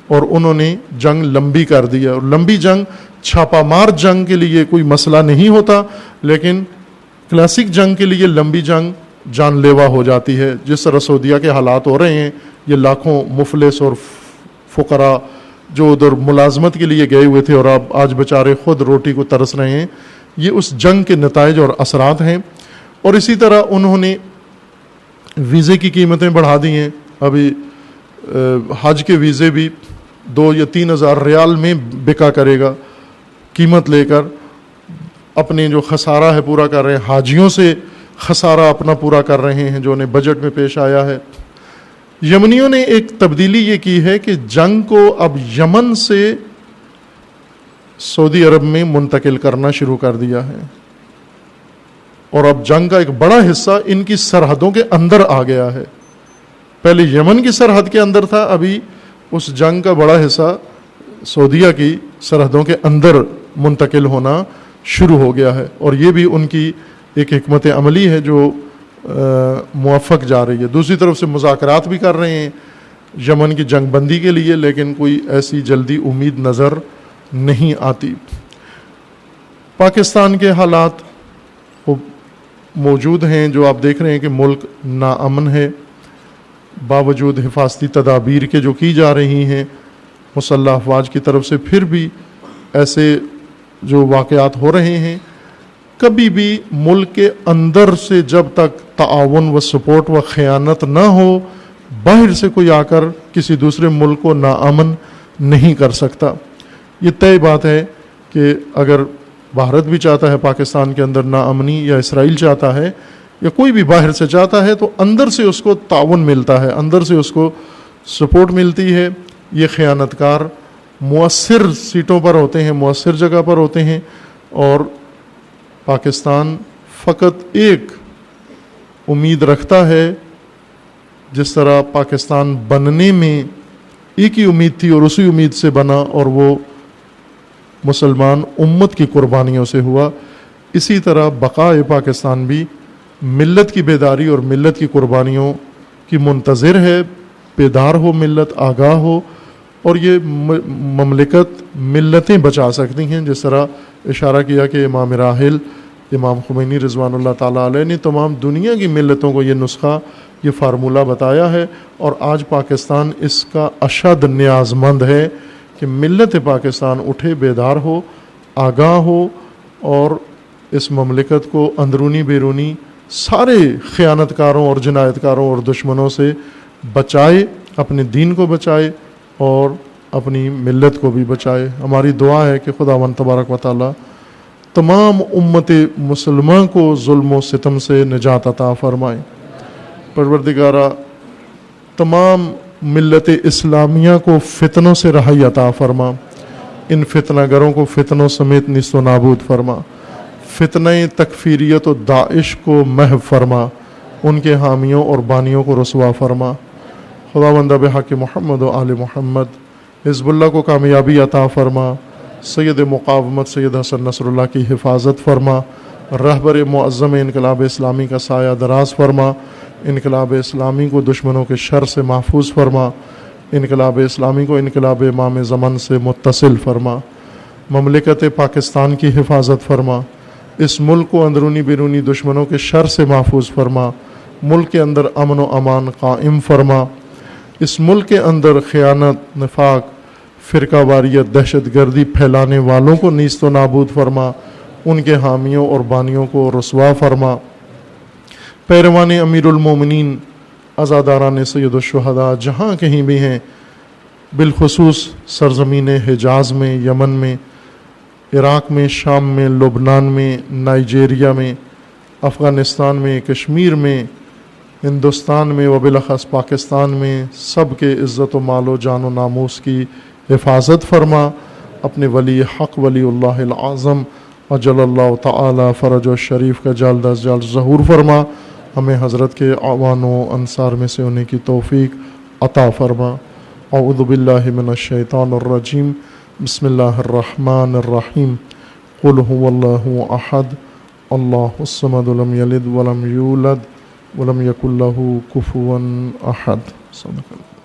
Speaker 1: اور انہوں نے جنگ لمبی کر دیا، اور لمبی جنگ چھاپہ مار جنگ کے لیے کوئی مسئلہ نہیں ہوتا، لیکن کلاسک جنگ کے لیے لمبی جنگ جان لیوا ہو جاتی ہے، جس طرح سعودیہ کے حالات ہو رہے ہیں۔ یہ لاکھوں مفلس اور فقراء جو ادھر ملازمت کے لیے گئے ہوئے تھے اور اب آج بیچارے خود روٹی کو ترس رہے ہیں، یہ اس جنگ کے نتائج اور اثرات ہیں۔ اور اسی طرح انہوں نے ویزے کی قیمتیں بڑھا دی ہیں، ابھی حج کے ویزے بھی 2 یا 3 ہزار ریال میں بکا کرے گا قیمت لے کر، اپنے جو خسارہ ہے پورا کر رہے ہیں، حاجیوں سے خسارہ اپنا پورا کر رہے ہیں جو انہیں بجٹ میں پیش آیا ہے۔ یمنیوں نے ایک تبدیلی یہ کی ہے کہ جنگ کو اب یمن سے سعودی عرب میں منتقل کرنا شروع کر دیا ہے، اور اب جنگ کا ایک بڑا حصہ ان کی سرحدوں کے اندر آ گیا ہے۔ پہلے یمن کی سرحد کے اندر تھا، ابھی اس جنگ کا بڑا حصہ سعودیہ کی سرحدوں کے اندر منتقل ہونا شروع ہو گیا ہے، اور یہ بھی ان کی ایک حکمت عملی ہے جو موفق جا رہی ہے۔ دوسری طرف سے مذاکرات بھی کر رہے ہیں یمن کی جنگ بندی کے لیے، لیکن کوئی ایسی جلدی امید نظر نہیں آتی۔ پاکستان کے حالات موجود ہیں جو آپ دیکھ رہے ہیں کہ ملک ناامن ہے، باوجود حفاظتی تدابیر کے جو کی جا رہی ہیں مسلح افواج کی طرف سے، پھر بھی ایسے جو واقعات ہو رہے ہیں، کبھی بھی ملک کے اندر سے جب تک تعاون و سپورٹ و خیانت نہ ہو، باہر سے کوئی آ کر کسی دوسرے ملک کو ناامن نہیں کر سکتا۔ یہ طے بات ہے کہ اگر بھارت بھی چاہتا ہے پاکستان کے اندر ناامنی، یا اسرائیل چاہتا ہے، یا کوئی بھی باہر سے چاہتا ہے، تو اندر سے اس کو تعاون ملتا ہے، اندر سے اس کو سپورٹ ملتی ہے۔ یہ خیانت کار مؤثر سیٹوں پر ہوتے ہیں، مؤثر جگہ پر ہوتے ہیں، اور پاکستان فقط ایک امید رکھتا ہے، جس طرح پاکستان بننے میں ایک ہی امید تھی اور اسی امید سے بنا، اور وہ مسلمان امت کی قربانیوں سے ہوا، اسی طرح بقائے پاکستان بھی ملت کی بیداری اور ملت کی قربانیوں کی منتظر ہے۔ بیدار ہو ملت، آگاہ ہو، اور یہ مملکت ملتیں بچا سکتی ہیں۔ جس طرح اشارہ کیا کہ امام راحل امام خمینی رضوان اللہ تعالیٰ علیہ نے تمام دنیا کی ملتوں کو یہ نسخہ، یہ فارمولہ بتایا ہے، اور آج پاکستان اس کا اشد نیاز مند ہے کہ ملت پاکستان اٹھے، بیدار ہو، آگاہ ہو، اور اس مملکت کو اندرونی بیرونی سارے خیانت کاروں اور جنایت کاروں اور دشمنوں سے بچائے، اپنے دین کو بچائے اور اپنی ملت کو بھی بچائے۔ ہماری دعا ہے کہ خداوند تبارک و تعالیٰ تمام امت مسلمہ کو ظلم و ستم سے نجات عطا فرمائے۔ پروردگارہ تمام ملت اسلامیہ کو فتنوں سے رہائی عطا فرما، ان فتنہ گروں کو فتنوں سمیت نیست و نابود فرما، فتنہ تکفیریت و داعش کو محو فرما، ان کے حامیوں اور بانیوں کو رسوا فرما۔ خداوند بحق محمد و آل محمد حزب اللہ کو کامیابی عطا فرما، سید مقاومت سید حسن نصر اللہ کی حفاظت فرما، رہبر معظم انقلاب اسلامی کا سایہ دراز فرما، انقلاب اسلامی کو دشمنوں کے شر سے محفوظ فرما، انقلاب اسلامی کو انقلاب امام زمان سے متصل فرما، مملکت پاکستان کی حفاظت فرما، اس ملک کو اندرونی بیرونی دشمنوں کے شر سے محفوظ فرما، ملک کے اندر امن و امان قائم فرما، اس ملک کے اندر خیانت، نفاق، فرقہ واریت، دہشت گردی پھیلانے والوں کو نیست و نابود فرما، ان کے حامیوں اور بانیوں کو رسوا فرما۔ پیروان امیر المومنین، عزاداران سید الشہداء جہاں کہیں بھی ہیں، بالخصوص سرزمین حجاز میں، یمن میں، عراق میں، شام میں، لبنان میں، نائجیریا میں، افغانستان میں، کشمیر میں، ہندوستان میں و بالاخص پاکستان میں، سب کے عزت و مال و جان و ناموس کی حفاظت فرما۔ اپنے ولی حق ولی اللہ العظم اجل اللہ تعالی فرج و شریف کا جلد از جلد ظہور فرما، ہمیں حضرت کے اعوان و انصار میں سے ہونے کی توفیق عطا فرما۔ اعوذ باللہ من الشیطان الرجیم، بسم اللہ الرحمن الرحیم، قل هو اللہ احد اللہ الصمد لم یلد ولم یولد ولم یکن لہ کفوا احد۔ صدق اللہ۔